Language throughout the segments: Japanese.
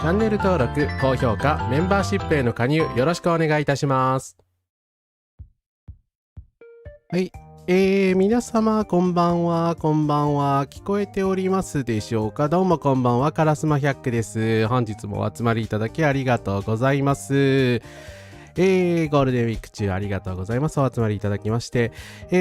チャンネル登録、高評価、メンバーシップへの加入よろしくお願いいたします。はい、皆様こんばんは、聞こえておりますでしょうか。どうもこんばんは、カラスマ100です。本日もお集まりいただきありがとうございます。ゴールデンウィーク中ありがとうございます。お集まりいただきまして、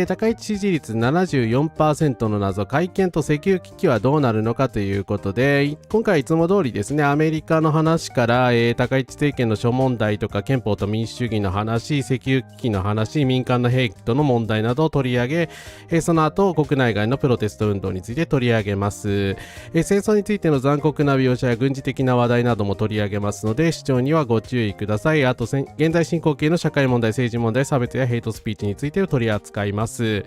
高市支持率 74% の謎、改憲と石油危機はどうなるのかということで、今回いつも通りですね、アメリカの話から、高市政権の諸問題とか憲法と民主主義の話、石油危機の話、民間の兵器との問題などを取り上げ、その後国内外のプロテスト運動について取り上げます。戦争についての残酷な描写や軍事的な話題なども取り上げますので、視聴にはご注意ください。あと現在進行形の社会問題、政治問題、差別やヘイトスピーチについて取り扱います。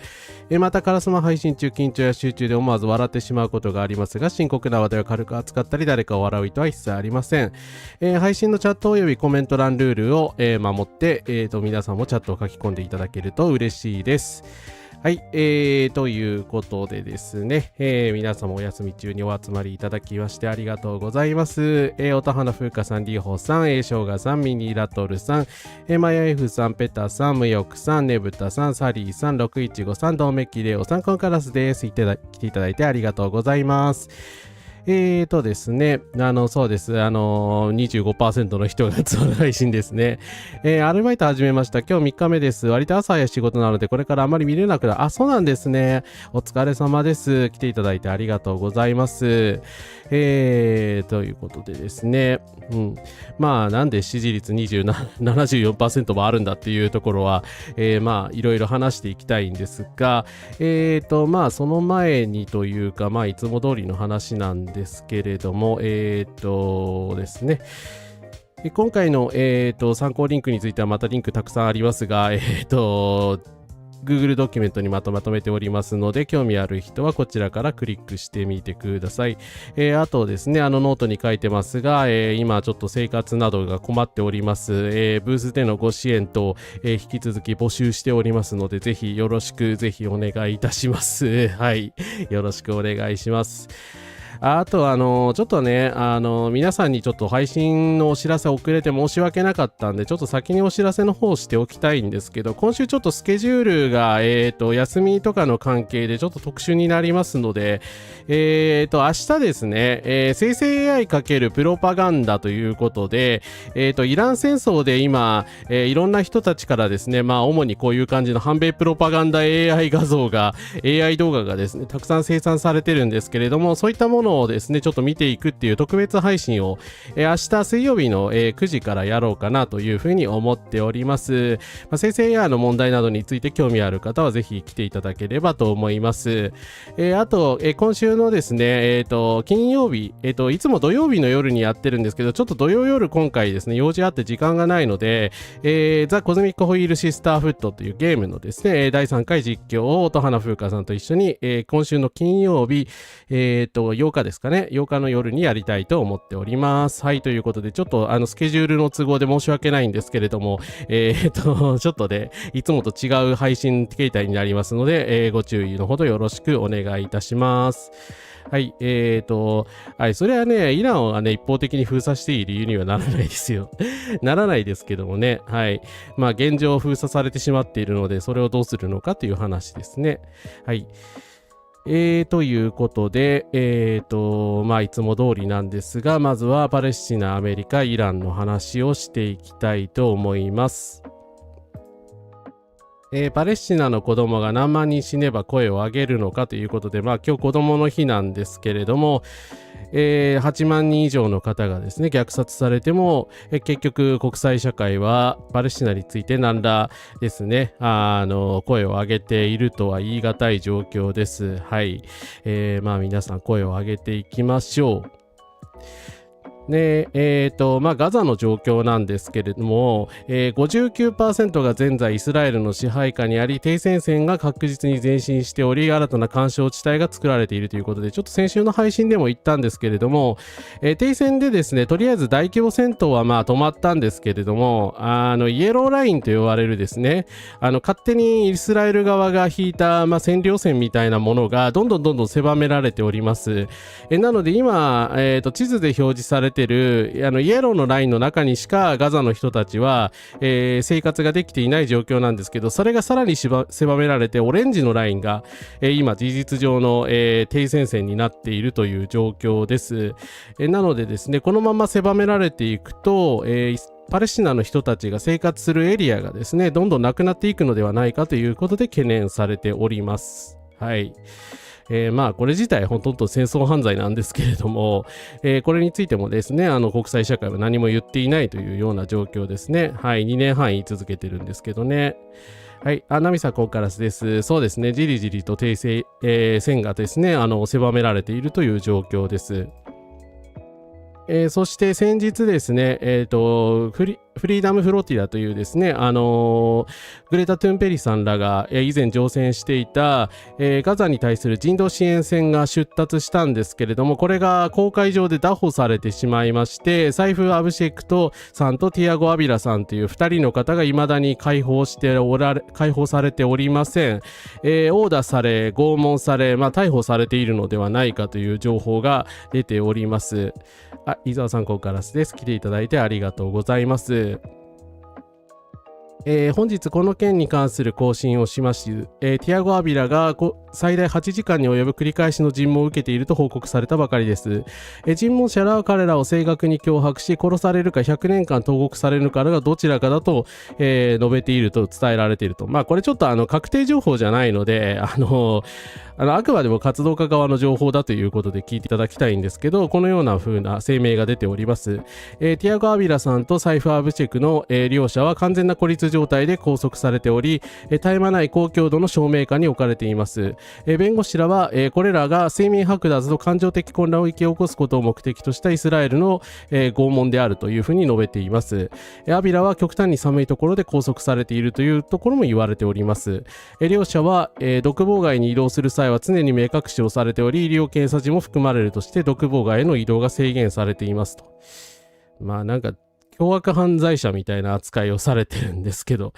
またカラスマ配信中、緊張や集中で思わず笑ってしまうことがありますが、深刻な話題を軽く扱ったり誰かを笑う意図は一切ありません。配信のチャットおよびコメント欄ルールを、守って、皆さんもチャットを書き込んでいただけると嬉しいです。はい、ということでですね、皆様お休み中にお集まりいただきましてありがとうございます。音花風花さん、リホさん、しょうがさん、ミニラトルさん、マヤ F さん、ペタさん、無欲さん、ねぶたさん、サリーさん、615さん、ドーメキレオさん、コンカラスです。来ていただいてありがとうございます。ですね、そうです。25% の人が集まる配信ですね。アルバイト始めました。今日3日目です。割と朝や仕事なので、これからあまり見れなくなる。そうなんですね。お疲れ様です。来ていただいてありがとうございます。ということでですね。まあ、なんで支持率74% もあるんだっていうところは、まあ、いろいろ話していきたいんですが、まあ、その前にというか、まあ、いつも通りの話なんですけれども、ですね。今回の、参考リンクについてはまたリンクたくさんありますが、Google ドキュメントにまとめておりますので、興味ある人はこちらからクリックしてみてください。あとですね、ノートに書いてますが、今ちょっと生活などが困っております。ブースでのご支援と、引き続き募集しておりますので、ぜひよろしく、ぜひお願いいたします。はい。よろしくお願いします。あとちょっとね、皆さんにちょっと配信のお知らせ遅れて申し訳なかったんで、ちょっと先にお知らせの方しておきたいんですけど、今週ちょっとスケジュールが、休みとかの関係でちょっと特殊になりますので、明日ですね、生成 AI ×プロパガンダということで、イラン戦争で今、いろんな人たちからですね、まあ主にこういう感じの反米プロパガンダ AI 動画がですね、たくさん生産されてるんですけれども、そういったものをですねちょっと見ていくっていう特別配信を、明日水曜日の、9時からやろうかなというふうに思っております。生成 AI の問題などについて興味ある方はぜひ来ていただければと思います。あと、今週のですね、金曜日、いつも土曜日の夜にやってるんですけど、ちょっと土曜夜今回ですね用事あって時間がないので、ザ・コズミック・ホイール・シスターフットというゲームのですね第3回実況を音花風花さんと一緒に、今週の金曜日、8日ですかね、8日の夜にやりたいと思っております。はい、ということでちょっとスケジュールの都合で申し訳ないんですけれども、ちょっとねいつもと違う配信形態になりますので、ご注意のほどよろしくお願いいたします。はい、はい、それはね、イランをね、一方的に封鎖していい理由にはならないですよ。ならないですけどもね、はい。まあ、現状封鎖されてしまっているので、それをどうするのかという話ですね。はい。ということで、まあ、いつも通りなんですが、まずはパレスチナ、アメリカ、イランの話をしていきたいと思います。パレスチナの子供が何万人死ねば声を上げるのかということで、まあ今日子供の日なんですけれども、8万人以上の方がですね虐殺されても、結局国際社会はパレスチナについて何らですね声を上げているとは言い難い状況です。はい、まあ皆さん声を上げていきましょう。で、まあ、ガザの状況なんですけれども、59% が現在イスラエルの支配下にあり、停戦線が確実に前進しており、新たな干渉地帯が作られているということで、ちょっと先週の配信でも言ったんですけれども、停戦でですね、とりあえず大規模戦闘はまあ止まったんですけれども、イエローラインと呼ばれるですね、勝手にイスラエル側が引いた、まあ、占領線みたいなものがどんどん狭められております。なので今、地図で表示されててるイエローのラインの中にしかガザの人たちは、生活ができていない状況なんですけど、それがさらに狭められてオレンジのラインが、今事実上の、停戦線になっているという状況です。なのでですね、このまま狭められていくと、パレスチナの人たちが生活するエリアがですね、どんどんなくなっていくのではないかということで懸念されております。はい。まあこれ自体ほとんど戦争犯罪なんですけれども、これについてもですね、国際社会は何も言っていないというような状況ですね。はい、2年半言い続けてるんですけどね。はい、ナミサコンカラスです。そうですね、じりじりと停戦、線がですね、狭められているという状況です。そして先日ですね、フリーダムフロティラというですね、グレタ・トゥンペリさんらが、以前乗船していた、ガザに対する人道支援船が出発したんですけれども、これが公海上で拿捕されてしまいまして、サイフ・アブシェクトさんとティアゴ・アビラさんという2人の方が未だに解放されておりません。殴打され、拷問され、逮捕されているのではないかという情報が出ております。伊沢さん、コンカラスです。来ていただいてありがとうございます。本日この件に関する更新をしまし、ティアゴ・アビラが最大8時間に及ぶ繰り返しの尋問を受けていると報告されたばかりです。尋問者らは彼らを正確に脅迫し、殺されるか100年間投獄されるかがどちらかだと、述べていると伝えられていると。これちょっと確定情報じゃないので、あくまでも活動家側の情報だということで聞いていただきたいんですけど、このような風な声明が出ております。ティアゴ・アビラさんとサイフ・アブチェクの、両者は完全な孤立状態で拘束されており、絶え間ない高強度の証明下に置かれています。弁護士らは、これらが睡眠剥奪と感情的混乱を引き起こすことを目的としたイスラエルの、拷問であるというふうに述べています。アビラは極端に寒いところで拘束されているというところも言われております。両者は、独房外に移動する際は常に目隠しをされており、医療検査時も含まれるとして独房外への移動が制限されていますと。なんか凶悪犯罪者みたいな扱いをされてるんですけど、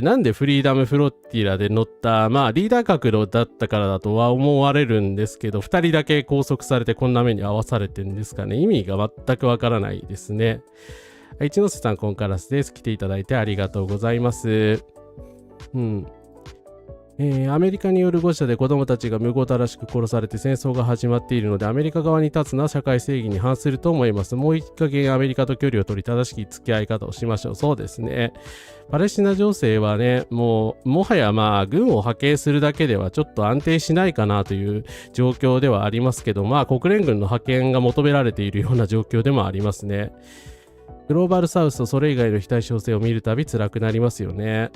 なんでフリーダムフロティラで乗った、リーダー格だったからだとは思われるんですけど、2人だけ拘束されてこんな目に遭わされてるんですかね。意味が全くわからないですね。一ノ瀬さん、コンカラスです。来ていただいてありがとうございます。アメリカによる誤射で子供たちがむごたらしく殺されて戦争が始まっているので、アメリカ側に立つのは社会正義に反すると思います。もういい加減アメリカと距離を取り正しき付き合い方をしましょう。そうですね。パレスチナ情勢はね、もはや軍を派遣するだけではちょっと安定しないかなという状況ではありますけど、国連軍の派遣が求められているような状況でもありますね。グローバルサウスとそれ以外の非対称性を見るたび辛くなりますよね。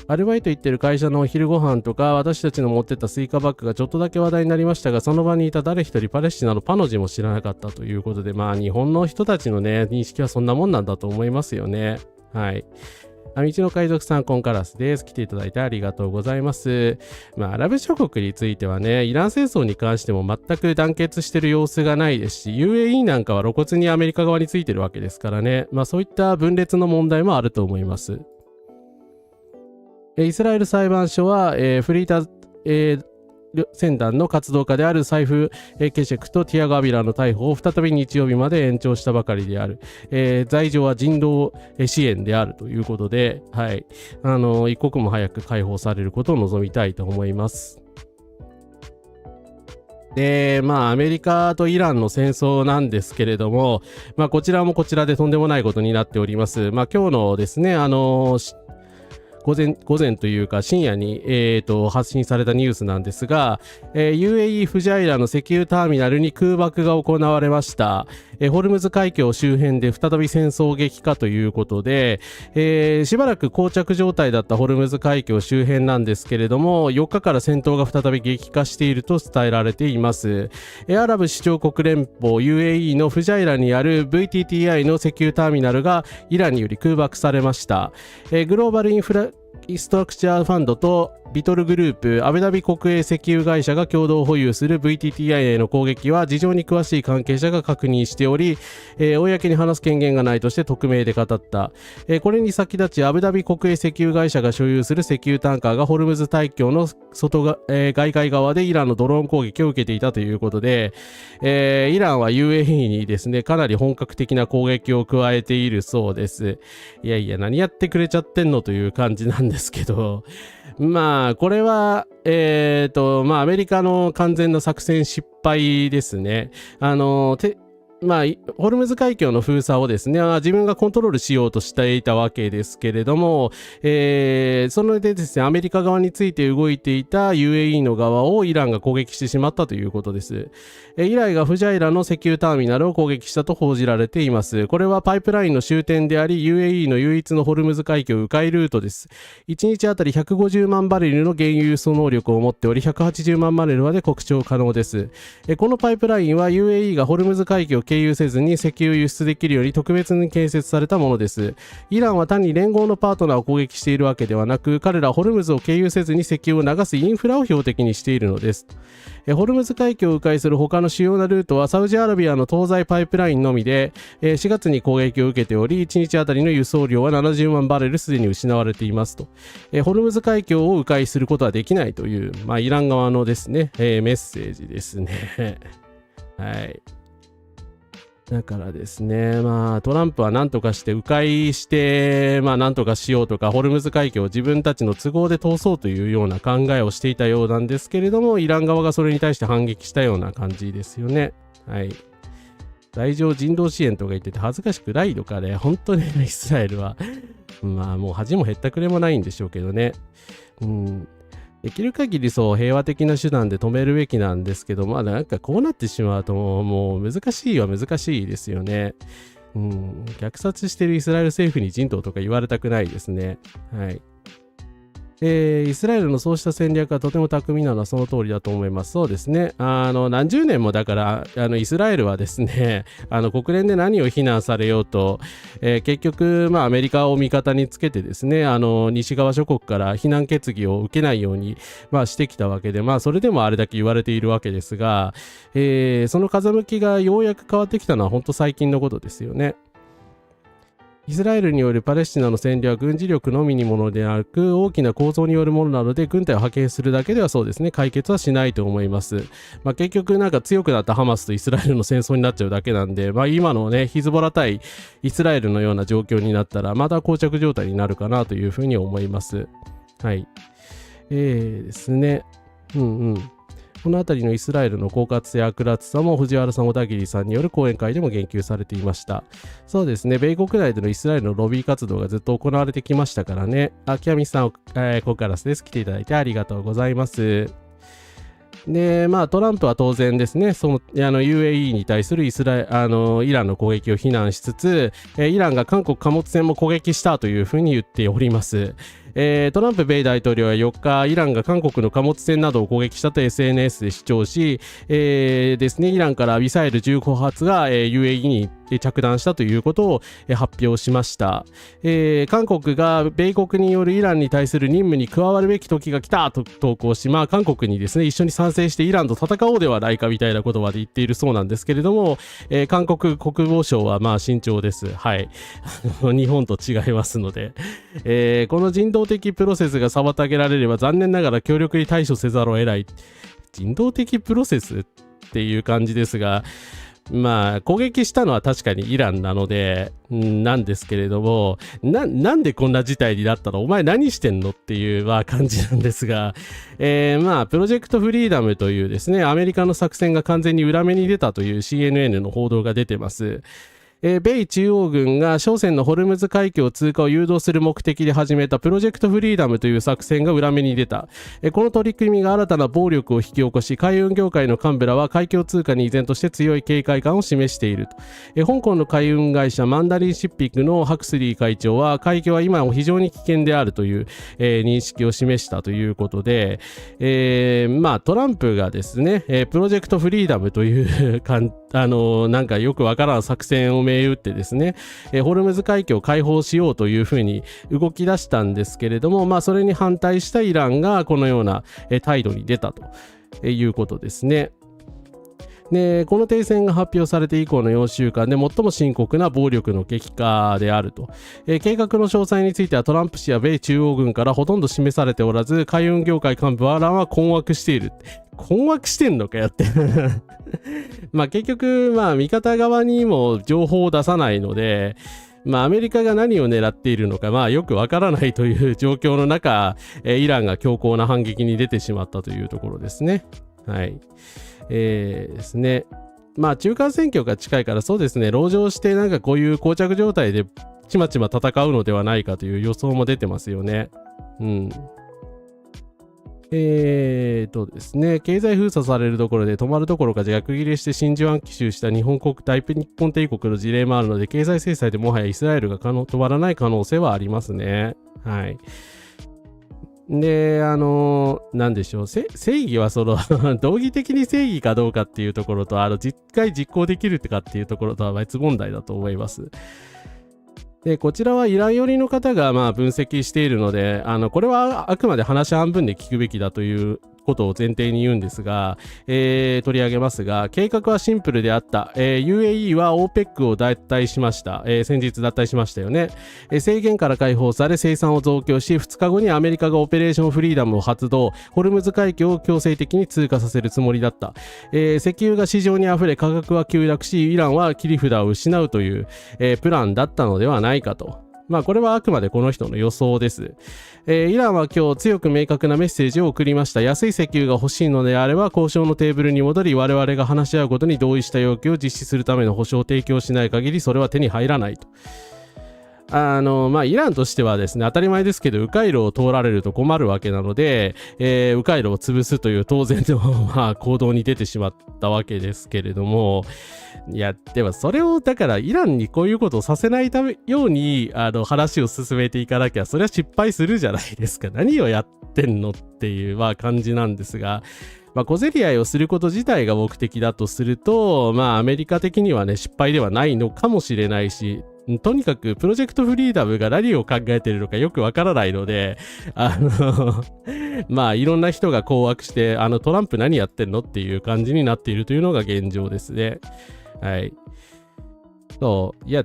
アルバイト行ってる会社のお昼ご飯とか、私たちの持ってったスイカバッグがちょっとだけ話題になりましたが、その場にいた誰一人パレスチナのパの字も知らなかったということで、日本の人たちのね、認識はそんなもんなんだと思いますよね。はい。道の海賊さん、コンカラスです。来ていただいてありがとうございます。アラブ諸国についてはね、イラン戦争に関しても全く団結してる様子がないですし、UAE なんかは露骨にアメリカ側についてるわけですからね、そういった分裂の問題もあると思います。イスラエル裁判所は、フリータ船団の活動家であるサイフ・ケシェクとティアゴ・アビラの逮捕を再び日曜日まで延長したばかりである。罪状は人道支援であるということで、はい、一刻も早く解放されることを望みたいと思います。で、アメリカとイランの戦争なんですけれども、こちらもこちらでとんでもないことになっております。今日のですね、午前というか深夜に、発信されたニュースなんですが、UAE フジャイラの石油ターミナルに空爆が行われました。ホルムズ海峡周辺で再び戦争激化ということで、しばらく膠着状態だったホルムズ海峡周辺なんですけれども、4日から戦闘が再び激化していると伝えられています。アラブ首長国連邦 UAE のフジャイラにある VTTI の石油ターミナルがイランにより空爆されました。グローバルインフラストラクチャーファンドとビトルグループ、アブダビ国営石油会社が共同保有する VTTI への攻撃は事情に詳しい関係者が確認しており、公に話す権限がないとして匿名で語った。これに先立ちアブダビ国営石油会社が所有する石油タンカーがホルムズ海峡の外海側でイランのドローン攻撃を受けていたということで、イランは UAE にですね、かなり本格的な攻撃を加えているそうです。いやいや、何やってくれちゃってんのという感じなんですけど、まあ、これは、まあ、アメリカの完全な作戦失敗ですね。まあ、ホルムズ海峡の封鎖をですね、自分がコントロールしようとしていたわけですけれども、それでですね、アメリカ側について動いていた UAE の側をイランが攻撃してしまったということです。イランがフジャイラの石油ターミナルを攻撃したと報じられています。これはパイプラインの終点であり、UAE の唯一のホルムズ海峡迂回ルートです。1日あたり150万バレルの原油輸送能力を持っており、180万バレルまで拡張可能です。このパイプラインは UAE がホルムズ海峡を経由せずに石油を輸出できるように特別に建設されたものです。イランは単に連合のパートナーを攻撃しているわけではなく、彼らはホルムズを経由せずに石油を流すインフラを標的にしているのです。ホルムズ海峡を迂回する他の主要なルートはサウジアラビアの東西パイプラインのみで、4月に攻撃を受けており、1日あたりの輸送量は70万バレルすでに失われていますと。ホルムズ海峡を迂回することはできないという、イラン側のですね、メッセージですね。はい。だからですね、トランプは何とかして迂回して、何とかしようとか、ホルムズ海峡を自分たちの都合で通そうというような考えをしていたようなんですけれども、イラン側がそれに対して反撃したような感じですよね。はい。来場人道支援とか言ってて恥ずかしくないのかね、本当にイスラエルは。もう恥もへったくれもないんでしょうけどね。できる限り平和的な手段で止めるべきなんですけど、なんかこうなってしまうともう難しいは難しいですよね。虐殺してるイスラエル政府に人道とか言われたくないですね。はい。イスラエルのそうした戦略はとても巧みなのはその通りだと思います。そうですね。何十年もだから、イスラエルはですね、国連で何を非難されようと、結局、アメリカを味方につけてですね、西側諸国から非難決議を受けないように、してきたわけで、それでもあれだけ言われているわけですが、その風向きがようやく変わってきたのは本当最近のことですよね。イスラエルによるパレスチナの占領は軍事力のみにものでなく大きな構造によるものなので軍隊を派遣するだけではそうですね解決はしないと思います。結局なんか強くなったハマスとイスラエルの戦争になっちゃうだけなんで、今のねヒズボラ対イスラエルのような状況になったらまた膠着状態になるかなというふうに思います。はい。ですね。このあたりのイスラエルの狡猾性悪辣さも藤原さん、小田切さんによる講演会でも言及されていました。そうですね、米国内でのイスラエルのロビー活動がずっと行われてきましたからね。キャミさん、コカラスです。来ていただいてありがとうございます。で、トランプは当然ですね、UAE に対するイランの攻撃を非難しつつ、イランが韓国貨物船も攻撃したというふうに言っております。トランプ米大統領は4日、イランが韓国の貨物船などを攻撃したと SNS で主張し、ですね、イランからミサイル15発が、UAE に着弾したということを発表しました。韓国が米国によるイランに対する任務に加わるべき時が来たと投稿し、韓国にですね、一緒に参戦してイランと戦おうではないかみたいなことまで言っているそうなんですけれども、韓国国防省は慎重です。はい。日本と違いますので、この人道的プロセスが妨げられれば残念ながら強力に対処せざるを得ない。人道的プロセスっていう感じですが、攻撃したのは確かにイランなので、なんですけれども、なんでこんな事態になったのお前何してんのっていう感じなんですが、プロジェクトフリーダムというですね、アメリカの作戦が完全に裏目に出たという CNN の報道が出てます。米中央軍が商船のホルムズ海峡通過を誘導する目的で始めたプロジェクトフリーダムという作戦が裏目に出た。この取り組みが新たな暴力を引き起こし、海運業界の幹部らは海峡通過に依然として強い警戒感を示していると。香港の海運会社マンダリンシッピングのハクスリー会長は、海峡は今も非常に危険であるという、認識を示したということで、トランプがですね、プロジェクトフリーダムというなんかよくわからん作戦を命銘打ってですね、ホルムズ海峡を開放しようというふうに動き出したんですけれども、それに反対したイランがこのような態度に出たということですね。でこの停戦が発表されて以降の4週間で最も深刻な暴力の激化であると、計画の詳細についてはトランプ氏や米中央軍からほとんど示されておらず、海運業界幹部は困惑している。困惑してんのかやって結局味方側にも情報を出さないので、アメリカが何を狙っているのかよくわからないという状況の中、イランが強硬な反撃に出てしまったというところですね。はい。ですね。中間選挙が近いからそうですね、籠城してこういう膠着状態でちまちま戦うのではないかという予想も出てますよね。ですね、経済封鎖されるところで止まるどころか逆切れして真珠湾奇襲した日本帝国の事例もあるので、経済制裁でもはやイスラエルが止まらない可能性はありますね。はい。で、なんでしょう、正義は道義的に正義かどうかっていうところと、実行できるかっていうところとは別問題だと思います。で、こちらはイラン寄りの方が分析しているので、これはあくまで話半分で聞くべきだということを前提に言うんですが、取り上げますが、計画はシンプルであった。UAE は OPEC を脱退しました。先日脱退しましたよね。制限から解放され生産を増強し、2日後にアメリカがオペレーションフリーダムを発動、ホルムズ海峡を強制的に通過させるつもりだった。石油が市場に溢れ価格は急落し、イランは切り札を失うという、プランだったのではないかと。これはあくまでこの人の予想です。イランは今日強く明確なメッセージを送りました。安い石油が欲しいのであれば交渉のテーブルに戻り、我々が話し合うことに同意した要求を実施するための保証を提供しない限りそれは手に入らないと。イランとしてはですね、当たり前ですけど、迂回路を通られると困るわけなので、迂回路を潰すという当然の行動に出てしまったわけですけれども、いや、ではそれをだからイランにこういうことをさせないように話を進めていかなきゃ、それは失敗するじゃないですか。何をやってんのっていう感じなんですが、小競り合いをすること自体が目的だとすると、アメリカ的にはね、失敗ではないのかもしれないし、とにかくプロジェクトフリーダムが何を考えているのかよくわからないので、いろんな人が困惑して、トランプ何やってんのっていう感じになっているというのが現状ですね。はい。いや、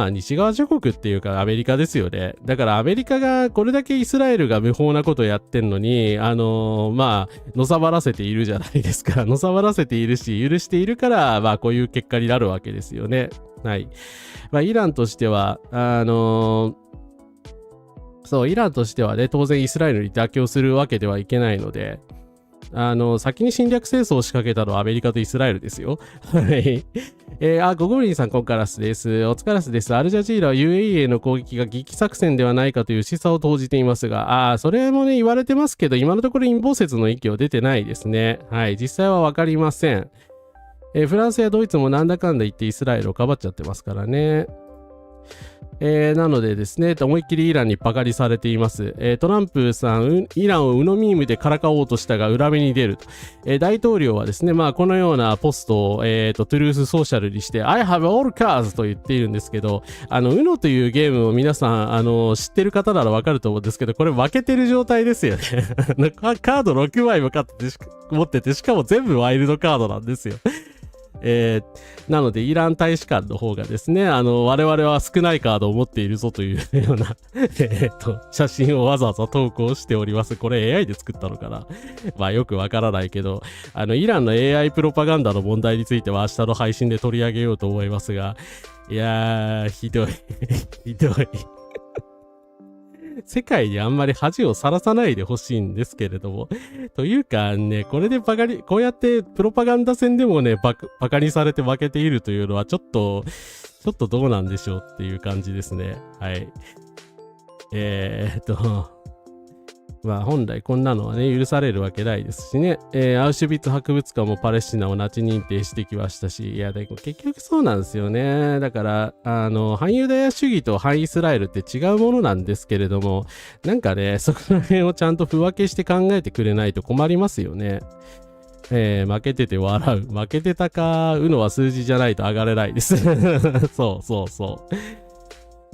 西側諸国っていうかアメリカですよね。だからアメリカがこれだけイスラエルが無法なことをやってんのに、のさばらせているじゃないですか。のさばらせているし、許しているから、こういう結果になるわけですよね。はい。イランとしては、イランとしてはね、当然イスラエルに妥協するわけではいけないので、先に侵略戦争を仕掛けたのはアメリカとイスラエルですよ。はい。ゴゴリンさん、コンカラスです。お疲れ様です。アルジャジーラは UAE への攻撃が撃機作戦ではないかという示唆を投じていますが、それもね、言われてますけど、今のところ陰謀説の域は出てないですね。はい。実際はわかりません。フランスやドイツもなんだかんだ言ってイスラエルをかばっちゃってますからね。なのでですね、思いっきりイランにバカにされています。トランプさん、イランを鵜呑みームでからかおうとしたが裏目に出ると。大統領はですね、このようなポストを、トゥルースソーシャルにして、I have all cars と言っているんですけど、UNO というゲームを皆さん、知ってる方ならわかると思うんですけど、これ負けてる状態ですよね。カード6枚も持ってて、しかも全部ワイルドカードなんですよ。なのでイラン大使館の方がですね、我々は少ないカードを持っているぞというような写真をわざわざ投稿しております。これ AI で作ったのかなよくわからないけど、イランの AI プロパガンダの問題については明日の配信で取り上げようと思いますが、いやー、ひどい。ひどい。世界にあんまり恥をさらさないでほしいんですけれども。というかね、これでこうやってプロパガンダ戦でもね、バカにされて負けているというのはちょっとどうなんでしょうっていう感じですね。はい。本来こんなのはね、許されるわけないですしね。アウシュビッツ博物館もパレスチナをナチ認定してきましたし、いや、でも結局そうなんですよね。だから、反ユダヤ主義と反イスラエルって違うものなんですけれども、なんかね、そこら辺をちゃんと区分けして考えてくれないと困りますよね。負けてて笑う。負けてたか、うのは数字じゃないと上がれないです。そうそうそ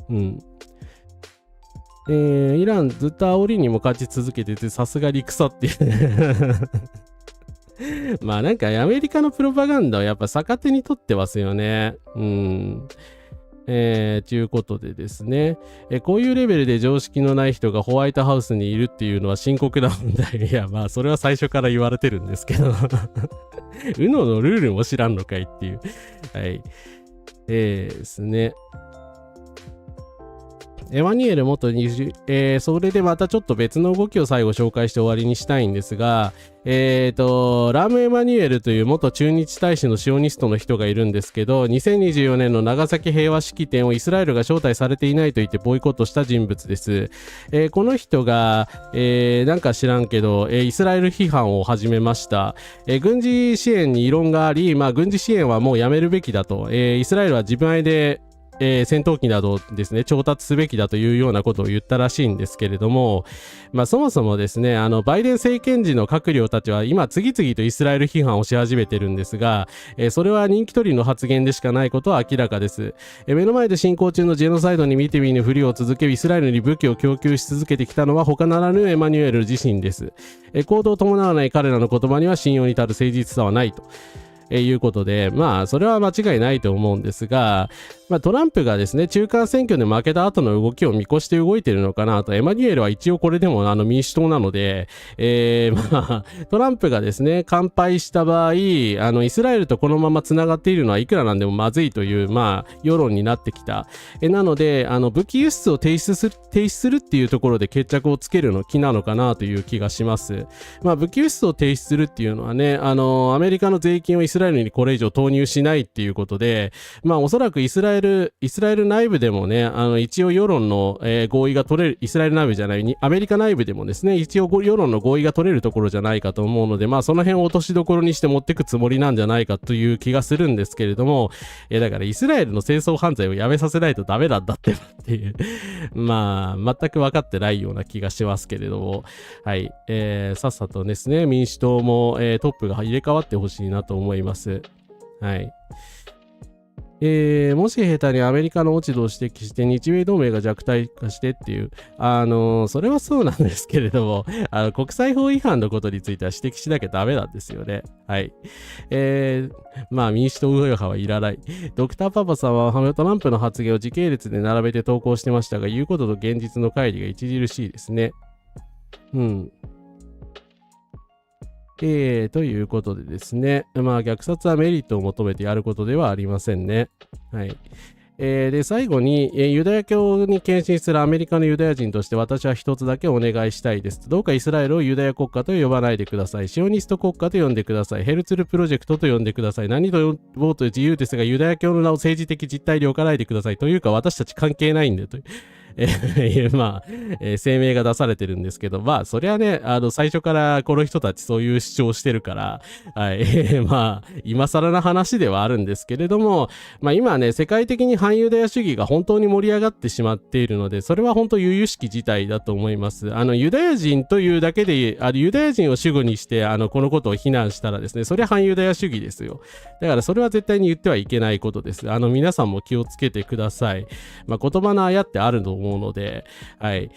う。うん。イランずっと煽りにも勝ち続けてて、さすがに草っていうまあなんかアメリカのプロパガンダはやっぱ逆手に取ってますよね。うん。ということでですね、こういうレベルで常識のない人がホワイトハウスにいるっていうのは深刻な問題。いや、まあ、それは最初から言われてるんですけど、UNO のルールも知らんのかいっていう。はい。ですね。エマニュエル元20、それでまたちょっと別の動きを最後紹介して終わりにしたいんですが、ラーム・エマニュエルという元駐日大使のシオニストの人がいるんですけど、2024年の長崎平和式典をイスラエルが招待されていないと言ってボイコットした人物です。この人が、なんか知らんけど、イスラエル批判を始めました。軍事支援に異論があり、まあ軍事支援はもうやめるべきだと、イスラエルは自前で戦闘機などですね、調達すべきだというようなことを言ったらしいんですけれども、まあそもそもですね、バイデン政権時の閣僚たちは今次々とイスラエル批判をし始めてるんですが、それは人気取りの発言でしかないことは明らかです。目の前で進行中のジェノサイドに見て見ぬふりを続け、イスラエルに武器を供給し続けてきたのは他ならぬエマニュエル自身です。行動を伴わない彼らの言葉には信用に足る誠実さはないと。いうことで、まあ、それは間違いないと思うんですが、まあ、トランプがですね、中間選挙で負けた後の動きを見越して動いてるのかなと、エマニュエルは一応これでも民主党なので、まあ、トランプがですね、完敗した場合、イスラエルとこのまま繋がっているのはいくらなんでもまずいという、まあ、世論になってきた。なので、武器輸出を停止するっていうところで決着をつけるの気なのかなという気がします。まあ、武器輸出を停止するっていうのはね、アメリカの税金をイスラエルにこれ以上投入しないっていうことで、まあ、おそらくイスラエル内部でもね、一応世論の、合意が取れる、イスラエル内部じゃない、アメリカ内部でもですね、一応世論の合意が取れるところじゃないかと思うので、まあ、その辺を落としどころにして持ってくつもりなんじゃないかという気がするんですけれども、だからイスラエルの戦争犯罪をやめさせないとダメなんだっていうまあ、全く分かってないような気がしますけれども、はい、さっさとですね、民主党も、トップが入れ替わってほしいなと思います。はい。もし下手にアメリカの落ち度を指摘して日米同盟が弱体化してっていう、それはそうなんですけれども、国際法違反のことについては指摘しなきゃダメなんですよね。はい。まあ民主党右派はいらない。ドクターパパさんはトランプの発言を時系列で並べて投稿してましたが、言うことと現実の乖離が著しいですね。うん。ということでですね。まあ、虐殺はメリットを求めてやることではありませんね。はい。で、最後に、ユダヤ教に献身するアメリカのユダヤ人として私は一つだけお願いしたいです。どうかイスラエルをユダヤ国家と呼ばないでください。シオニスト国家と呼んでください。ヘルツルプロジェクトと呼んでください。何と呼ぼうと自由ですが、ユダヤ教の名を政治的実態で置かないでください。というか、私たち関係ないんでという。まあ、声明が出されてるんですけど、まあ、そりゃね、最初からこの人たちそういう主張してるから、はい、まあ、今更な話ではあるんですけれども、まあ今ね、世界的に反ユダヤ主義が本当に盛り上がってしまっているので、それは本当由々しき事態だと思います。ユダヤ人というだけで、ユダヤ人を主語にして、このことを非難したらですね、それは反ユダヤ主義ですよ。だからそれは絶対に言ってはいけないことです。皆さんも気をつけてください。まあ言葉のあやってあると思うので、はい。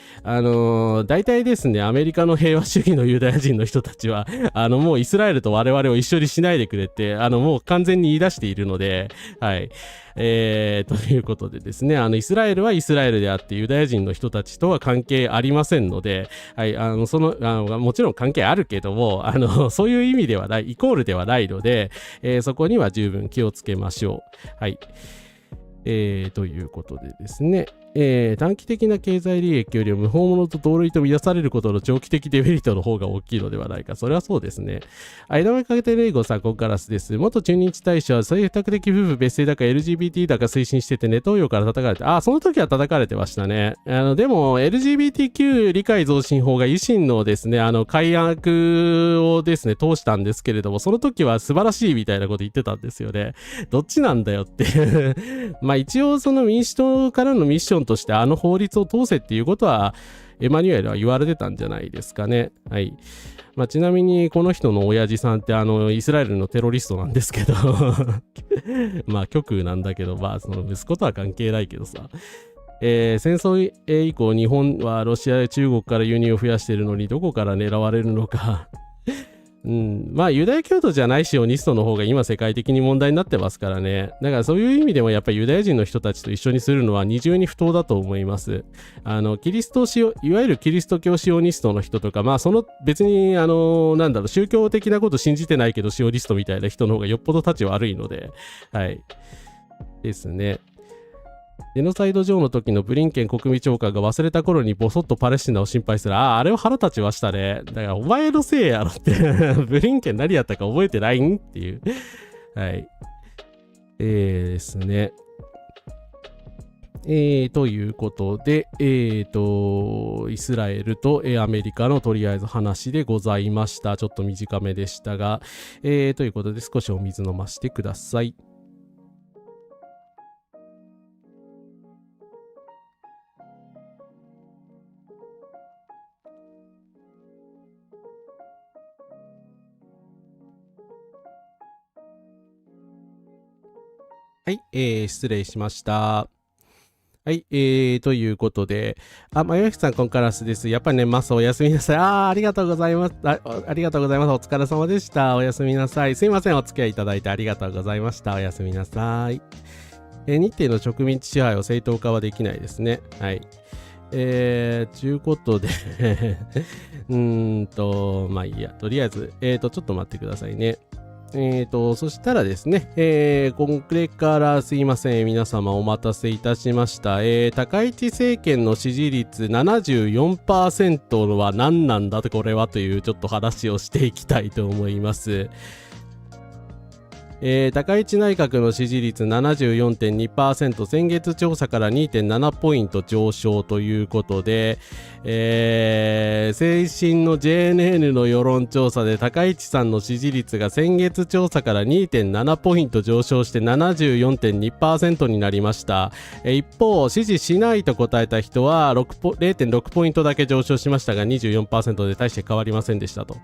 大体ですね、アメリカの平和主義のユダヤ人の人たちは、もうイスラエルと我々を一緒にしないでくれって、もう完全に言い出しているので、はい。ということでですね、イスラエルはイスラエルであって、ユダヤ人の人たちとは関係ありませんので、はい。もちろん関係あるけども、そういう意味ではない、イコールではないので、そこには十分気をつけましょう。はい。ということでですね、短期的な経済利益よりも無法者と同類と見出されることの長期的デメリットの方が大きいのではないか。それはそうですね。枝豆かけてレイゴさん、コンガラスです。元駐日大使は選択的夫婦別姓だか LGBT だか推進しててネトウヨから叩かれて、その時は叩かれてましたね。でも LGBTQ 理解増進法が維新のですね、改悪をですね、通したんですけれども、その時は素晴らしいみたいなこと言ってたんですよね。どっちなんだよってまあ一応その民主党からのミッションとして法律を通せっていうことはエマニュエルは言われてたんじゃないですかね。はい。まあ、ちなみにこの人の親父さんってイスラエルのテロリストなんですけどまあ極右なんだけど、まあその息子とは関係ないけどさ、戦争以降日本はロシアや中国から輸入を増やしているのにどこから狙われるのかまあユダヤ教徒じゃないシオニストの方が今世界的に問題になってますからね。だからそういう意味でもやっぱりユダヤ人の人たちと一緒にするのは二重に不当だと思います。いわゆるキリスト教シオニストの人とか、まあその別に宗教的なこと信じてないけどシオニストみたいな人の方がよっぽど立ち悪いので、はいですね。ジェノサイド上の時のブリンケン国務長官が忘れた頃にボソッとパレスチナを心配する。あれは腹立ちましたね。だからお前のせいやろってブリンケン何やったか覚えてないんっていうはいですね。ということで、イスラエルと、アメリカのとりあえず話でございました。ちょっと短めでしたが、ということで少しお水飲ませてください。はい、失礼しました。はい、ということで、まよひさん、こんからすです。やっぱりね、マスおやすみなさい。ありがとうございます。ありがとうございます。お疲れ様でした。おやすみなさい。すいません、お付き合いいただいてありがとうございました。おやすみなさい。日程の植民地支配を正当化はできないですね。はい。ちゅうことでまあいいや。とりあえず、ちょっと待ってくださいね。そしたらですね、これからすいません、皆様お待たせいたしました。高市政権の支持率 74% は何なんだこれはというちょっと話をしていきたいと思います。高市内閣の支持率 74.2%、 先月調査から 2.7 ポイント上昇ということで、最新の JNN の世論調査で高市さんの支持率が先月調査から 2.7 ポイント上昇して 74.2% になりました。一方、支持しないと答えた人は 0.6 ポイントだけ上昇しましたが 24% で大して変わりませんでしたと。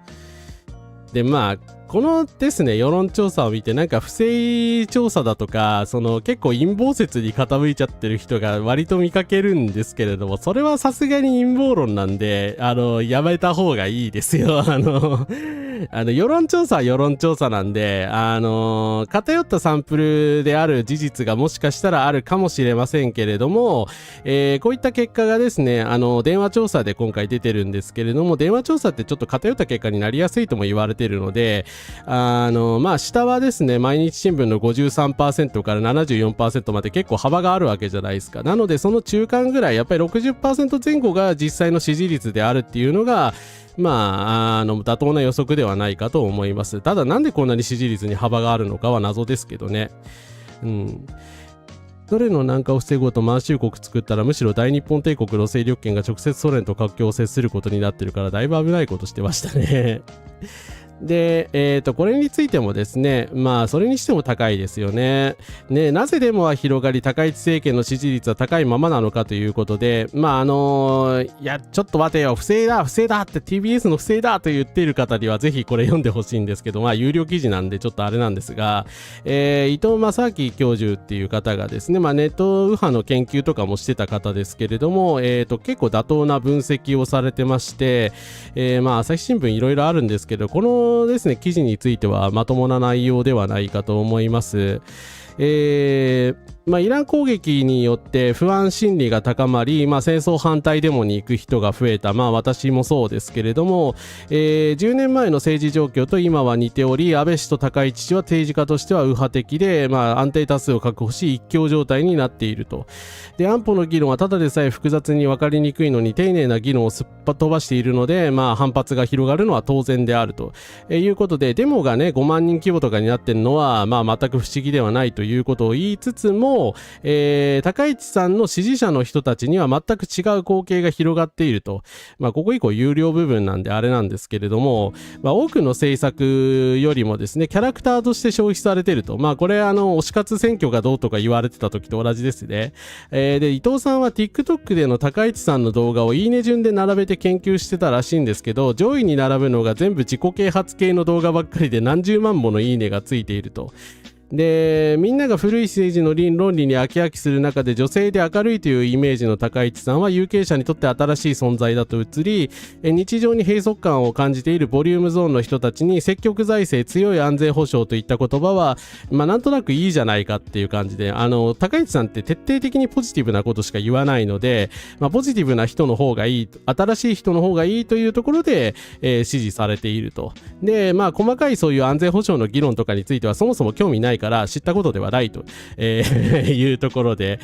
でまあこのですね世論調査を見てなんか不正調査だとか結構陰謀説に傾いちゃってる人が割と見かけるんですけれども、それはさすがに陰謀論なんでやめた方がいいですよ。世論調査は世論調査なんで偏ったサンプルである事実がもしかしたらあるかもしれませんけれども、こういった結果がですね電話調査で今回出てるんですけれども、電話調査ってちょっと偏った結果になりやすいとも言われているので、まあ下はですね毎日新聞の 53% から 74% まで結構幅があるわけじゃないですか。なのでその中間ぐらいやっぱり 60% 前後が実際の支持率であるっていうのがまあ妥当な予測ではないかと思います。ただなんでこんなに支持率に幅があるのかは謎ですけどね。ソ連の南下を防ごうと満州国作ったらむしろ大日本帝国の勢力圏が直接ソ連と国境を接することになってるからだいぶ危ないことしてましたね。で、これについてもですね、まあ、それにしても高いですよね。なぜデモは広がり、高市政権の支持率は高いままなのかということで、まあ、いや、ちょっと待てよ、不正だって TBS の不正だと言っている方にはぜひこれ読んでほしいんですけど、まあ、有料記事なんでちょっとあれなんですが、伊藤正明教授っていう方がですね、まあ、ネット右派の研究とかもしてた方ですけれども、結構妥当な分析をされてまして、まあ、朝日新聞いろいろあるんですけど、このですね記事についてはまともな内容ではないかと思います。まあ、イラン攻撃によって不安心理が高まり、まあ、戦争反対デモに行く人が増えた、まあ、私もそうですけれども、10年前の政治状況と今は似ており、安倍氏と高市氏は政治家としては右派的で、まあ、安定多数を確保し一強状態になっていると。で安保の議論はただでさえ複雑に分かりにくいのに丁寧な議論をすっぱ飛ばしているので、まあ、反発が広がるのは当然であるということで、デモがね5万人規模とかになっているのは、まあ、全く不思議ではないということを言いつつも、も、高市さんの支持者の人たちには全く違う光景が広がっていると。ここ以降有料部分なんであれなんですけれども、多くの政策よりもですね、キャラクターとして消費されていると。これ推し活選挙がどうとか言われてた時と同じですね。で、伊藤さんは TikTok での高市さんの動画をいいね順で並べて研究してたらしいんですけど、上位に並ぶのが全部自己啓発系の動画ばっかりで何十万ものいいねがついていると。で、みんなが古い政治の論理に飽き飽きする中で、女性で明るいというイメージの高市さんは有権者にとって新しい存在だと映り、日常に閉塞感を感じているボリュームゾーンの人たちに積極財政、強い安全保障といった言葉は、なんとなくいいじゃないかっていう感じで、高市さんって徹底的にポジティブなことしか言わないので、ポジティブな人の方がいい、新しい人の方がいいというところで、支持されていると。で、細かいそういう安全保障の議論とかについてはそもそも興味ないから知ったことではないと、いうところで、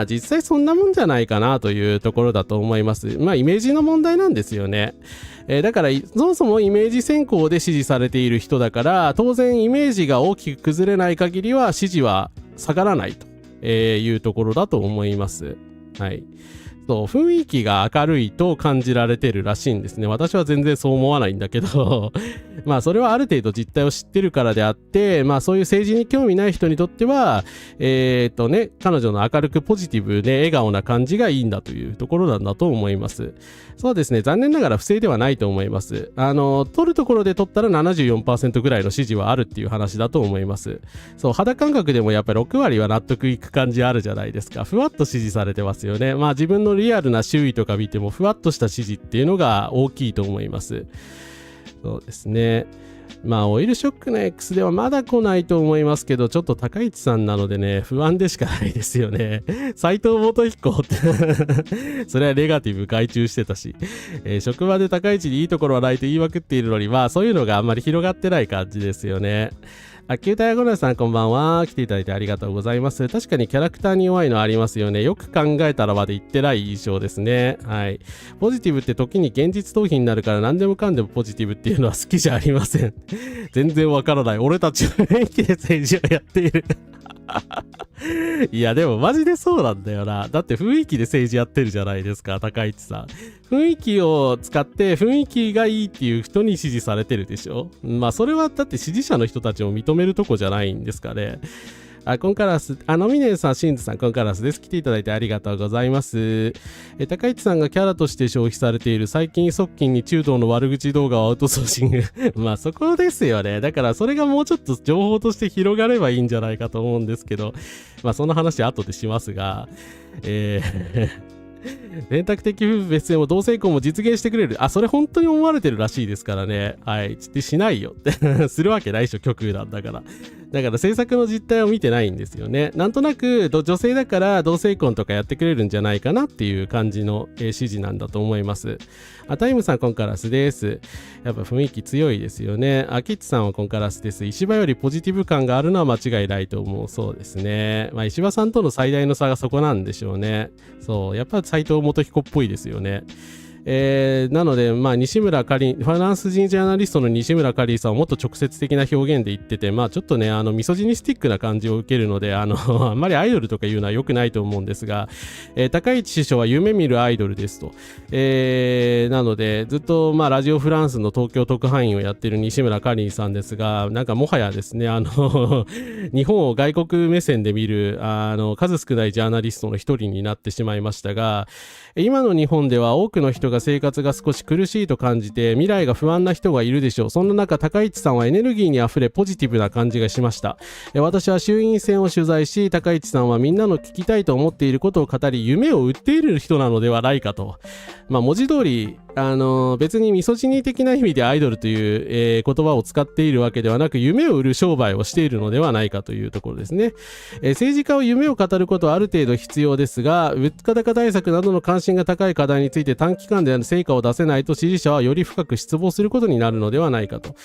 実際そんなもんじゃないかなというところだと思います。イメージの問題なんですよね。だからそもそもイメージ先行で支持されている人だから、当然イメージが大きく崩れない限りは支持は下がらないというところだと思います。はい。そう、雰囲気が明るいと感じられてるらしいんですね。私は全然そう思わないんだけどそれはある程度実態を知ってるからであって、そういう政治に興味ない人にとっては彼女の明るくポジティブで笑顔な感じがいいんだというところなんだと思います。そうですね、残念ながら不正ではないと思います。取るところで取ったら 74% ぐらいの支持はあるっていう話だと思います。そう、肌感覚でもやっぱり6割は納得いく感じあるじゃないですか。ふわっと支持されてますよね。自分のリアルな周囲とか見てもふわっとした支持っていうのが大きいと思います。そうですね。オイルショックの X ではまだ来ないと思いますけど、ちょっと高市さんなのでね、不安でしかないですよね。斉藤元彦ってそれはネガティブ外注してたし、職場で高市にいいところはないと言いまくっているのに、そういうのがあんまり広がってない感じですよね。球体ゴナさんこんばんは。来ていただいてありがとうございます。確かにキャラクターに弱いのありますよね。よく考えたらまで言ってない印象ですね。はい。ポジティブって時に現実逃避になるから何でもかんでもポジティブっていうのは好きじゃありません。全然わからない。俺たちは元気で政治をやっている。いやでもマジでそうなんだよな。だって雰囲気で政治やってるじゃないですか、高市さん。雰囲気を使って雰囲気がいいっていう人に支持されてるでしょ。それはだって支持者の人たちを認めるとこじゃないんですかね。コンカラス、ノミネーさん、シンズさん、コンカラスです。来ていただいてありがとうございます。高市さんがキャラとして消費されている最近側近に中道の悪口動画をアウトソーシング。そこですよね。だからそれがもうちょっと情報として広がればいいんじゃないかと思うんですけど、その話後でしますが、選択的夫婦別姓も同性婚も実現してくれる。それ本当に思われてるらしいですからね。はい。しないよってするわけないでしょ、極右なんだから。だから政策の実態を見てないんですよね。なんとなく女性だから同性婚とかやってくれるんじゃないかなっていう感じの指示なんだと思います。タイムさんコンカラスです。やっぱ雰囲気強いですよね。キッチさんはコンカラスです。石破よりポジティブ感があるのは間違いないと思う。そうですね。石破さんとの最大の差がそこなんでしょうね。そう。やっぱ斉藤元彦っぽいですよね。なので、西村カリン、フランス人ジャーナリストの西村カリンさんはもっと直接的な表現で言ってて、ちょっとね、ミソジニスティックな感じを受けるので、あんまりアイドルとか言うのは良くないと思うんですが、高市首相は夢見るアイドルですと。なので、ずっと、ラジオフランスの東京特派員をやってる西村カリンさんですが、もはやですね、日本を外国目線で見る、数少ないジャーナリストの一人になってしまいましたが、今の日本では多くの人が生活が少し苦しいと感じて未来が不安な人がいるでしょう。そんな中、高市さんはエネルギーにあふれポジティブな感じがしました。私は衆院選を取材し、高市さんはみんなの聞きたいと思っていることを語り、夢を売っている人なのではないかと。文字通り別にミソジニー的な意味でアイドルという、言葉を使っているわけではなく、夢を売る商売をしているのではないかというところですね。政治家を夢を語ることはある程度必要ですが、物価高対策などの関心が高い課題について短期間で成果を出せないと支持者はより深く失望することになるのではないかと。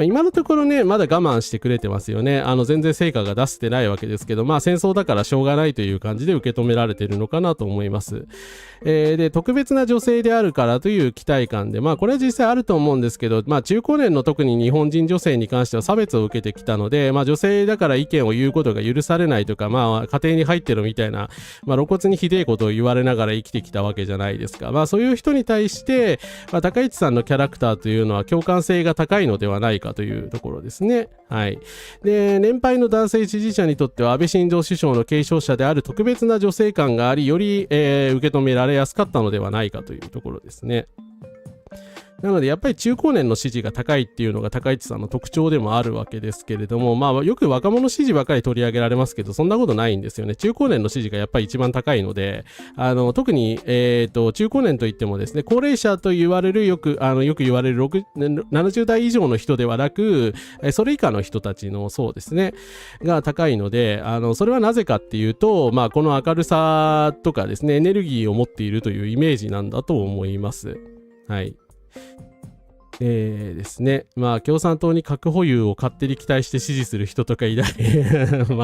今のところね、まだ我慢してくれてますよね。全然成果が出せてないわけですけど、戦争だからしょうがないという感じで受け止められているのかなと思います。で、特別な女性であるからという期待感で、これは実際あると思うんですけど、中高年の特に日本人女性に関しては差別を受けてきたので、女性だから意見を言うことが許されないとか、家庭に入ってるみたいな、露骨にひでえことを言われながら生きてきたわけじゃないですか。そういう人に対して、高市さんのキャラクターというのは共感性が高いのではないかというところですね。はい。で、年配の男性支持者にとっては安倍晋三首相の継承者である特別な女性感があり、より、受け止められやすかったのではないかというところですね。なのでやっぱり中高年の支持が高いっていうのが高市さんの特徴でもあるわけですけれども、よく若者支持ばかり取り上げられますけど、そんなことないんですよね。中高年の支持がやっぱり一番高いので、特に、中高年といってもですね、高齢者と言われるよく言われる70代以上の人ではなく、それ以下の人たちのそうですね、が高いので、それはなぜかっていうと、この明るさとかですね、エネルギーを持っているというイメージなんだと思います。はい。ですね。共産党に核保有を勝手に期待して支持する人とかいない。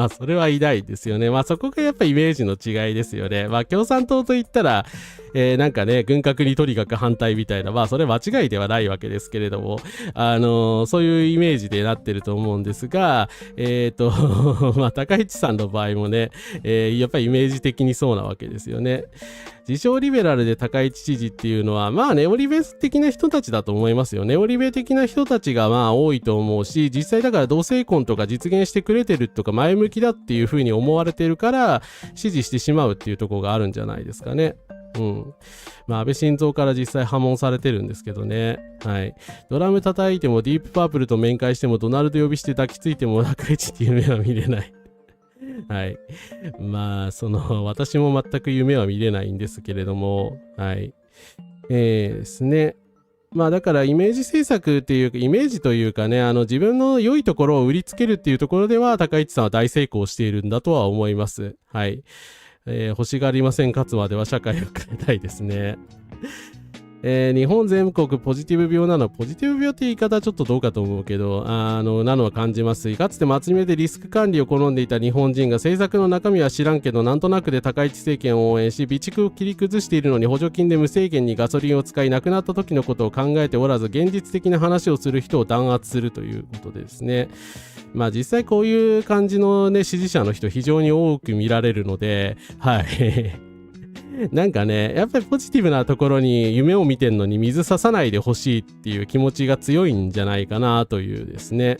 それはいないですよね。そこがやっぱイメージの違いですよね。共産党といったら、なんかね、軍拡にとにかく反対みたいな、それ間違いではないわけですけれども、そういうイメージでなってると思うんですが、高市さんの場合もね、やっぱりイメージ的にそうなわけですよね。自称リベラルで高市知事っていうのは、ネオリベ的な人たちだと思いますよ。ネオリベ的な人たちが多いと思うし、実際だから同性婚とか実現してくれてるとか前向きだっていう風に思われてるから支持してしまうっていうところがあるんじゃないですかね。安倍晋三から実際破門されてるんですけどね。はい。ドラム叩いてもディープパープルと面会してもドナルド呼びして抱きついても高市っていう夢は見れない。はい。私も全く夢は見れないんですけれども、はい。ですね。だからイメージ制作っていうか、イメージというかね、自分の良いところを売りつけるっていうところでは、高市さんは大成功しているんだとは思います。はい。欲しがりません勝つまでは社会を変えたいですね。日本全国ポジティブ病なの、ポジティブ病って言い方はちょっとどうかと思うけど、なのは感じます。かつて真面目でリスク管理を好んでいた日本人が政策の中身は知らんけど、なんとなくで高市政権を応援し、備蓄を切り崩しているのに補助金で無制限にガソリンを使い、亡くなった時のことを考えておらず、現実的な話をする人を弾圧するということでですね。実際こういう感じのね、支持者の人非常に多く見られるので、はい。なんかね、やっぱりポジティブなところに夢を見てんのに水差さないでほしいっていう気持ちが強いんじゃないかなというですね、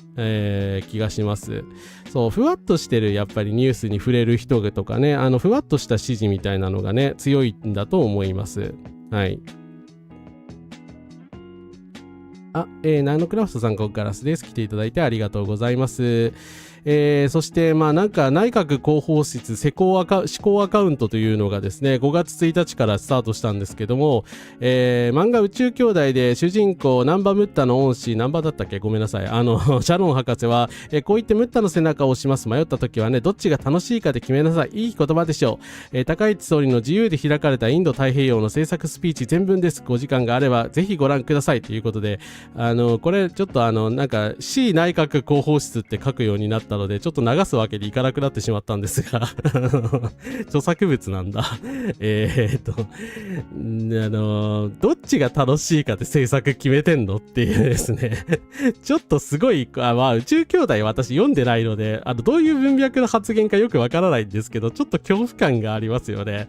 気がします。そう、ふわっとしてるやっぱりニュースに触れる人とかね、ふわっとした支持みたいなのがね、強いんだと思います。はい。ナノクラフトさんここからです。来ていただいてありがとうございます。そしてなんか内閣広報室施行アカウントというのがですね5月1日からスタートしたんですけども、漫画宇宙兄弟で主人公ナンバムッタの恩師、ナンバだったっけ、ごめんなさい、シャロン博士は、こう言ってムッタの背中を押します。迷った時はね、どっちが楽しいかで決めなさい。いい言葉でしょう。高市総理の自由で開かれたインド太平洋の政策スピーチ全文です。お時間があればぜひご覧くださいということで、これちょっとなんか C 内閣広報室って書くようになったのでちょっと流すわけにいかなくなってしまったんですが著作物なんだどっちが楽しいかって制作決めてんのっていうですねちょっとすごい宇宙兄弟私読んでないのでどういう文脈の発言かよくわからないんですけど、ちょっと恐怖感がありますよね。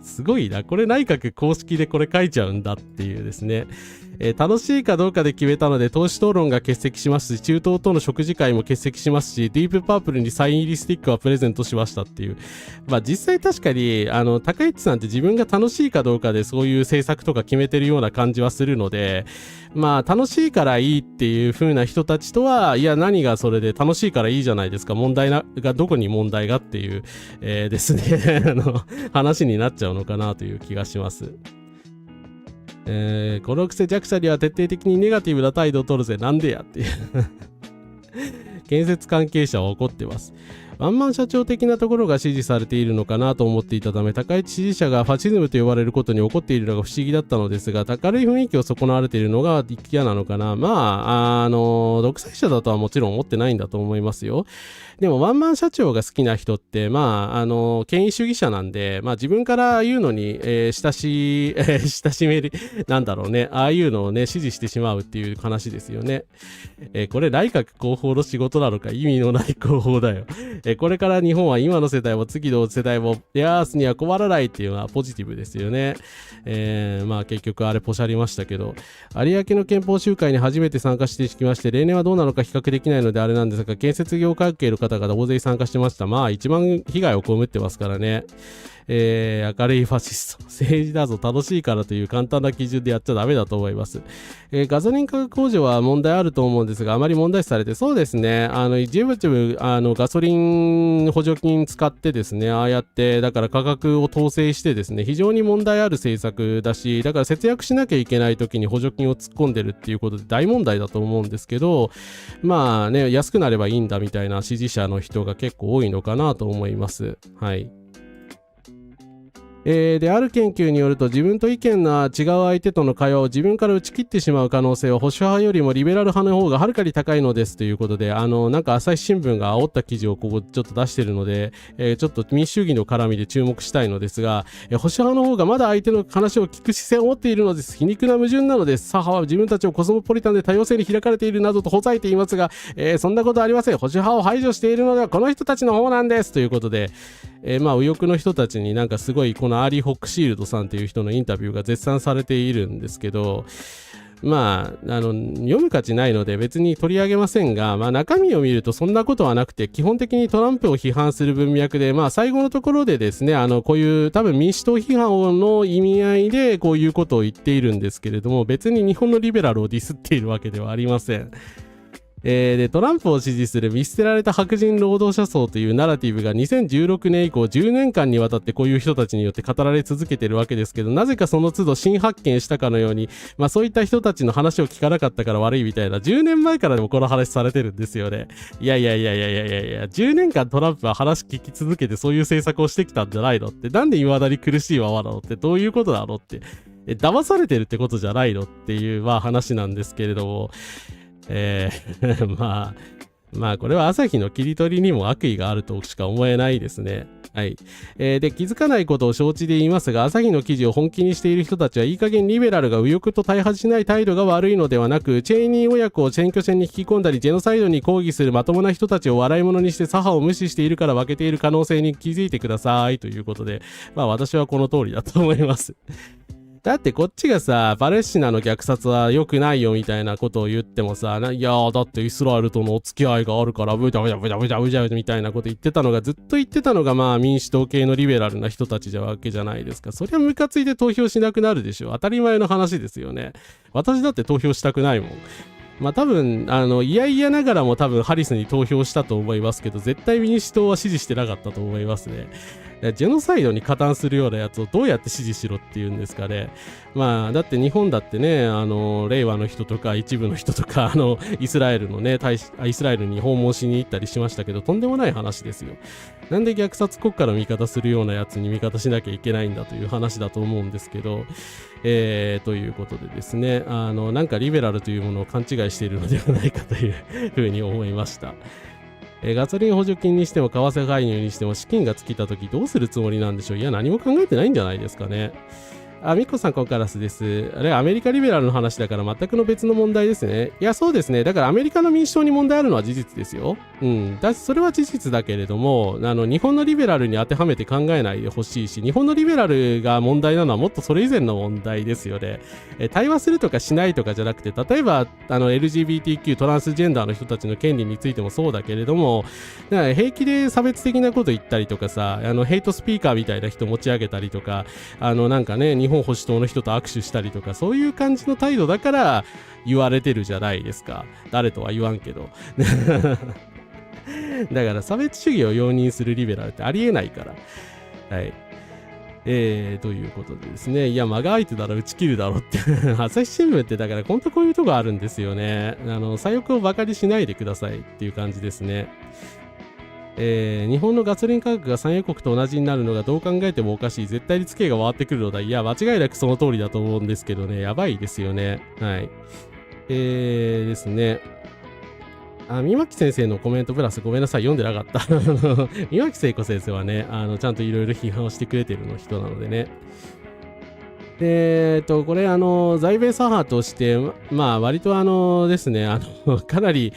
すごいな、これ内閣公式でこれ書いちゃうんだっていうですね。楽しいかどうかで決めたので党首討論が欠席しますし、中東との食事会も欠席しますし、ディープパープルにサイン入りスティックはプレゼントしましたっていう。実際確かに高市さんって自分が楽しいかどうかでそういう政策とか決めてるような感じはするので、楽しいからいいっていう風な人たちとは、いや何がそれで楽しいからいいじゃないですか、問題がどこに問題がっていう、ですね話になっちゃうのかなという気がします。このくせ弱者には徹底的にネガティブな態度を取るぜ、なんでやっていう建設関係者は怒ってます。ワンマン社長的なところが支持されているのかなと思っていたため、高市支持者がファシズムと呼ばれることに怒っているのが不思議だったのですが、明るい雰囲気を損なわれているのが嫌なのかな。独裁者だとはもちろん思ってないんだと思いますよ。でもワンマン社長が好きな人って、権威主義者なんで、自分から言うのに、親しめる、ああいうのをね、支持してしまうっていう話ですよね。これ内閣広報の仕事なのか、意味のない広報だよ。これから日本は今の世代も次の世代も出会わすには困らないっていうのはポジティブですよね。結局あれポシャりましたけど、有明の憲法集会に初めて参加してきまして、例年はどうなのか比較できないのであれなんですが、建設業関係の方々大勢参加してました。一番被害を被ってますからね。明るいファシスト、政治だぞ楽しいからという簡単な基準でやっちゃダメだと思います。ガソリン価格控除は問題あると思うんですが、あまり問題視されて、そうですね、一部ガソリン補助金使ってですね、ああやってだから価格を統制してですね、非常に問題ある政策だし、だから節約しなきゃいけない時に補助金を突っ込んでるっていうことで大問題だと思うんですけど、安くなればいいんだみたいな支持者の人が結構多いのかなと思います。はい。である研究によると、自分と意見が違う相手との会話を自分から打ち切ってしまう可能性は保守派よりもリベラル派の方がはるかに高いのですということで、朝日新聞が煽った記事をここちょっと出してるので、ちょっと民主主義の絡みで注目したいのですが、保守派の方がまだ相手の話を聞く姿勢を持っているのです。皮肉な矛盾なのです。左派は自分たちをコスモポリタンで多様性に開かれているなどとほざいていますが、そんなことありません。保守派を排除しているのではこの人たちの方なんですということで、右翼の人たちにすごいこのアーリー・ホックシールドさんという人のインタビューが絶賛されているんですけど、読む価値ないので別に取り上げませんが、中身を見るとそんなことはなくて、基本的にトランプを批判する文脈で、最後のところでですね、こういう多分民主党批判の意味合いでこういうことを言っているんですけれども、別に日本のリベラルをディスっているわけではありません。でトランプを支持する見捨てられた白人労働者層というナラティブが2016年以降10年間にわたってこういう人たちによって語られ続けているわけですけど、なぜかその都度新発見したかのように、そういった人たちの話を聞かなかったから悪いみたいな、10年前からでもこの話されてるんですよね。いや10年間トランプは話聞き続けてそういう政策をしてきたんじゃないのって、なんで未だに苦しいままなのってどういうことなのって、騙されてるってことじゃないのっていう話なんですけれども、これは朝日の切り取りにも悪意があるとしか思えないですね。はい。で、気づかないことを承知で言いますが、朝日の記事を本気にしている人たちはいい加減リベラルが右翼と対話しない態度が悪いのではなく、チェイニー親子を選挙戦に引き込んだり、ジェノサイドに抗議するまともな人たちを笑い物にして左派を無視しているから負けている可能性に気づいてくださいということで、私はこの通りだと思います。だってこっちがさ、パレスチナの虐殺は良くないよみたいなことを言ってもさ、いやーだってイスラエルとのお付き合いがあるからブジャブジャブジャブジャブジャみたいなこと言ってたのが、ずっと言ってたのが民主党系のリベラルな人たちじゃわけじゃないですか。そりゃムカついて投票しなくなるでしょ。当たり前の話ですよね。私だって投票したくないもん。多分いやいやながらも多分ハリスに投票したと思いますけど、絶対民主党は支持してなかったと思いますね。ジェノサイドに加担するようなやつをどうやって支持しろっていうんですかね。だって日本だってね、令和の人とか一部の人とかイスラエルのねイスラエルに訪問しに行ったりしましたけど、とんでもない話ですよ。なんで虐殺国家の味方するようなやつに味方しなきゃいけないんだという話だと思うんですけど、ということでですね、リベラルというものを勘違いしているのではないかというふうに思いました。ガソリン補助金にしても為替介入にしても資金が尽きた時どうするつもりなんでしょう。いや、何も考えてないんじゃないですかね。ミコさん、コンカラスです。あれ、アメリカリベラルの話だから全くの別の問題ですね。いや、そうですね。だからアメリカの民主党に問題あるのは事実ですよ。それは事実だけれども、日本のリベラルに当てはめて考えないでほしいし、日本のリベラルが問題なのはもっとそれ以前の問題ですよね。対話するとかしないとかじゃなくて、例えば、LGBTQ、トランスジェンダーの人たちの権利についてもそうだけれども、平気で差別的なこと言ったりとかさ、ヘイトスピーカーみたいな人持ち上げたりとか、日本保守党の人と握手したりとか、そういう感じの態度だから言われてるじゃないですか。誰とは言わんけどだから差別主義を容認するリベラルってありえないから。はい。ということでですね、いや、間が空いてたら打ち切るだろうって朝日新聞ってだから本当こういうとこあるんですよね。左翼をバカにしないでくださいっていう感じですね。日本のガソリン価格が産油国と同じになるのがどう考えてもおかしい。絶対にツケが回ってくるのだ。いや、間違いなくその通りだと思うんですけどね。やばいですよね。はい。ですね。三巻先生のコメントプラスごめんなさい、読んでなかった。三巻聖子先生はね、ちゃんといろいろ批判をしてくれてるの人なのでね。で、これ、在米左派として、まあ、割とですね、かなり、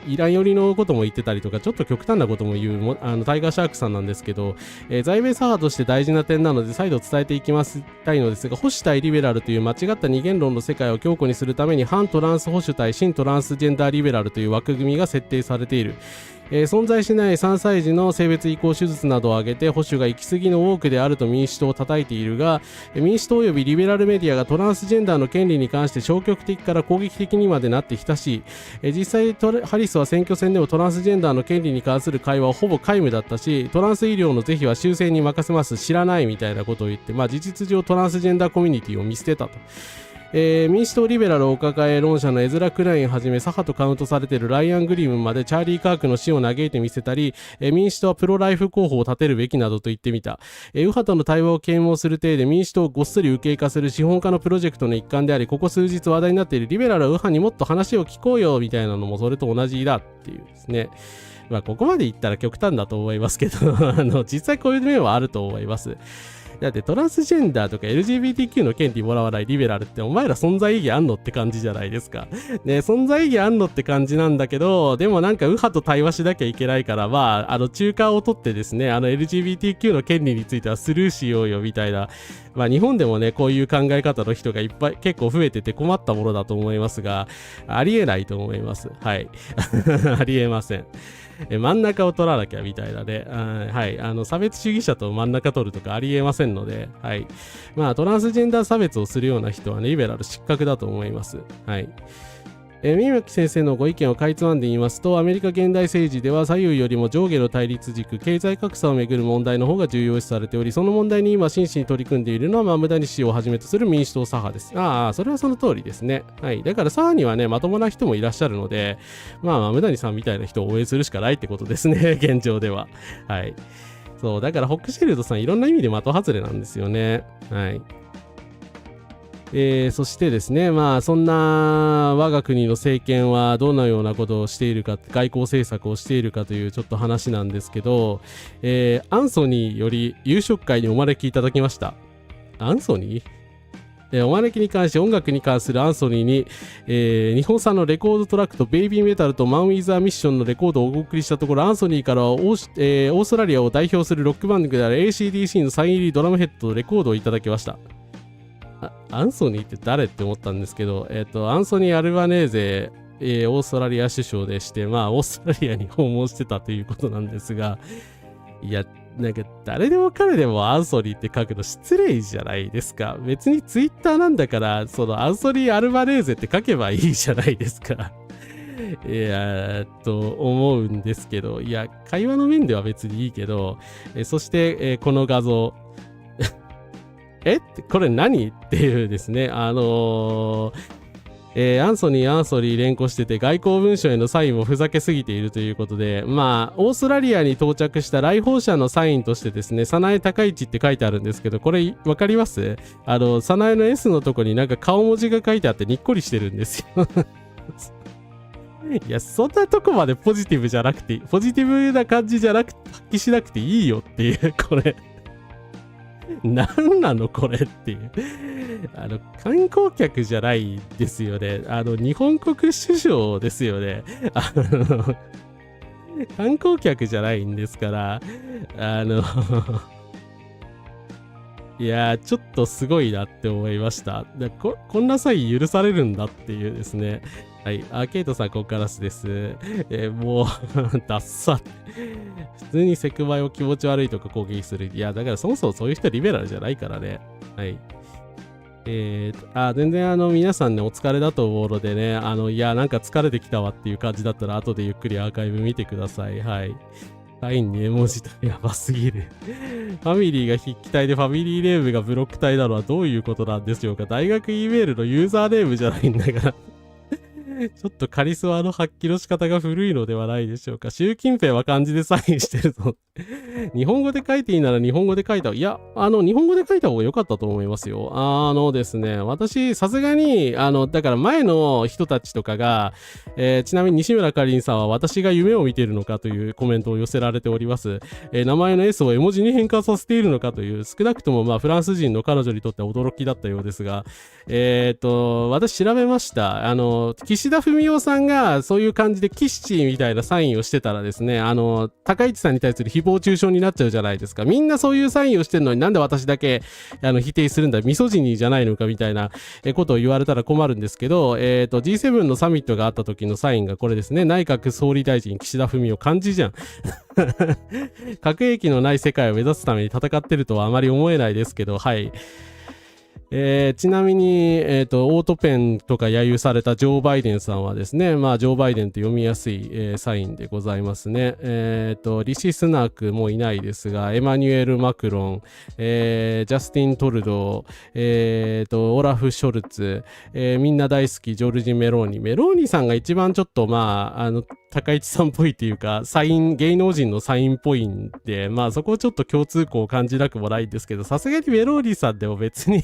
イラン寄りのことも言ってたりとか、ちょっと極端なことも言う、タイガーシャークさんなんですけど、在米左派として大事な点なので、再度伝えていきますたいのですが、保守対リベラルという間違った二元論の世界を強固にするために、反トランス保守対新トランスジェンダーリベラルという枠組みが設定されている。存在しない3歳児の性別移行手術などを挙げて保守が行き過ぎの多くであると民主党を叩いているが、民主党及びリベラルメディアがトランスジェンダーの権利に関して消極的から攻撃的にまでなってきたし、実際ハリスは選挙戦でもトランスジェンダーの権利に関する会話はほぼ皆無だったし、トランス医療の是非は修正に任せます、知らないみたいなことを言って、事実上トランスジェンダーコミュニティを見捨てたと。民主党リベラルを抱え論者のエズラ・クラインはじめ左派とカウントされているライアン・グリムまでチャーリー・カークの死を嘆いてみせたり、民主党はプロライフ候補を立てるべきなどと言ってみた。右派との対話を啓蒙する体で民主党をごっそり右傾化する資本家のプロジェクトの一環であり、ここ数日話題になっているリベラルは右派にもっと話を聞こうよみたいなのもそれと同じだっていうですね。ここまで言ったら極端だと思いますけど実際こういう面はあると思います。だってトランスジェンダーとか LGBTQ の権利もらわないリベラルってお前ら存在意義あんのって感じじゃないですか。ね、存在意義あんのって感じなんだけど、でもなんか右派と対話しなきゃいけないから、中間を取ってですね、LGBTQ の権利についてはスルーしようよみたいな、日本でもね、こういう考え方の人がいっぱい結構増えてて困ったものだと思いますが、ありえないと思います。はい。ありえません。真ん中を取らなきゃみたいなね、はい、差別主義者と真ん中取るとかありえませんので、はい、トランスジェンダー差別をするような人はね、リベラル失格だと思います。はい。三巻先生のご意見をかいつまんで言いますと、アメリカ現代政治では左右よりも上下の対立軸、経済格差をめぐる問題の方が重要視されており、その問題に今真摯に取り組んでいるのはマムダニ氏をはじめとする民主党左派です。それはその通りですね。はい。だから左派にはね、まともな人もいらっしゃるので、マムダニさんみたいな人を応援するしかないってことですね、現状では。はい。そう、だからホックシェルドさんいろんな意味で的外れなんですよね。はい。そしてですね、そんな我が国の政権はどのようなことをしているか、外交政策をしているかというちょっと話なんですけど、アンソニーより夕食会にお招きいただきました。アンソニー？お招きに関し音楽に関するアンソニーに、日本産のレコードトラックとベイビーメタルとマン・ウィザー・ミッションのレコードをお送りしたところ、アンソニーからはオーストラリアを代表するロックバンドである AC/DC のサイン入りドラムヘッドとレコードをいただきました。アンソニーって誰って思ったんですけど、アンソニー・アルバネーゼ、オーストラリア首相でして、オーストラリアに訪問してたということなんですが、いや、なんか誰でも彼でもアンソニーって書くの失礼じゃないですか。別にツイッターなんだから、そのアンソニー・アルバネーゼって書けばいいじゃないですか。と思うんですけど、いや、会話の面では別にいいけど、そして、この画像、これ何っていうですね、アンソニー連呼してて、外交文書へのサインもふざけすぎているということで、オーストラリアに到着した来訪者のサインとしてですね、早苗高市って書いてあるんですけど、これわかります？早苗の S のとこになんか顔文字が書いてあってにっこりしてるんですよ。いや、そんなとこまでポジティブな感じじゃなくて、発揮しなくていいよっていう、これ。何なのこれっていう。観光客じゃないですよね。日本国首相ですよね。観光客じゃないんですから、いやー、ちょっとすごいなって思いました。こんなサイン許されるんだっていうですね。はい。ケイトさん、ここからです。もう、ダッサ。普通にセクマイを気持ち悪いとか攻撃する。いや、だからそもそもそういう人はリベラルじゃないからね。はい。全然皆さんね、お疲れだと思うのでね、いや、なんか疲れてきたわっていう感じだったら、後でゆっくりアーカイブ見てください。はい。サインに絵文字とやばすぎる。ファミリーが筆記体でファミリーネームがブロック体なのはどういうことなんでしょうか。大学 E メールのユーザーネームじゃないんだから。ちょっとカリスマの発揮の仕方が古いのではないでしょうか。習近平は漢字でサインしてるぞ。日本語で書いていいなら日本語で書いた。いや、日本語で書いた方が良かったと思いますよ。ですね、私、さすがに、だから前の人たちとかが、ちなみに西村かりんさんは私が夢を見ているのかというコメントを寄せられております。名前の S を絵文字に変換させているのかという、少なくともまあフランス人の彼女にとっては驚きだったようですが、私調べました。岸田文雄さんがそういう感じでキッシーみたいなサインをしてたらですね、高市さんに対する誹謗中傷になっちゃうじゃないですか。みんなそういうサインをしてるのになんで私だけ否定するんだ、ミソジニーじゃないのかみたいなことを言われたら困るんですけど、G7 のサミットがあった時のサインがこれですね。内閣総理大臣岸田文雄、漢字じゃん。核兵器のない世界を目指すために戦ってるとはあまり思えないですけど、はい。ちなみに、オートペンとか揶揄されたジョー・バイデンさんはですね、まあ、ジョー・バイデンと読みやすい、サインでございますね。リシ・スナークもいないですが、エマニュエル・マクロン、ジャスティン・トルドー、オラフ・ショルツ、みんな大好き、ジョルジ・メローニ。メローニさんが一番ちょっと、まあ、高市さんっぽいっていうか、芸能人のサインっぽいんで、まあそこをちょっと共通項を感じなくもないんですけど、さすがにメローニさんでも別に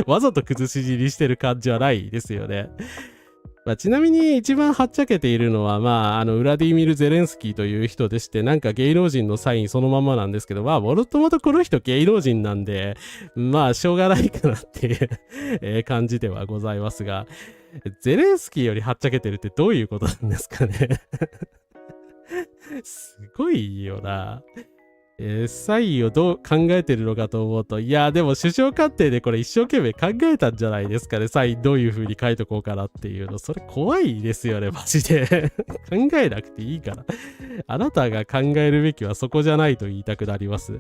わざと崩し尻してる感じはないですよね。まあ、ちなみに一番はっちゃけているのは、まあ、ウラディミル・ゼレンスキーという人でして、なんか芸能人のサインそのままなんですけど、まあ、もともとこの人芸能人なんで、まあ、しょうがないかなっていう感じではございますが、ゼレンスキーよりはっちゃけてるってどういうことなんですかね。すごいよな。サインをどう考えてるのかと思うと、いや、でも首相官邸でこれ一生懸命考えたんじゃないですかね。サインどういう風に書いとこうかなっていうの。それ怖いですよね、マジで。考えなくていいから。あなたが考えるべきはそこじゃないと言いたくなります。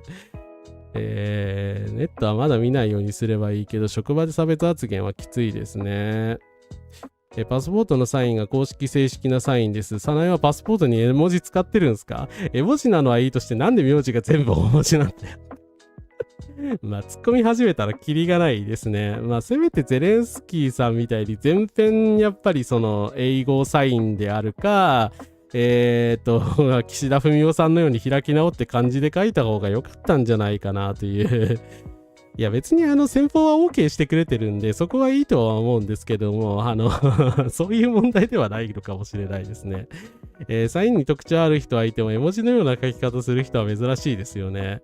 ネットはまだ見ないようにすればいいけど、職場で差別発言はきついですね。パスポートのサインが公式正式なサインです。早苗はパスポートに絵文字使ってるんですか？絵文字なのはいいとしてなんで名字が全部大文字なんだよ。まあ、突っ込み始めたらキリがないですね。まあ、せめてゼレンスキーさんみたいに全編やっぱりその英語サインであるか、岸田文雄さんのように開き直って漢字で書いた方が良かったんじゃないかなといういや別に先方は OK してくれてるんでそこはいいとは思うんですけどもそういう問題ではないのかもしれないですね。サインに特徴ある人はいても絵文字のような書き方する人は珍しいですよね。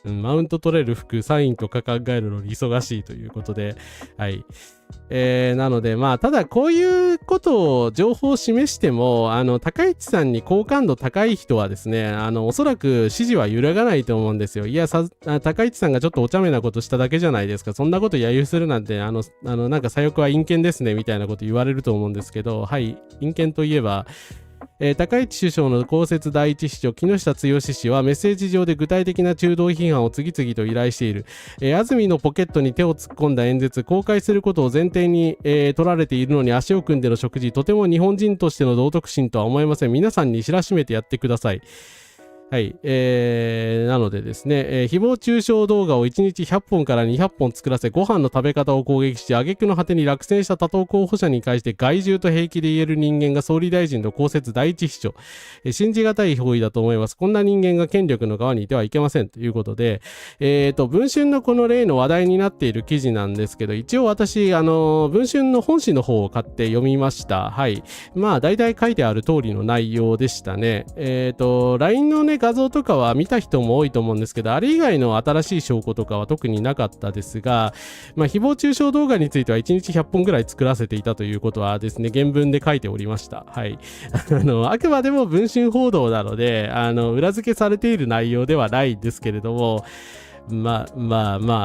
マウント取れる服、サインとか考えるのに忙しいということで、はい。なので、まあ、ただこういうことを情報を示しても、高市さんに好感度高い人はですね、おそらく支持は揺らがないと思うんですよ。いや、高市さんがちょっとお茶目なことしただけじゃないですか。そんなこと揶揄するなんて、なんか左翼は陰険ですね、みたいなこと言われると思うんですけど、はい、陰険といえば、高市首相の公設第一秘書木下剛氏はメッセージ上で具体的な中道批判を次々と依頼している。安住のポケットに手を突っ込んだ演説、公開することを前提に、取られているのに足を組んでの食事、とても日本人としての道徳心とは思えません。皆さんに知らしめてやってください。はい、なのでですね、誹謗中傷動画を1日100本から200本作らせ、ご飯の食べ方を攻撃し、挙句の果てに落選した他党候補者に対して害獣と平気で言える人間が総理大臣の公設第一秘書。信じがたい行為だと思います。こんな人間が権力の側にいてはいけませんということで、文春のこの例の話題になっている記事なんですけど、一応私、文春の本誌の方を買って読みました。はい。まあ、大体書いてある通りの内容でしたね。LINE のね、画像とかは見た人も多いと思うんですけど、あれ以外の新しい証拠とかは特になかったですが、まあ、誹謗中傷動画については1日100本ぐらい作らせていたということはですね、原文で書いておりました。はい。あくまでも文春報道なので、裏付けされている内容ではないんですけれども、ま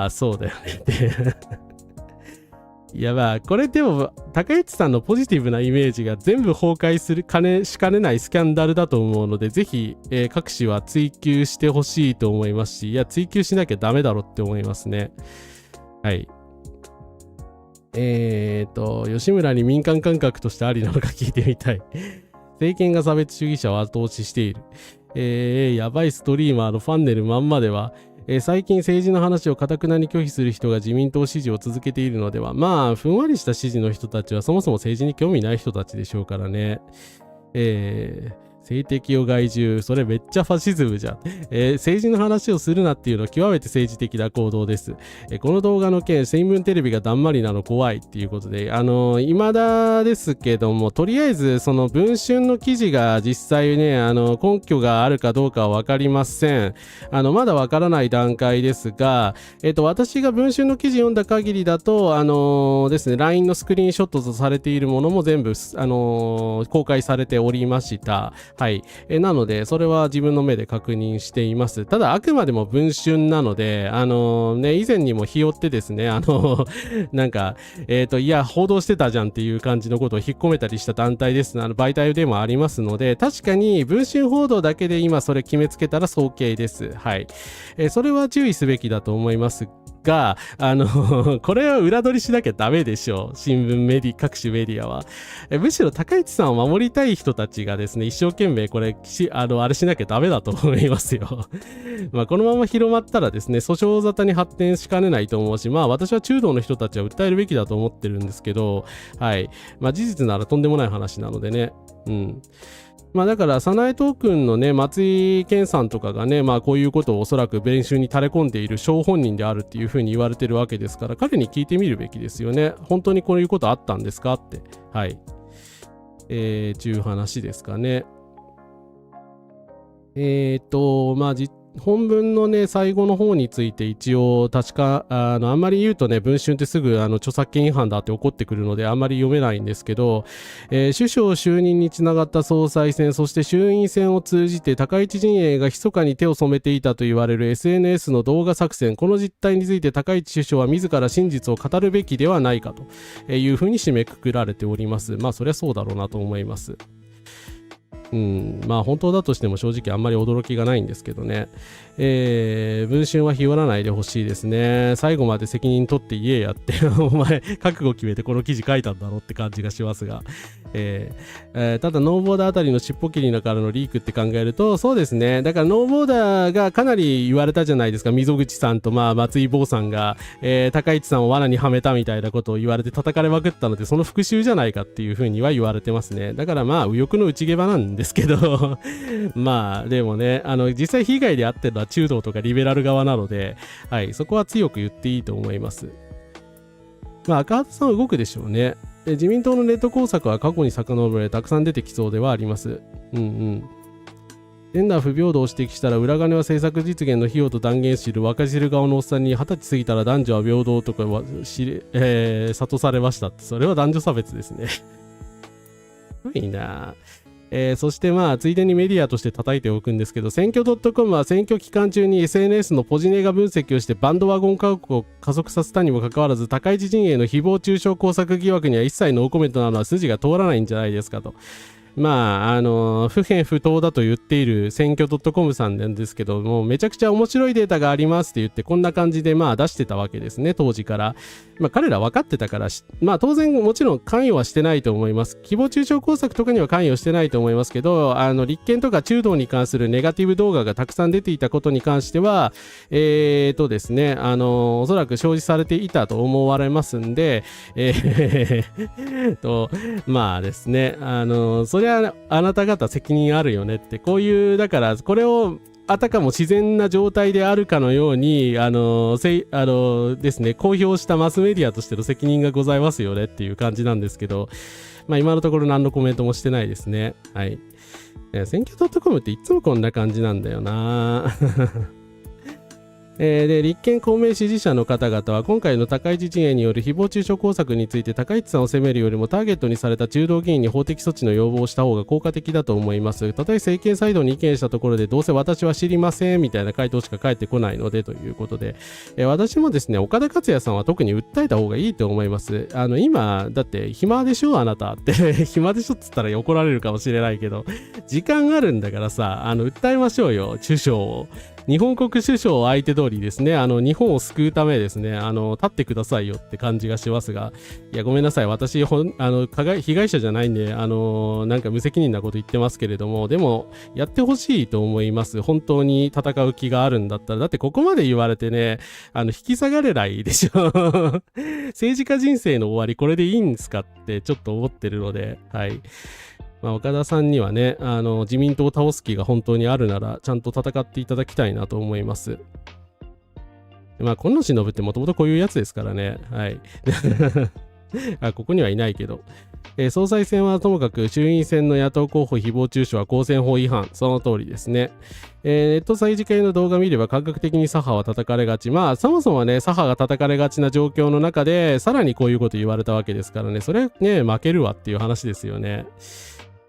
あ、そうだよね。いやまあこれでも高市さんのポジティブなイメージが全部崩壊しかねないスキャンダルだと思うのでぜひ、各紙は追及してほしいと思いますし、いや追及しなきゃダメだろって思いますね。はい。吉村に民間感覚としてありなのか聞いてみたい。政権が差別主義者を後押ししている。やばいストリーマーのファンネルまんまでは最近政治の話を堅くなに拒否する人が自民党支持を続けているのでは、まあふんわりした支持の人たちはそもそも政治に興味ない人たちでしょうからね。性的を害獣、それめっちゃファシズムじゃん。政治の話をするなっていうのは極めて政治的な行動です。この動画の件、新聞テレビがだんまりなの怖いっていうことで、未だですけども、とりあえずその文春の記事が実際ね、根拠があるかどうかはわかりません。まだわからない段階ですが、私が文春の記事読んだ限りだと、ですね、LINE のスクリーンショットとされているものも全部、公開されておりました。はい。なので、それは自分の目で確認しています。ただ、あくまでも文春なので、以前にも日和ってですね、なんか、いや、報道してたじゃんっていう感じのことを引っ込めたりした団体です。媒体でもありますので、確かに文春報道だけで今それ決めつけたら早計です。はい。それは注意すべきだと思いますが、これは裏取りしなきゃダメでしょう。新聞各種メディアは。むしろ高市さんを守りたい人たちがですね、一生懸命これ、あれしなきゃダメだと思いますよ。まあ、このまま広まったらですね、訴訟沙汰に発展しかねないと思うし、まあ、私は中道の人たちは訴えるべきだと思ってるんですけど、はい。まあ、事実ならとんでもない話なのでね。うん。まあだから早苗東君のね松井健さんとかがねまあこういうことをおそらく弁習に垂れ込んでいる張本人であるっていうふうに言われてるわけですから彼に聞いてみるべきですよね。本当にこういうことあったんですかってはいちゅう話ですかね。まあ本文のね最後の方について一応確かあんまり言うとね文春ってすぐ著作権違反だって怒ってくるのであんまり読めないんですけど、首相就任につながった総裁選そして衆院選を通じて高市陣営が密かに手を染めていたと言われる SNS の動画作戦この実態について高市首相は自ら真実を語るべきではないかというふうに締めくくられております。まあそりゃそうだろうなと思います。まあ本当だとしても正直あんまり驚きがないんですけどね。文春は日和らないでほしいですね。最後まで責任取って言えやってお前覚悟決めてこの記事書いたんだろうって感じがしますが、ただノーボーダーあたりの尻尾切りのからのリークって考えるとそうですね。だからノーボーダーがかなり言われたじゃないですか。溝口さんとまあ松井坊さんが、高市さんを罠にはめたみたいなことを言われて叩かれまくったのでその復讐じゃないかっていうふうには言われてますね。だからまあ右翼の内毛場なんですけどまあでもね実際被害であってるのは中道とかリベラル側なので、はい、そこは強く言っていいと思います。まあ赤畑さんは動くでしょうね。自民党のネット工作は過去に遡れたくさん出てきそうではあります。ジェンダー不平等を指摘したら裏金は政策実現の費用と断言する若汁顔のおっさんに20歳過ぎたら男女は平等とかは諭されましたって。それは男女差別ですね。すごいな。そしてまあついでにメディアとして叩いておくんですけど選挙 .com は選挙期間中に SNS のポジネガ分析をしてバンドワゴン価格を加速させたにもかかわらず高市陣営の誹謗中傷工作疑惑には一切ノーコメントなのは筋が通らないんじゃないですかと。まあ不偏不当だと言っている選挙 .com さんなんですけどもめちゃくちゃ面白いデータがありますって言ってこんな感じでまあ出してたわけですね当時から。まあ彼ら分かってたからまあ当然もちろん関与はしてないと思います。誹謗中傷工作とかには関与してないと思いますけど立憲とか中道に関するネガティブ動画がたくさん出ていたことに関してはですねおそらく表示されていたと思われますんでまあですねそれあなた方責任あるよねってこういうだからこれをあたかも自然な状態であるかのようにですね公表したマスメディアとしての責任がございますよねっていう感じなんですけどまあ今のところ何のコメントもしてないですね。はい選挙 .com っていつもこんな感じなんだよなで立憲公明支持者の方々は今回の高市陣営による誹謗中傷工作について高市さんを責めるよりもターゲットにされた中道議員に法的措置の要望をした方が効果的だと思います。たとえ政権サイドに意見したところでどうせ私は知りませんみたいな回答しか返ってこないのでということで、私もですね岡田克也さんは特に訴えた方がいいと思います。今だって暇でしょあなたって暇でしょっつったら怒られるかもしれないけど時間あるんだからさ訴えましょうよ中傷を。日本国首相相手通りですね、日本を救うためですね、立ってくださいよって感じがしますが、いや、ごめんなさい。私、被害者じゃないんで、なんか無責任なこと言ってますけれども、でも、やってほしいと思います。本当に戦う気があるんだったら。だって、ここまで言われてね、引き下がれないでしょ。政治家人生の終わり、これでいいんですかってちょっと思ってるので、はい。まあ、岡田さんにはね、自民党を倒す気が本当にあるなら、ちゃんと戦っていただきたいなと思います。まあ、今野忍ってもともとこういうやつですからね。はい。ここにはいないけど。総裁選はともかく衆院選の野党候補誹謗中傷は公選法違反。その通りですね。ネット政治家への動画見れば感覚的に左派は叩かれがち。まあ、そもそもね、左派が叩かれがちな状況の中で、さらにこういうこと言われたわけですからね。それね、負けるわっていう話ですよね。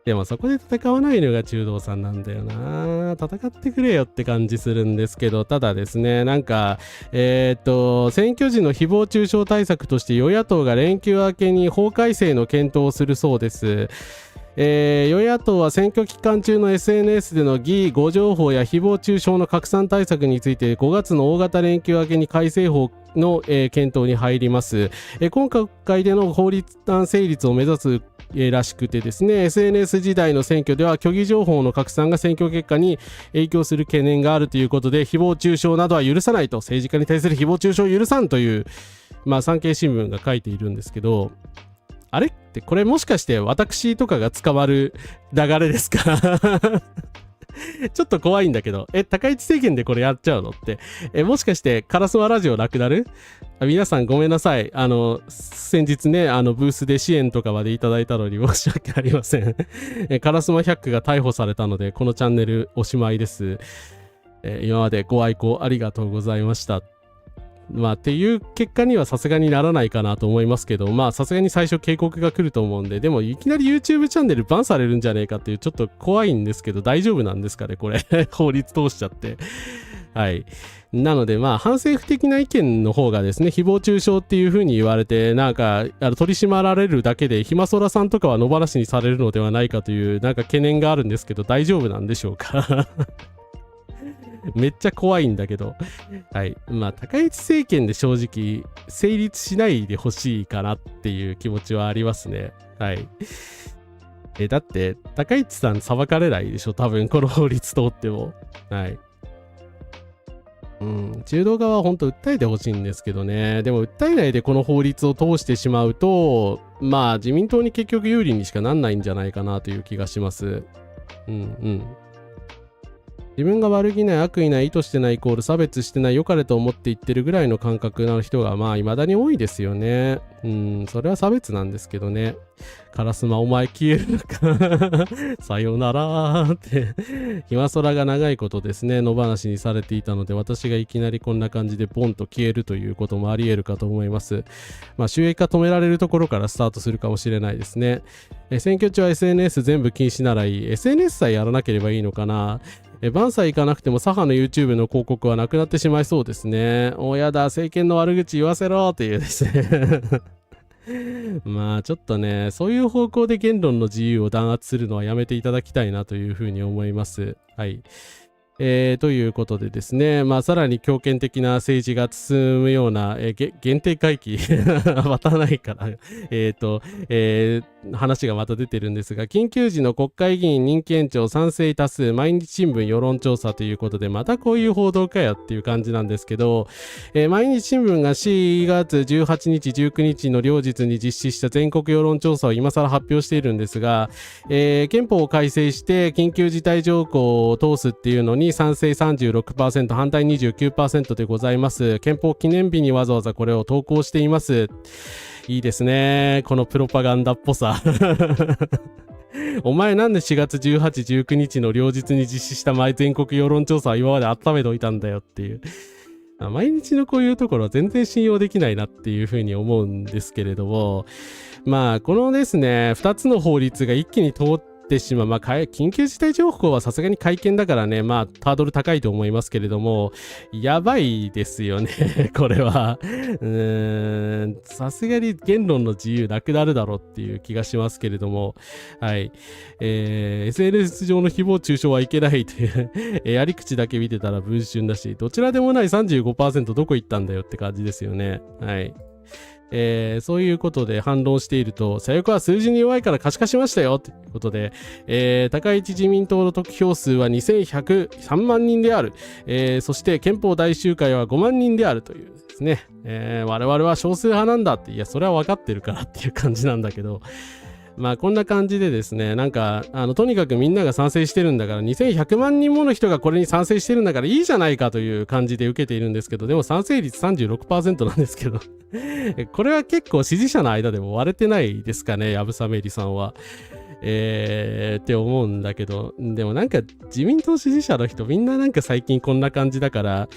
でもそこで戦わないのが中道さんなんだよな。戦ってくれよって感じするんですけど、ただですね、なんか、選挙時の誹謗中傷対策として与野党が連休明けに法改正の検討をするそうです。与野党は選挙期間中の SNS での偽誤情報や誹謗中傷の拡散対策について5月の大型連休明けに改正法の、検討に入ります。今国会での法律案成立を目指すらしくてですね、 SNS 時代の選挙では虚偽情報の拡散が選挙結果に影響する懸念があるということで、誹謗中傷などは許さないと、政治家に対する誹謗中傷を許さんという、まあ、産経新聞が書いているんですけど、あれってこれもしかして私とかが捕まる流れですか？ちょっと怖いんだけど、高市政権でこれやっちゃうのって、もしかしてカラスマラジオなくなる？皆さんごめんなさい。先日ね、ブースで支援とかまでいただいたのに申し訳ありません。カラスマ100が逮捕されたので、このチャンネルおしまいです。今までご愛顧ありがとうございました。まあ、っていう結果にはさすがにならないかなと思いますけど、まあ、さすがに最初警告が来ると思うんで、でもいきなり YouTube チャンネルバンされるんじゃねえかっていう、ちょっと怖いんですけど、大丈夫なんですかね、これ。法律通しちゃって。はい。なので、まあ、反政府的な意見の方がですね、誹謗中傷っていう風に言われて、なんか、取り締まられるだけで、ひまそらさんとかは野放しにされるのではないかという、なんか懸念があるんですけど、大丈夫なんでしょうか？めっちゃ怖いんだけど。はい。まあ、高市政権で正直、成立しないでほしいかなっていう気持ちはありますね。はい。だって、高市さん裁かれないでしょ、多分、この法律通っても。はい。中道側は本当訴えてほしいんですけどね。でも訴えないでこの法律を通してしまうと、まあ自民党に結局有利にしかなんないんじゃないかなという気がします。自分が悪気ない、悪意ない、意図してないイコール差別してない、良かれと思って言ってるぐらいの感覚の人がまあ未だに多いですよね。それは差別なんですけどね。カラスマお前消えるのかさよならーってひまそらが長いことですね、野放しにされていたので、私がいきなりこんな感じでボンと消えるということもあり得るかと思います。まあ収益化止められるところからスタートするかもしれないですね。選挙中は SNS 全部禁止ならいい。SNS さえやらなければいいのかな。バンさえ行かなくても左派の YouTube の広告はなくなってしまいそうですね。やだ、政権の悪口言わせろっていうですね。まあちょっとね、そういう方向で言論の自由を弾圧するのはやめていただきたいなというふうに思います。はい。ということでですね、まあさらに強権的な政治が進むような、限定回帰またないから話がまた出てるんですが、緊急時の国会議員人気延長賛成多数、毎日新聞世論調査ということで、またこういう報道かよっていう感じなんですけど、毎日新聞が4月18日、19日の両日に実施した全国世論調査を今更発表しているんですが、憲法を改正して緊急事態条項を通すっていうのに賛成 36%、反対 29% でございます。憲法記念日にわざわざこれを投稿しています。いいですね、このプロパガンダっぽさ。お前なんで4月18、19日の両日に実施した全国世論調査は今まで温めておいたんだよっていう。毎日のこういうところは全然信用できないなっていうふうに思うんですけれども、まあこのですね、2つの法律が一気に通っってしまう。まあ、緊急事態情報はさすがに会見だからね、まあ、ハードル高いと思いますけれども、やばいですよね、これは。さすがに言論の自由なくなるだろうっていう気がしますけれども、はい。SNS 上の誹謗中傷はいけないというやり口だけ見てたら文春だし、どちらでもない 35% どこ行ったんだよって感じですよね。はい。そういうことで反論していると、左翼は数字に弱いから可視化しましたよということで、高市自民党の得票数は2103万人である、そして憲法大集会は5万人であるというですね、我々は少数派なんだって、いや、それは分かってるからっていう感じなんだけど、まあこんな感じでですね、なんかとにかくみんなが賛成してるんだから、2100万人もの人がこれに賛成してるんだからいいじゃないかという感じで受けているんですけど、でも賛成率 36% なんですけどこれは結構支持者の間でも割れてないですかね、やぶさめりさんは。って思うんだけど、でもなんか自民党支持者の人みんななんか最近こんな感じだから、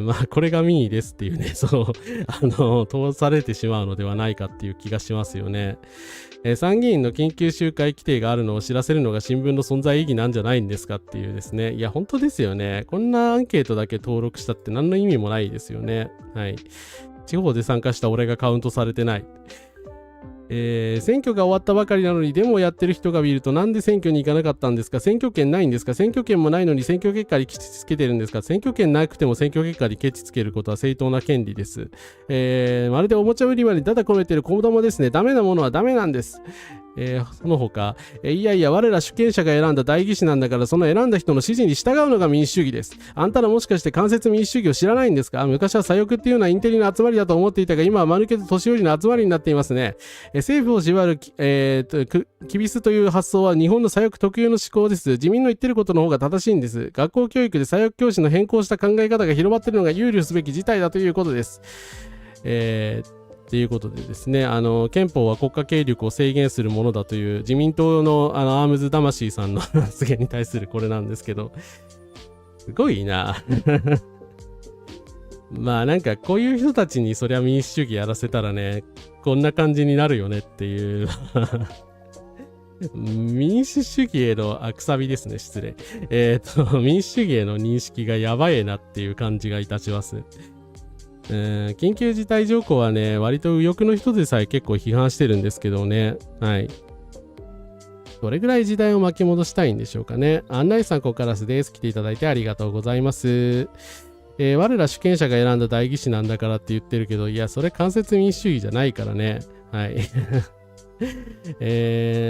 まあこれが民意ですっていうね、そう通されてしまうのではないかっていう気がしますよね。参議院の緊急集会規定があるのを知らせるのが新聞の存在意義なんじゃないんですかっていうですね。いや本当ですよね。こんなアンケートだけ登録したって何の意味もないですよね。はい。地方で参加した俺がカウントされてない。選挙が終わったばかりなのにデモをやってる人が見ると、なんで選挙に行かなかったんですか、選挙権ないんですか、選挙権もないのに選挙結果にケチつけてるんですか、選挙権なくても選挙結果にケチつけることは正当な権利です。まるでおもちゃ売り場にダダ込めてる子供ですね。ダメなものはダメなんです。その他、いやいや我ら主権者が選んだ代議士なんだから、その選んだ人の指示に従うのが民主主義です。あんたらもしかして間接民主主義を知らないんですか。昔は左翼っていうのはインテリの集まりだと思っていたが、今は間抜けと年寄りの集まりになっていますね。政府を縛るキビスという発想は日本の左翼特有の思考です。自民の言ってることの方が正しいんです。学校教育で左翼教師の変更した考え方が広まっているのが憂慮すべき事態だということです。ということでですね、憲法は国家権力を制限するものだという自民党のアームズ魂さんの発言に対するこれなんですけど、すごいなまあなんかこういう人たちにそりゃ民主主義やらせたらね、こんな感じになるよねっていう民主主義へのくさびですね、失礼。民主主義への認識がやばいなっていう感じがいたします。緊急事態条項はね、割と右翼の人でさえ結構批判してるんですけどね。はい。どれぐらい時代を巻き戻したいんでしょうかね。案内参考カラスです。来ていただいてありがとうございます。我ら主権者が選んだ代議士なんだからって言ってるけど、いや、それ間接民主主義じゃないからね。はい。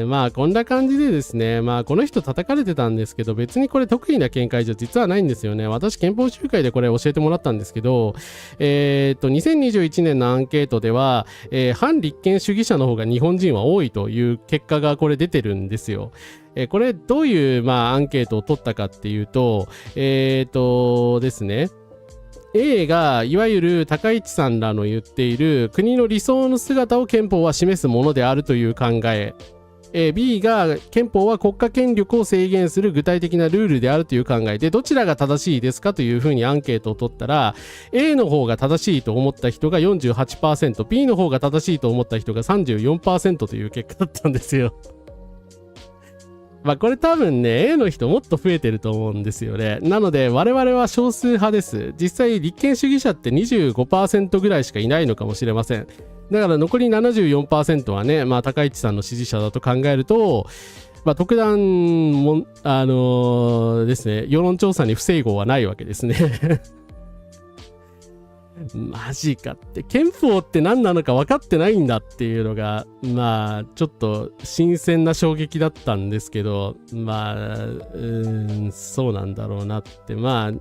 まあこんな感じでですね、まあこの人叩かれてたんですけど、別にこれ得意な見解じゃ実はないんですよね。私憲法集会でこれ教えてもらったんですけど、2021年のアンケートでは、反立憲主義者の方が日本人は多いという結果がこれ出てるんですよ。これどういう、まあ、アンケートを取ったかっていうと、ですね、A がいわゆる高市さんらの言っている国の理想の姿を憲法は示すものであるという考え、B が憲法は国家権力を制限する具体的なルールであるという考えで、どちらが正しいですかというふうにアンケートを取ったら、 A の方が正しいと思った人が 48%、 B の方が正しいと思った人が 34% という結果だったんですよ。まあこれ多分ね A の人もっと増えてると思うんですよね。なので我々は少数派です。実際立憲主義者って 25% ぐらいしかいないのかもしれません。だから残り 74% はね、まあ高市さんの支持者だと考えると、まあ特段もですね、世論調査に不整合はないわけですね。マジかって、憲法って何なのか分かってないんだっていうのが、まあちょっと新鮮な衝撃だったんですけど、まあそうなんだろうなって。まあ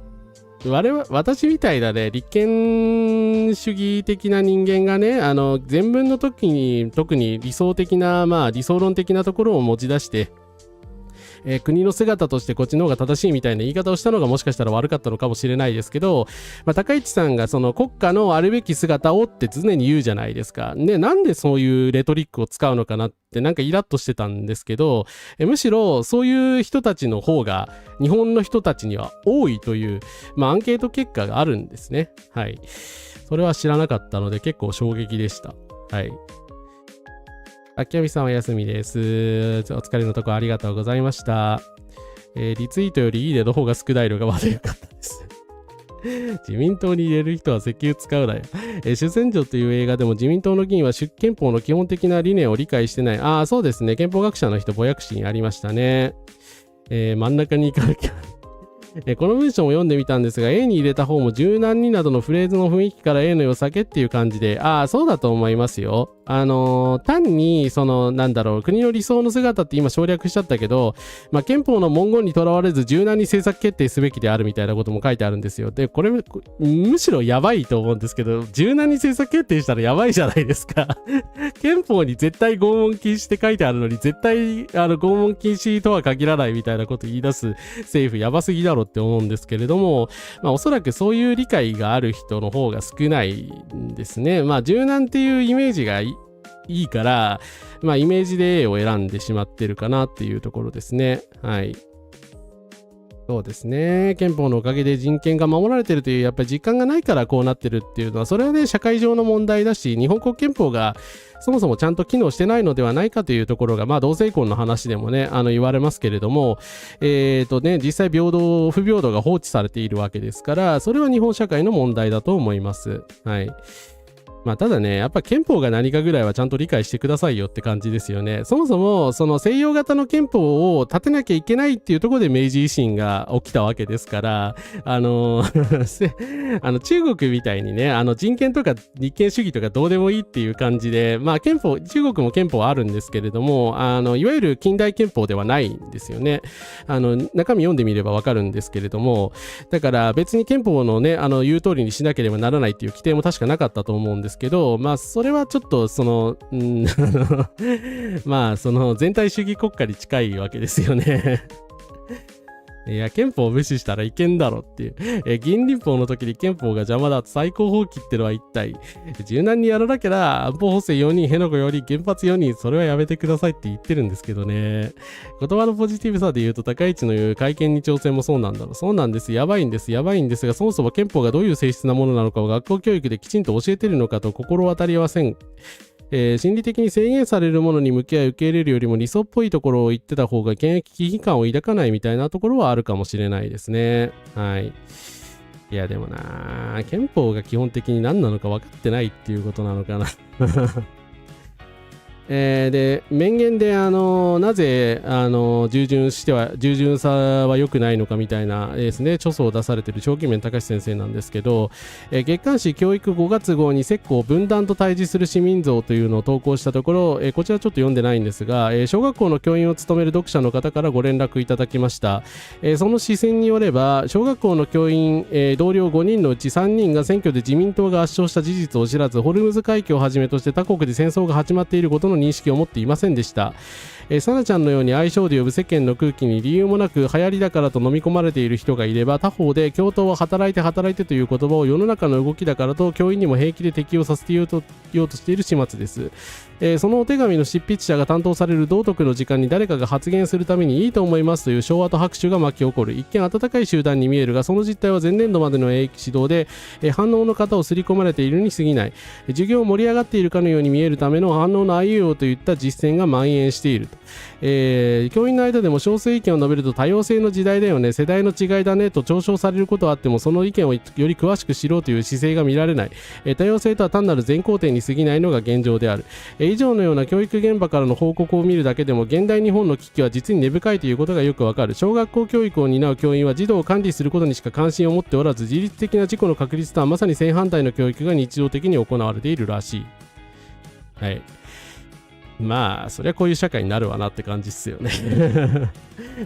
私みたいだね、立憲主義的な人間がね、前文の時に特に理想的な、まあ理想論的なところを持ち出して国の姿としてこっちの方が正しいみたいな言い方をしたのがもしかしたら悪かったのかもしれないですけど、まあ、高市さんがその国家のあるべき姿をって常に言うじゃないですか。で、なんでそういうレトリックを使うのかなってなんかイラッとしてたんですけど、むしろそういう人たちの方が日本の人たちには多いという、まあ、アンケート結果があるんですね。はい。それは知らなかったので結構衝撃でした。はい。秋山さんお休みです。お疲れのところありがとうございました。リツイートよりいいねの方が少ないのがまだ良かったです。自民党に入れる人は石油使うなよ。主戦場という映画でも自民党の議員は憲法の基本的な理念を理解してない。ああ、そうですね。憲法学者の人、ぼやくしにありましたね。真ん中に行かなきゃ。この文章も読んでみたんですが、A に入れた方も柔軟になどのフレーズの雰囲気から A の良さけっていう感じで、ああ、そうだと思いますよ。単に、国の理想の姿って今省略しちゃったけど、憲法の文言にとらわれず柔軟に政策決定すべきであるみたいなことも書いてあるんですよ。で、これ、むしろやばいと思うんですけど、柔軟に政策決定したらやばいじゃないですか。憲法に絶対拷問禁止って書いてあるのに、絶対、拷問禁止とは限らないみたいなこと言い出す政府やばすぎだろって思うんですけれども、おそらくそういう理解がある人の方が少ないんですね。柔軟っていうイメージがいいから、イメージで A を選んでしまってるかなっていうところですね。はい。そうですね。憲法のおかげで人権が守られてるというやっぱり実感がないからこうなってるっていうのは、それはね、社会上の問題だし、日本国憲法がそもそもちゃんと機能してないのではないかというところが、同性婚の話でもね、言われますけれども、実際不平等が放置されているわけですから、それは日本社会の問題だと思います。はい。ただね、やっぱ憲法が何かぐらいはちゃんと理解してくださいよって感じですよね。そもそも、その西洋型の憲法を立てなきゃいけないっていうところで明治維新が起きたわけですから、中国みたいにね、人権とか立憲主義とかどうでもいいっていう感じで、中国も憲法あるんですけれども、いわゆる近代憲法ではないんですよね。中身読んでみればわかるんですけれども、だから別に憲法のね、言う通りにしなければならないっていう規定も確かなかったと思うんですけど、それはちょっとその全体主義国家に近いわけですよね。いや、憲法を無視したらいけんだろっていう。議員立法の時に憲法が邪魔だと最高法規ってのは一体、柔軟にやらなきゃ安保法制4人、辺野古4人、原発4人、それはやめてくださいって言ってるんですけどね。言葉のポジティブさで言うと、高市の言う改憲に挑戦もそうなんだろう。そうなんです。やばいんですが、そもそも憲法がどういう性質なものなのかを学校教育できちんと教えてるのかと心当たりません。心理的に制限されるものに向き合い受け入れるよりも理想っぽいところを言ってた方が危機感を抱かないみたいなところはあるかもしれないですね。はい。いやでもな、憲法が基本的に何なのか分かってないっていうことなのかな。で、名言で、なぜ、従順さは良くないのかみたいなですね、著書を出されている長期面隆先生なんですけど、月刊誌教育5月号に石膏分断と対峙する市民像というのを投稿したところ、こちらちょっと読んでないんですが、小学校の教員を務める読者の方からご連絡いただきました。その視線によれば、小学校の教員、同僚5人のうち3人が選挙で自民党が圧勝した事実を知らず、ホルムズ海峡をはじめとして他国で戦争が始まっていることの認識を持っていませんでした。さなちゃんのように愛称で呼ぶ世間の空気に理由もなく流行りだからと飲み込まれている人がいれば、他方で教頭は働いてという言葉を世の中の動きだからと教員にも平気で適用させていようとしている始末です。そのお手紙の執筆者が担当される道徳の時間に誰かが発言するためにいいと思いますという昭和と拍手が巻き起こる。一見温かい集団に見えるが、その実態は前年度までの指導で反応の方を刷り込まれているに過ぎない。授業盛り上がっているかのように見えるための反応のあいうようといった実践が蔓延していると。教員の間でも少数意見を述べると多様性の時代だよね、世代の違いだねと嘲笑されることはあっても、その意見をより詳しく知ろうという姿勢が見られない。多様性とは単なる全肯定に過ぎないのが現状である。以上のような教育現場からの報告を見るだけでも、現代日本の危機は実に根深いということがよくわかる。小学校教育を担う教員は児童を管理することにしか関心を持っておらず、自律的な自己の確立とはまさに正反対の教育が日常的に行われているらしい。はい。そりゃこういう社会になるわなって感じっすよね。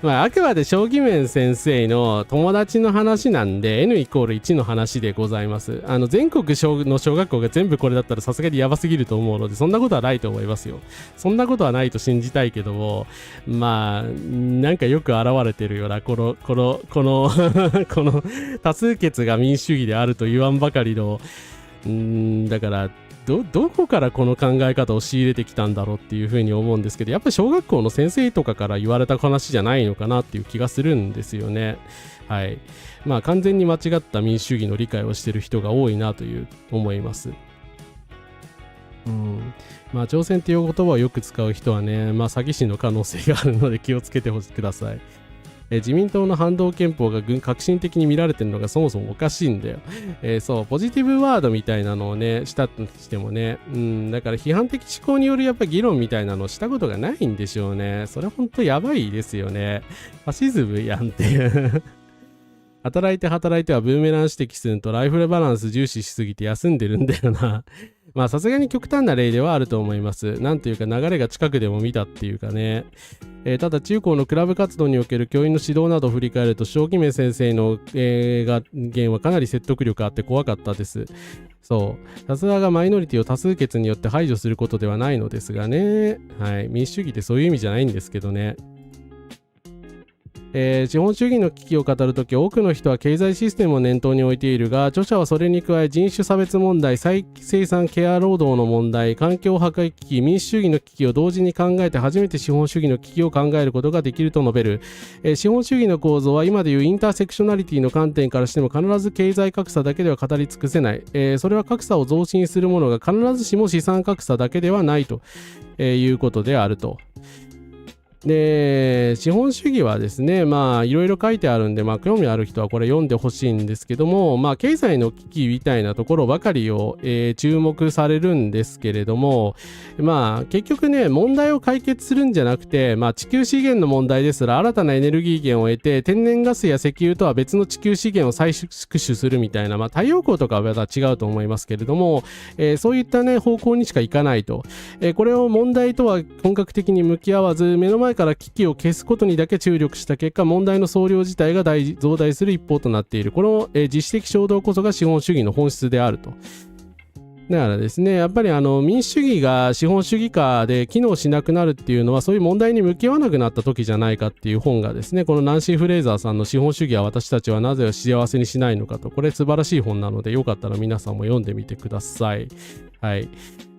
あくまで将棋面先生の友達の話なんで N=1 の話でございます。全国の小学校が全部これだったらさすがにやばすぎると思うので、そんなことはないと思いますよ。そんなことはないと信じたいけども、なんかよく現れてるようなこの多数決が民主主義であると言わんばかりの、だからどこからこの考え方を仕入れてきたんだろうっていうふうに思うんですけど、やっぱり小学校の先生とかから言われた話じゃないのかなっていう気がするんですよね。はい。完全に間違った民主主義の理解をしている人が多いなという思います。まあ朝鮮っていう言葉をよく使う人はね、まあ詐欺師の可能性があるので気をつけてください。自民党の反動憲法が革新的に見られてるのがそもそもおかしいんだよ。そう、ポジティブワードみたいなのをね、したとしてもね、だから批判的思考によるやっぱ議論みたいなのをしたことがないんでしょうね。それほんとやばいですよね。ファシズムやんっていう。働いてはブーメラン指摘するとライフバランス重視しすぎて休んでるんだよな。まあさすがに極端な例ではあると思います。なんというか流れが近くでも見たっていうかね。ただ中高のクラブ活動における教員の指導などを振り返ると正気明先生の、言はかなり説得力あって怖かったです。そう。さすががマイノリティを多数決によって排除することではないのですがね。はい。民主主義ってそういう意味じゃないんですけどね。資本主義の危機を語るとき多くの人は経済システムを念頭に置いているが、著者はそれに加え人種差別問題、再生産ケア労働の問題、環境破壊危機、民主主義の危機を同時に考えて初めて資本主義の危機を考えることができると述べる。資本主義の構造は今でいうインターセクショナリティの観点からしても必ず経済格差だけでは語り尽くせない。それは格差を増進するものが必ずしも資産格差だけではないということであると。で、資本主義はですね、まあいろいろ書いてあるんで、まあ興味ある人はこれ読んでほしいんですけども、まあ経済の危機みたいなところばかりを、注目されるんですけれども、まあ結局ね、問題を解決するんじゃなくて、まあ地球資源の問題ですら新たなエネルギー源を得て、天然ガスや石油とは別の地球資源を再縮取するみたいな、まあ太陽光とかはまた違うと思いますけれども、そういったね、方向にしかいかないと。これを問題とは本格的に向き合わず、目の前から危機を消すことにだけ注力した結果、問題の総量自体が増大する一方となっている。この、自主的衝動こそが資本主義の本質であると。だからですね、やっぱり民主主義が資本主義下で機能しなくなるっていうのは、そういう問題に向き合わなくなった時じゃないかっていう本がですね、このナンシー・フレイザーさんの資本主義は私たちはなぜ幸せにしないのかと、これ素晴らしい本なので、よかったら皆さんも読んでみてください。はい。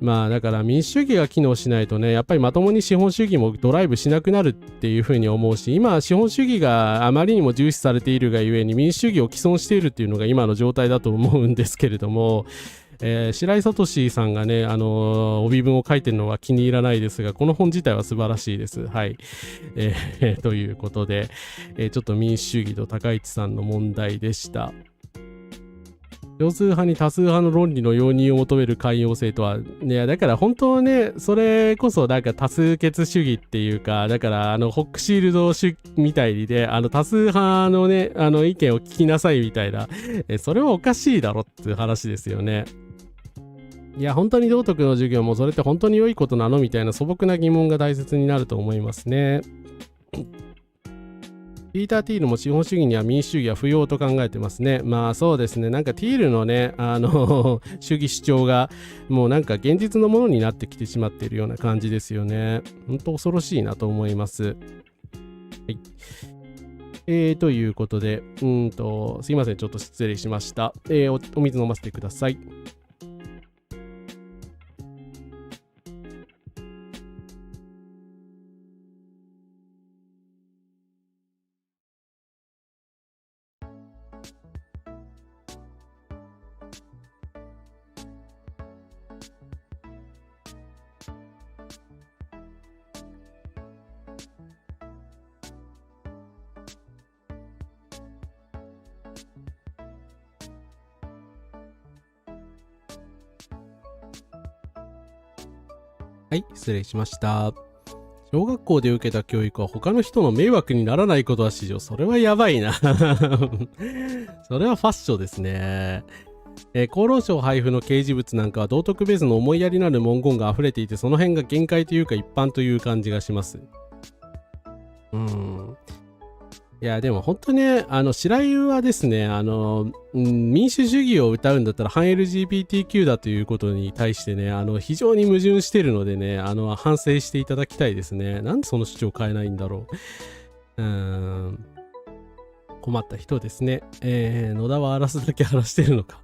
まあだから民主主義が機能しないとね、やっぱりまともに資本主義もドライブしなくなるっていうふうに思うし、今資本主義があまりにも重視されているがゆえに民主主義を既存しているっていうのが今の状態だと思うんですけれども、白井聡さんがね、帯文を書いてるのは気に入らないですが、この本自体は素晴らしいです。はい。ということで、ちょっと民主主義と高市さんの問題でした。少数派に多数派の論理の容認を求める寛容性とは、ね、だから本当はね、それこそなんか多数決主義っていうか、だからホックシールド主義みたいにね、多数派のね、意見を聞きなさいみたいな、それはおかしいだろっていう話ですよね。いや、本当に道徳の授業もそれって本当に良いことなのみたいな素朴な疑問が大切になると思いますね。ピーター・ティールも資本主義には民主主義は不要と考えてますね。まあそうですね。なんかティールのね、主義主張がもうなんか現実のものになってきてしまっているような感じですよね。本当恐ろしいなと思います。はい。ということで、すいません。ちょっと失礼しました。お水飲ませてください。はい、失礼しました。小学校で受けた教育は他の人の迷惑にならないことは至上。それはやばいな。それはファッションですね。厚労省配布の掲示物なんかは道徳ベースの思いやりなる文言が溢れていて、その辺が限界というか一般という感じがします。いや、でも本当ね、白井はですね、民主主義を歌うんだったら反 LGBTQ だということに対してね、非常に矛盾してるのでね、反省していただきたいですね。なんでその主張変えないんだろう。困った人ですね。野田は荒らすだけ荒らしてるのか。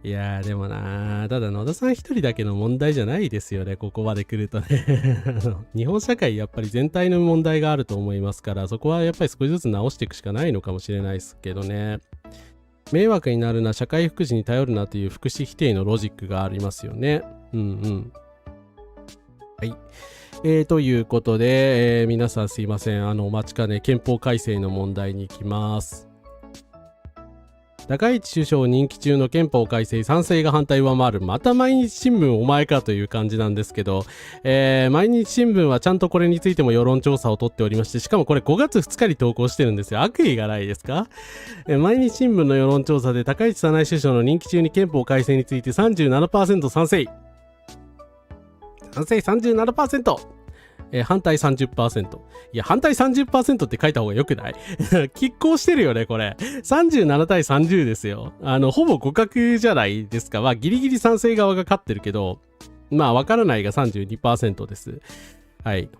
いやーでもなー、ただ野田さん一人だけの問題じゃないですよね、ここまで来るとね。日本社会やっぱり全体の問題があると思いますから、そこはやっぱり少しずつ直していくしかないのかもしれないですけどね。迷惑になるな、社会福祉に頼るなという福祉否定のロジックがありますよね。はい。ということで、皆さんすいません。お待ちかね、憲法改正の問題に行きます。高市首相任期中の憲法改正賛成が反対上回る。また毎日新聞お前かという感じなんですけど、毎日新聞はちゃんとこれについても世論調査を取っておりまして、しかもこれ5月2日に投稿してるんですよ。悪意がないですか？毎日新聞の世論調査で高市早苗首相の任期中に憲法改正について 37% 賛成。賛成 37%。反対 30%。いや、反対 30% って書いた方が良くない？拮抗してるよね、これ。37対30ですよ。ほぼ互角じゃないですか。まあ、ギリギリ賛成側が勝ってるけど、まあ、わからないが 32% です。はい。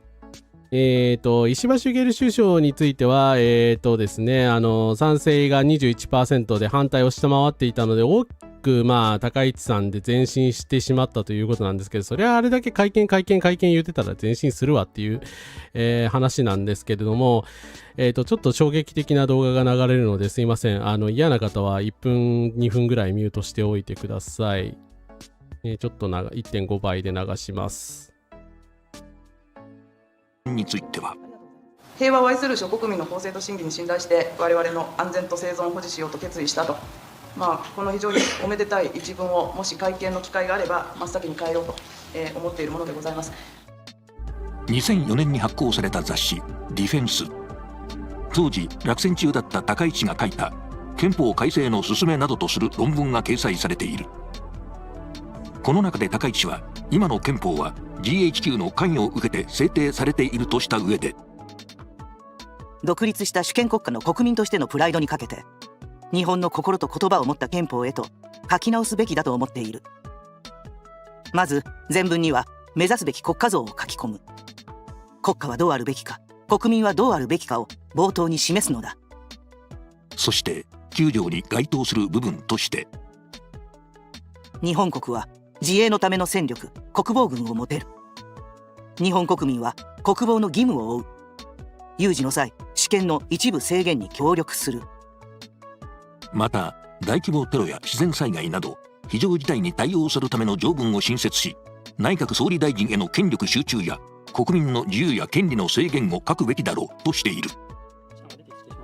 石破茂首相については、ですね、賛成が 21% で反対を下回っていたので、大きく、まあ、高市さんで前進してしまったということなんですけど、それはあれだけ会見言ってたら前進するわっていう、話なんですけれども、ちょっと衝撃的な動画が流れるのですいません。嫌な方は1分、2分ぐらいミュートしておいてください。ちょっと1.5 倍で流します。については、平和を愛する諸国民の公正と真偽に信頼して我々の安全と生存を保持しようと決意したと、この非常におめでたい一文をもし会見の機会があれば真っ先に変えようと思っているものでございます。2004年に発行された雑誌「ディフェンス」、当時落選中だった高市が書いた憲法改正の勧めなどとする論文が掲載されている。この中で高市は、今の憲法は GHQ の関与を受けて制定されているとした上で、独立した主権国家の国民としてのプライドにかけて、日本の心と言葉を持った憲法へと書き直すべきだと思っている。まず前文には目指すべき国家像を書き込む。国家はどうあるべきか、国民はどうあるべきかを冒頭に示すのだ。そして9条に該当する部分として、日本国は自衛のための戦力、国防軍を持てる。日本国民は国防の義務を負う。有事の際、主権の一部制限に協力する。また、大規模テロや自然災害など非常事態に対応するための条文を新設し、内閣総理大臣への権力集中や国民の自由や権利の制限を書くべきだろうとしている。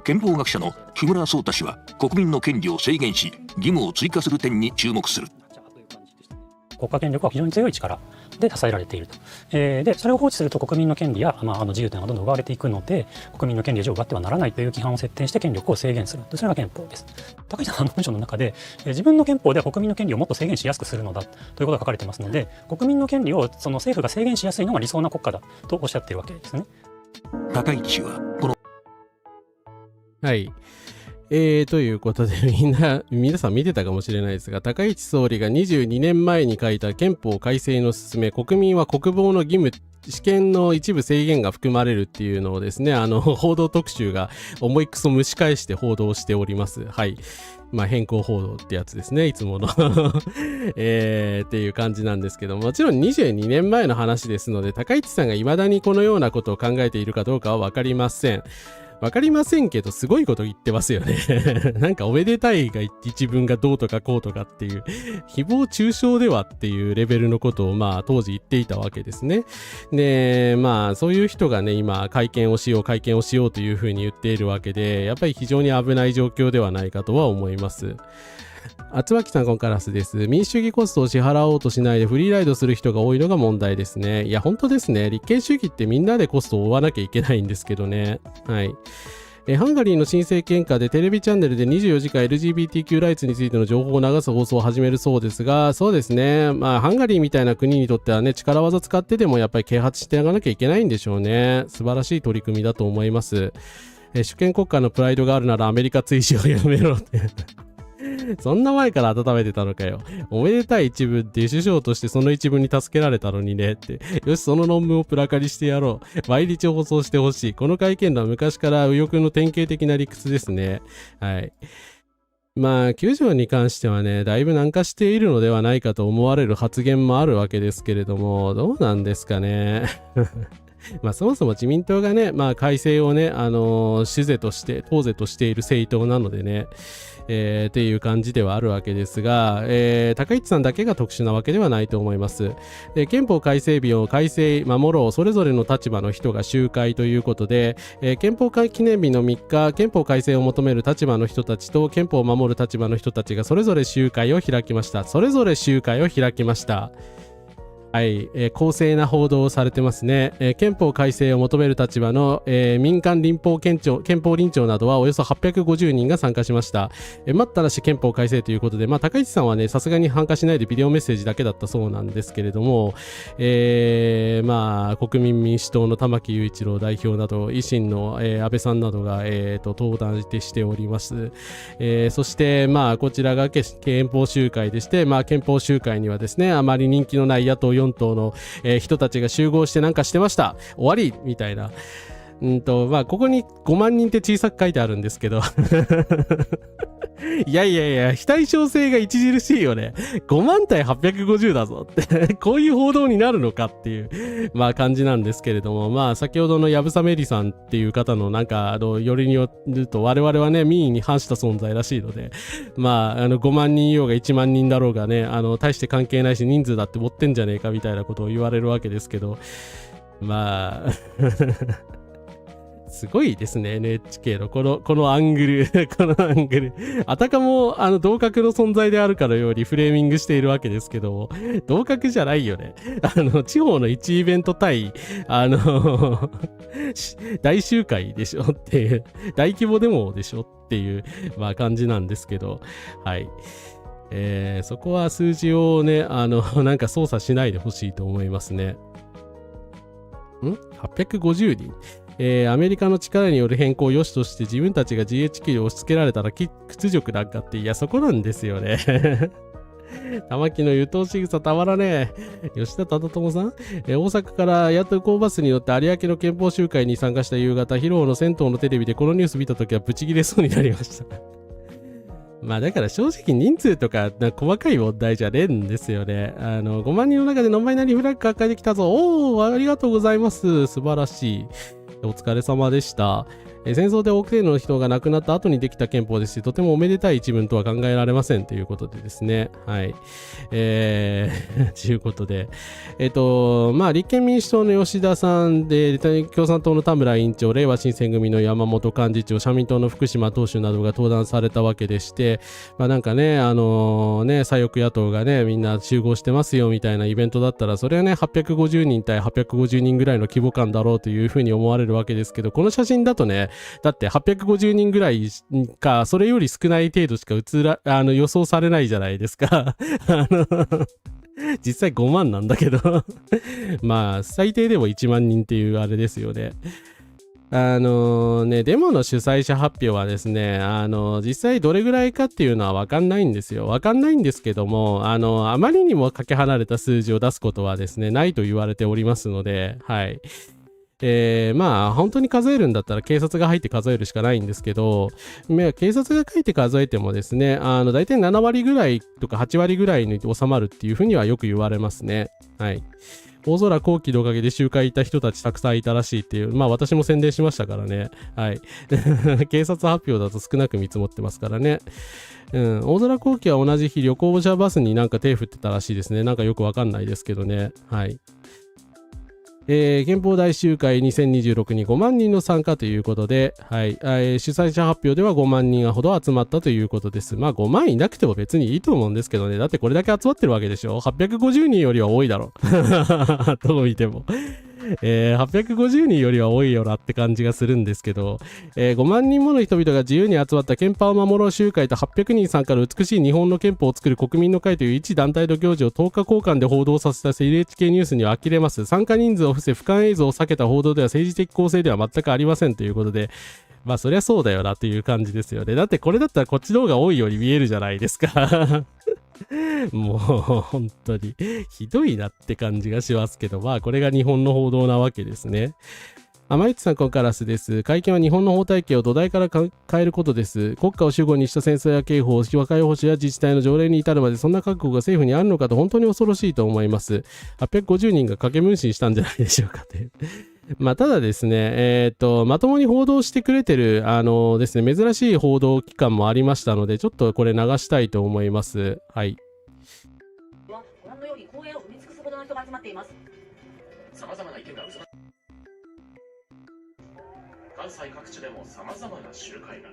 憲法学者の木村壮太氏は、国民の権利を制限し義務を追加する点に注目する。国家権力は非常に強い力で支えられていると。でそれを放置すると国民の権利や、自由というのがどんどん奪われていくので、国民の権利を奪ってはならないという規範を設定して権力を制限する。それが憲法です。高市さんの文章の中で、自分の憲法では国民の権利をもっと制限しやすくするのだということが書かれていますので、国民の権利をその政府が制限しやすいのが理想な国家だとおっしゃっているわけですね。高市はこのはい。ということで皆さん見てたかもしれないですが、高市総理が22年前に書いた憲法改正の勧め、国民は国防の義務、主権の一部制限が含まれるっていうのをですね、報道特集が思いくそ蒸し返して報道しております。はい。変更報道ってやつですね、いつもの。っていう感じなんですけど、もちろん22年前の話ですので、高市さんが未だにこのようなことを考えているかどうかはわかりません。わかりませんけど、すごいこと言ってますよね。なんかおめでたいが一文がどうとかこうとかっていう、誹謗中傷ではっていうレベルのことを当時言っていたわけですね。で、そういう人がね、今会見をしようというふうに言っているわけで、やっぱり非常に危ない状況ではないかとは思います。厚脇さん、こんからすです。民主主義コストを支払おうとしないでフリーライドする人が多いのが問題ですね。いや、本当ですね。立憲主義ってみんなでコストを負わなきゃいけないんですけどね。はい。ハンガリーの新政権下でテレビチャンネルで24時間 LGBTQ ライツについての情報を流す放送を始めるそうですが、そうですね。ハンガリーみたいな国にとってはね、力技使ってでもやっぱり啓発していかなきゃいけないんでしょうね。素晴らしい取り組みだと思います。主権国家のプライドがあるならアメリカ追試をやめろって。そんな前から温めてたのかよ。おめでたい一文って首相としてその一文に助けられたのにねって。よし、その論文をプラカリしてやろう。毎日放送してほしい。この会見のは昔から右翼の典型的な理屈ですね。はい。9条に関してはね、だいぶ軟化しているのではないかと思われる発言もあるわけですけれども、どうなんですかね。まあそもそも自民党がね、まあ改正をね、主是として、党是としている政党なのでね、っていう感じではあるわけですが、高市さんだけが特殊なわけではないと思います。憲法改正日を改正守ろう、それぞれの立場の人が集会ということで、憲法記念日の3日、憲法改正を求める立場の人たちと憲法を守る立場の人たちがそれぞれ集会を開きました。はい、公正な報道をされてますね。憲法改正を求める立場の、民間憲法臨調などはおよそ850人が参加しました。待ったなし憲法改正ということで、まあ、高市さんはね、さすがに参加しないでビデオメッセージだけだったそうなんですけれども、まあ、国民民主党の玉木雄一郎代表など、維新の、安倍さんなどが、登壇しております。そして、まあ、こちらが憲法集会でして、まあ、憲法集会にはですね、あまり人気のない野党4党の、人たちが集合してなんかしてました。終わりみたいな。まあ、ここに5万人って小さく書いてあるんですけど。いや、非対称性が著しいよね。5万対850だぞって。こういう報道になるのかっていう、まあ感じなんですけれども、まあ先ほどの藪めりさんっていう方のなんか、よりによると我々はね、民意に反した存在らしいので、まあ、5万人いようが1万人だろうがね、大して関係ないし人数だって持ってんじゃねえかみたいなことを言われるわけですけど、まあ、すごいですね、NHK のこのアングル、あたかも同格の存在であるかのようにフレーミングしているわけですけども、同格じゃないよね。地方の1イベント対、大集会でしょっていう、大規模デモでしょっていう、まあ感じなんですけど、はい。そこは数字をね、なんか操作しないでほしいと思いますね。850人アメリカの力による変更を良しとして自分たちが GHQ を押し付けられたら屈辱なんかって、いやそこなんですよね。玉木の優等しぐさたまらねえ。吉田忠友さん、大阪から野党校バスに乗って有明の憲法集会に参加した夕方、広尾の銭湯のテレビでこのニュース見たときはブチ切れそうになりました。まあだから正直人数とか細かい問題じゃねえんですよね。5万人の中でノンバイナリーフラッグ抱えてきたぞ。おー、ありがとうございます。素晴らしい。お疲れ様でした。戦争で多くの人が亡くなった後にできた憲法ですし、とてもおめでたい一文とは考えられませんということでですね。はい。ということで。まあ、立憲民主党の吉田さんで、共産党の田村委員長、れいわ新選組の山本幹事長、社民党の福島党首などが登壇されたわけでして、まあなんかね、左翼野党がね、みんな集合してますよみたいなイベントだったら、それはね、850人対850人ぐらいの規模感だろうというふうに思われるわけですけど、この写真だとね、だって850人ぐらいか、それより少ない程度しか予想されないじゃないですか。実際5万なんだけど。まあ、最低でも1万人っていうあれですよね。デモの主催者発表はですね、実際どれぐらいかっていうのはわかんないんですよ。わかんないんですけども、あまりにもかけ離れた数字を出すことはですね、ないと言われておりますので、はい。まあ本当に数えるんだったら警察が入って数えるしかないんですけど、警察が入って数えてもですね、大体7割ぐらいとか8割ぐらいに収まるっていうふうにはよく言われますね。はい。大空幸輝のおかげで集会行った人たちたくさんいたらしいっていう、まあ私も宣伝しましたからね。はい。警察発表だと少なく見積もってますからね。大空幸輝は同じ日旅行者バスになんか手振ってたらしいですね。なんかよくわかんないですけどね。はい。憲法大集会2026に5万人の参加ということで、はい、主催者発表では5万人ほど集まったということです。まあ5万いなくても別にいいと思うんですけどね。だってこれだけ集まってるわけでしょ。850人よりは多いだろ。どう見ても。850人よりは多いよなって感じがするんですけど、5万人もの人々が自由に集まった憲法を守ろう集会と800人参加の美しい日本の憲法を作る国民の会という一団体の行事を10日交換で報道させた NHK ニュースには呆れます。参加人数を伏せ俯瞰映像を避けた報道では政治的公正では全くありませんということで、まあそりゃそうだよなっていう感じですよね。だってこれだったらこっちの方が多いように見えるじゃないですか。もう本当にひどいなって感じがしますけど、まあこれが日本の報道なわけですね。天内さん、コンカラスです。会見は日本の法体系を土台から変えることです。国家を主語にした戦争や刑法、和解保守や自治体の条例に至るまでそんな覚悟が政府にあるのかと本当に恐ろしいと思います。850人が掛け分身したんじゃないでしょうかという。まあ、ただですね、まともに報道してくれてる、ですね、珍しい報道機関もありましたので、ちょっとこれ流したいと思います。はい。ご覧のように公園を埋め尽くすほどの人が集まっています。さまざまな意見が渦巻く。関西各地でもさまざまな集会が。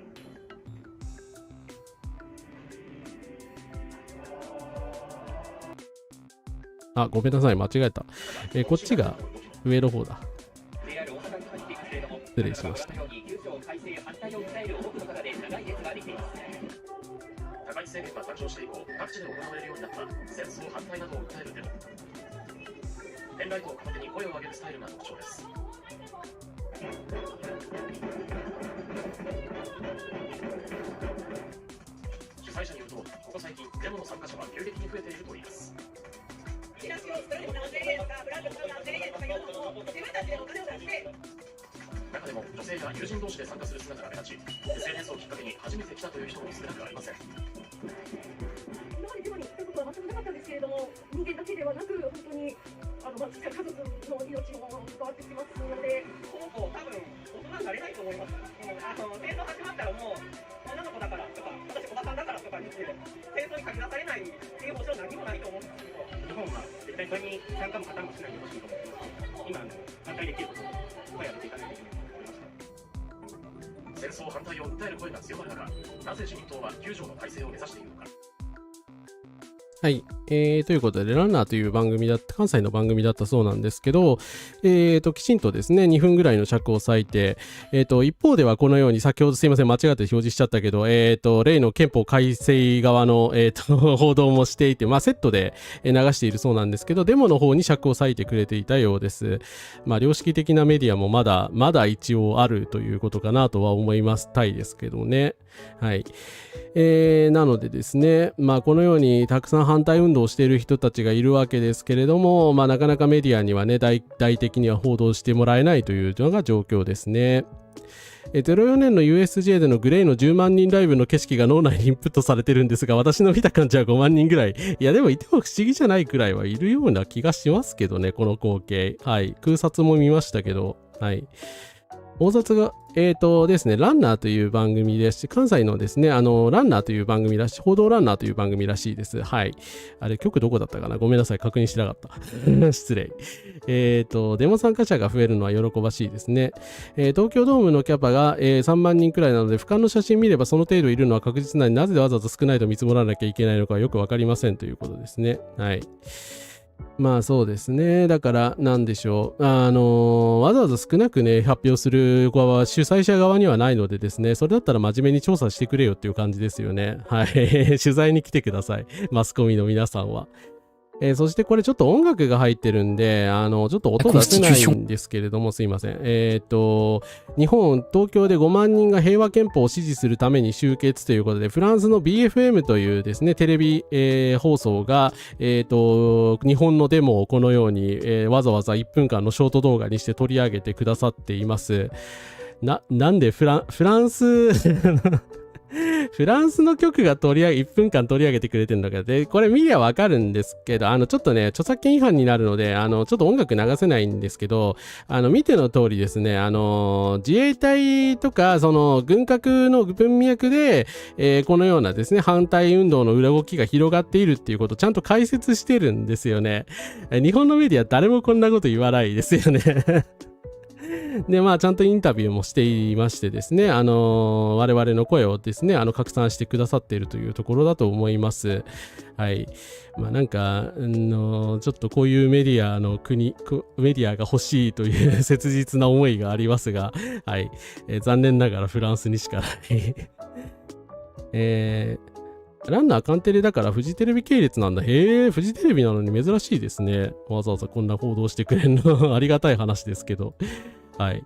あ、ごめんなさい、間違えた。こっちが上の方だ。失礼しました。高市政権が誕生して以降、各地で行われるようになった戦争反対などを訴えるデモ。ペンライトを片手に声を上げるスタイルが特徴です。主催者によると、ここ最近、デモの参加者は急激に増えているといいます。チラシを作るの何千円とか、フラッグとか何千円とかいうのを自分たちでお金を出して、中でも女性や友人同士で参加する姿が目立ち、SNS をきっかけに初めて来たという人も少なくありません。今までデモに来たことは全くなかったんですけれども、人間だけではなく、本当に小さい家族の命も関わってきますので、この子、多分大人になれないと思います。戦争始まったらもう、女の子だからとか、私、おばさんだからとか言って、戦争に書き出されないっていう保証は何もないと思うんですけど、日本は絶対それに参加も加担もしないでほしいと思っています。今、反対できることをやっていかないといけないと思いました。戦争反対を訴える声が強まる中、なぜ自民党は9条の改正を目指しているのか。はい。ということで、ランナーという番組だった、関西の番組だったそうなんですけど、きちんとですね、2分ぐらいの尺を割いて、一方ではこのように、先ほどすいません、間違って表示しちゃったけど、例の憲法改正側の、報道もしていて、まあ、セットで流しているそうなんですけど、デモの方に尺を割いてくれていたようです。まあ、良識的なメディアもまだ一応あるということかなとは思いますたいですけどね。はい。なのでですね、まあこのようにたくさん反対運動をしている人たちがいるわけですけれども、まあなかなかメディアにはね、大的には報道してもらえないというのが状況ですね。04年の USJ でのグレイの10万人ライブの景色が脳内にインプットされてるんですが、私の見た感じは5万人ぐらい。いやでもいても不思議じゃないくらいはいるような気がしますけどね、この光景。はい。空撮も見ましたけど、はい。大札が、ですね、ランナーという番組ですし、関西のですね、ランナーという番組らしい、報道ランナーという番組らしいです。はい。あれ、局どこだったかな、ごめんなさい、確認しなかった。失礼。デモ参加者が増えるのは喜ばしいですね。東京ドームのキャパが、3万人くらいなので、俯瞰の写真見ればその程度いるのは確実なのになぜわざわざ少ないと見積もらなきゃいけないのかはよくわかりませんということですね。はい。まあそうですね。だからなんでしょう。わざわざ少なくね、発表する側は主催者側にはないのでですね、それだったら真面目に調査してくれよっていう感じですよね。はい。取材に来てください。マスコミの皆さんは。そしてこれちょっと音楽が入ってるんで、ちょっと音出せないんですけれども、すいません。東京で5万人が平和憲法を支持するために集結ということで、フランスの BFM というですね、テレビ、放送が、日本のデモをこのように、わざわざ1分間のショート動画にして取り上げてくださっています。なんでフランス、フランスの局が1分間取り上げてくれてるんだけど、で、これ見りゃわかるんですけど、ちょっとね、著作権違反になるので、ちょっと音楽流せないんですけど、見ての通りですね、自衛隊とか、その、軍拡の文脈で、このようなですね、反対運動の裏動きが広がっているっていうことをちゃんと解説してるんですよね。日本のメディア誰もこんなこと言わないですよね。で、まあ、ちゃんとインタビューもしていましてですね、我々の声をですね、拡散してくださっているというところだと思います。はい。まあ、なんか、ちょっとこういうメディアが欲しいという切実な思いがありますが、はい。残念ながらフランスにしかない。ランナーカンテレだからフジテレビ系列なんだ。へえ、フジテレビなのに珍しいですね。わざわざこんな報道してくれるのありがたい話ですけど。はい。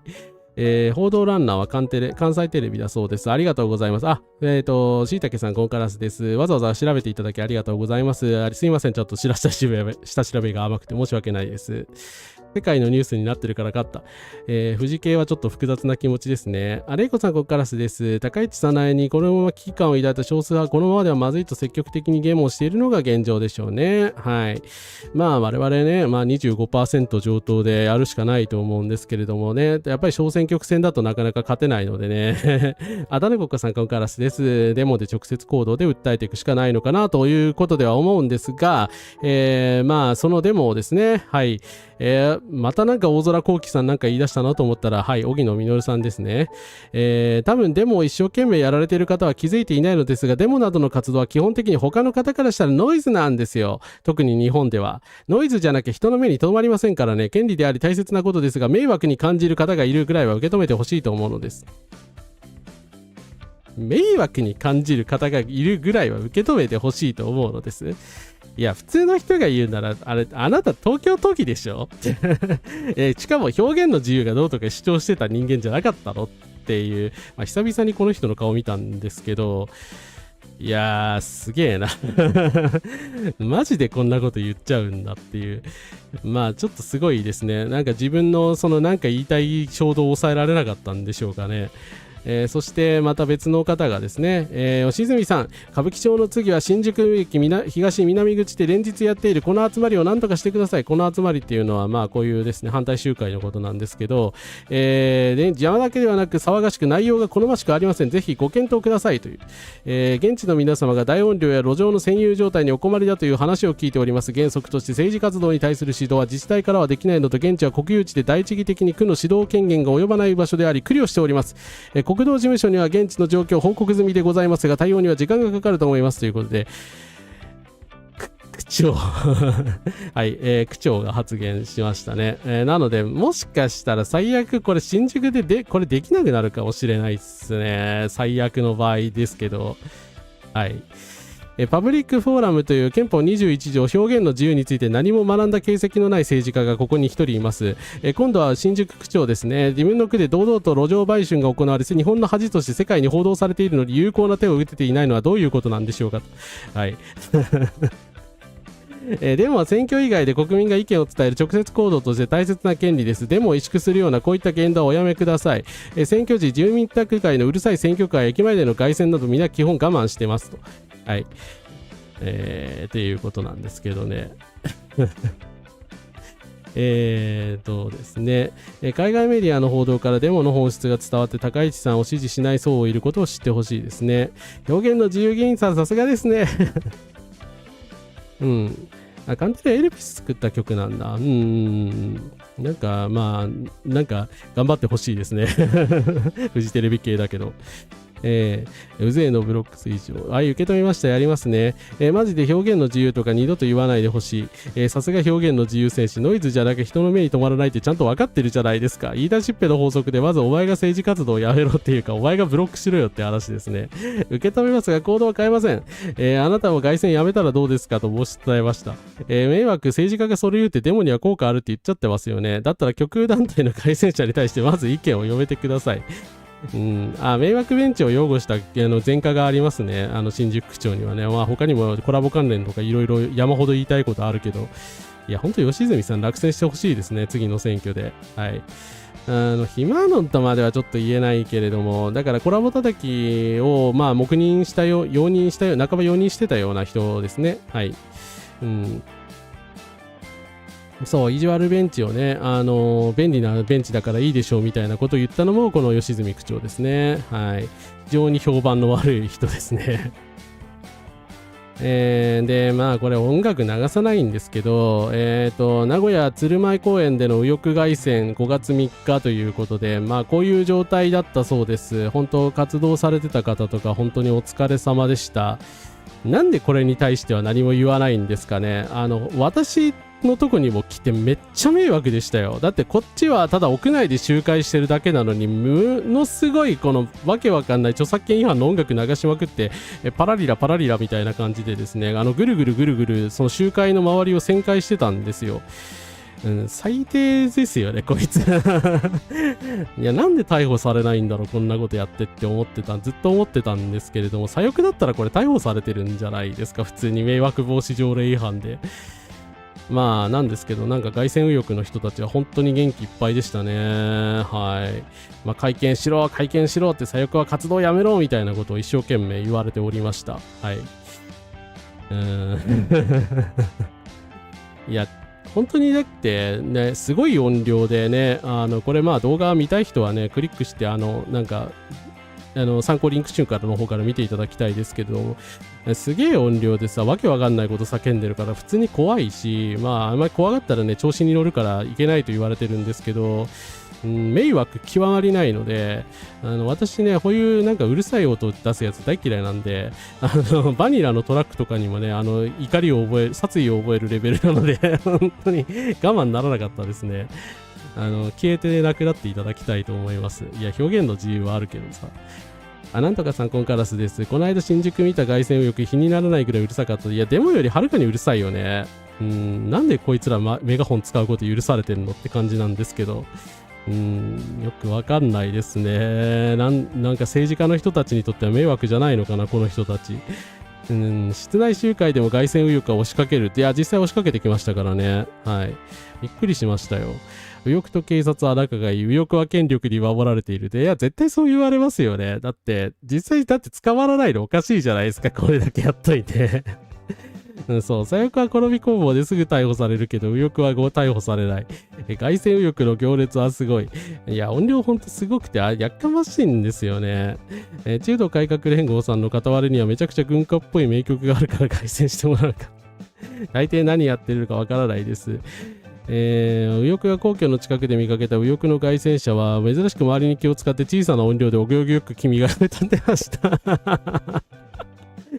報道ランナーは関西テレビだそうです。ありがとうございます。しいたけさん、ゴンカラスです。わざわざ調べていただきありがとうございます。すいません、ちょっと下調べが甘くて申し訳ないです。世界のニュースになってるから勝った。富士系はちょっと複雑な気持ちですね。レイコさん、ここからです。高市早苗にこのまま危機感を抱いた少数派はこのままではまずいと積極的にゲームをしているのが現状でしょうね。はい。まあ我々ね、25% 上等でやるしかないと思うんですけれどもね、やっぱり小選挙区選だとなかなか勝てないのでね。種子さん、ここからです。デモで直接行動で訴えていくしかないのかなということでは思うんですが、そのデモをですね、はい。またなんか大空幸輝さんなんか言い出したなと思ったら、はい、荻野実さんですね。多分デモを一生懸命やられている方は気づいていないのですが、デモなどの活動は基本的に他の方からしたらノイズなんですよ。特に日本では。ノイズじゃなきゃ人の目に留まりませんからね、権利であり大切なことですが、迷惑に感じる方がいるぐらいは受け止めてほしいと思うのです。迷惑に感じる方がいるぐらいは受け止めてほしいと思うのです。いや、普通の人が言うなら、あなた東京都議でしょしかも表現の自由がどうとか主張してた人間じゃなかったのっていう、久々にこの人の顔見たんですけど、いやー、すげえな。マジでこんなこと言っちゃうんだっていう。ちょっとすごいですね。なんか自分のなんか言いたい衝動を抑えられなかったんでしょうかね。そしてまた別の方がですね、吉住さん、歌舞伎町の次は新宿駅東南口で連日やっているこの集まりを何とかしてください。この集まりっていうのはこういうですね反対集会のことなんですけど、邪魔だけではなく騒がしく内容が好ましくありません。ぜひご検討くださいという、現地の皆様が大音量や路上の占有状態にお困りだという話を聞いております。原則として政治活動に対する指導は自治体からはできないのと、現地は国有地で第一義的に区の指導権限が及ばない場所であり苦慮しております。国道事務所には現地の状況を報告済みでございますが、対応には時間がかかると思いますということで、区長はい、区長が発言しましたね。なのでもしかしたら最悪これ新宿でこれできなくなるかもしれないですね。最悪の場合ですけど、はい。パブリックフォーラムという憲法21条表現の自由について何も学んだ形跡のない政治家がここに一人います。今度は新宿区長ですね。自分の区で堂々と路上売春が行われて日本の恥として世界に報道されているのに有効な手を打てていないのはどういうことなんでしょうかと。はいデモは選挙以外で国民が意見を伝える直接行動として大切な権利です。デモを萎縮するようなこういった言動はおやめください。選挙時、住民宅会のうるさい選挙会、駅前での凱旋など皆基本我慢してますと。はい。っていうことなんですけどね。ですね、海外メディアの報道からデモの本質が伝わって高市さんを支持しない層をいることを知ってほしいですね。表現の自由議員さんさすがですね。うん。カンテレエルピス作った曲なんだ。なんか頑張ってほしいですね。フジテレビ系だけど。うぜえのブロックス以上。受け止めました。やりますね。マジで表現の自由とか二度と言わないでほしい。さすが表現の自由戦士。ノイズじゃなく人の目に留まらないってちゃんと分かってるじゃないですか。言い出しっぺの法則でまずお前が政治活動をやめろっていうか、お前がブロックしろよって話ですね。受け止めますが行動は変えません。あなたも凱旋やめたらどうですかと申し伝えました。迷惑、政治家がそれ言うってデモには効果あるって言っちゃってますよね。だったら極右団体の凱旋者に対してまず意見を読めてください。迷惑ベンチを擁護した前科がありますね。新宿区長にはね。他にもコラボ関連とかいろいろ山ほど言いたいことあるけど、いや、ほんと吉住さん落選してほしいですね。次の選挙で。はい。暇のとまではちょっと言えないけれども、だからコラボ叩きを、黙認したよ、容認したよ、半ば容認してたような人ですね。はい。そう、意地悪ベンチをね、便利なベンチだからいいでしょうみたいなことを言ったのもこの吉住区長ですね。はい。非常に評判の悪い人ですね。で、これ音楽流さないんですけど、名古屋鶴舞公園での右翼凱旋5月3日ということで、こういう状態だったそうです。本当活動されてた方とか本当にお疲れ様でした。なんでこれに対しては何も言わないんですかね。私のとこにも来てめっちゃ迷惑でしたよ。だってこっちはただ屋内で集会してるだけなのに、ものすごいこのわけわかんない著作権違反の音楽流しまくってパラリラパラリラみたいな感じでですね、ぐるぐるぐるぐるその集会の周りを旋回してたんですよ。最低ですよねこいつ。いや、なんで逮捕されないんだろうこんなことやってってずっと思ってたんですけれども、左翼だったらこれ逮捕されてるんじゃないですか。普通に迷惑防止条例違反で。まあなんですけど、なんか凱旋右翼の人たちは本当に元気いっぱいでしたね。はい。まあ会見しろって左翼は活動やめろみたいなことを一生懸命言われておりました。はい。いや、本当にだってね、すごい音量でね、これまあ動画見たい人はね、クリックして、なんか、参考リンク集からの方から見ていただきたいですけど、すげえ音量でさ、わけわかんないこと叫んでるから普通に怖いし、まああんまり怖がったらね、調子に乗るからいけないと言われてるんですけど、迷惑極まりないので、私ね、こういうなんかうるさい音出すやつ大嫌いなんで、バニラのトラックとかにもね、怒りを覚える、殺意を覚えるレベルなので、本当に我慢ならなかったですね。消えてなくなっていただきたいと思います。いや、表現の自由はあるけどさ。なんとかさんコンカラスです。この間新宿見た凱旋右翼比にならないぐらいうるさかった。いや、デモよりはるかにうるさいよね。なんでこいつら、メガホン使うこと許されてるのって感じなんですけど。よくわかんないですね。なんか政治家の人たちにとっては迷惑じゃないのかな、この人たち。室内集会でも凱旋右翼が押しかけるって、いや、実際押しかけてきましたからね。はい。びっくりしましたよ。右翼と警察は仲がいい。右翼は権力に守られている。で、いや、絶対そう言われますよね。だって、実際だって捕まらないのおかしいじゃないですか。これだけやっといて。そう、左翼は転び工房ですぐ逮捕されるけど、右翼は逮捕されない。凱旋右翼の行列はすごい。いや、音量ほんとすごくて、やっかましいんですよね。中道改革連合さんの片割れにはめちゃくちゃ軍歌っぽい名曲があるから凱旋してもらうか。大抵何やってるかわからないです。右翼が皇居の近くで見かけた右翼の凱旋車は珍しく周りに気を使って小さな音量でお行儀よく君が歌ってました。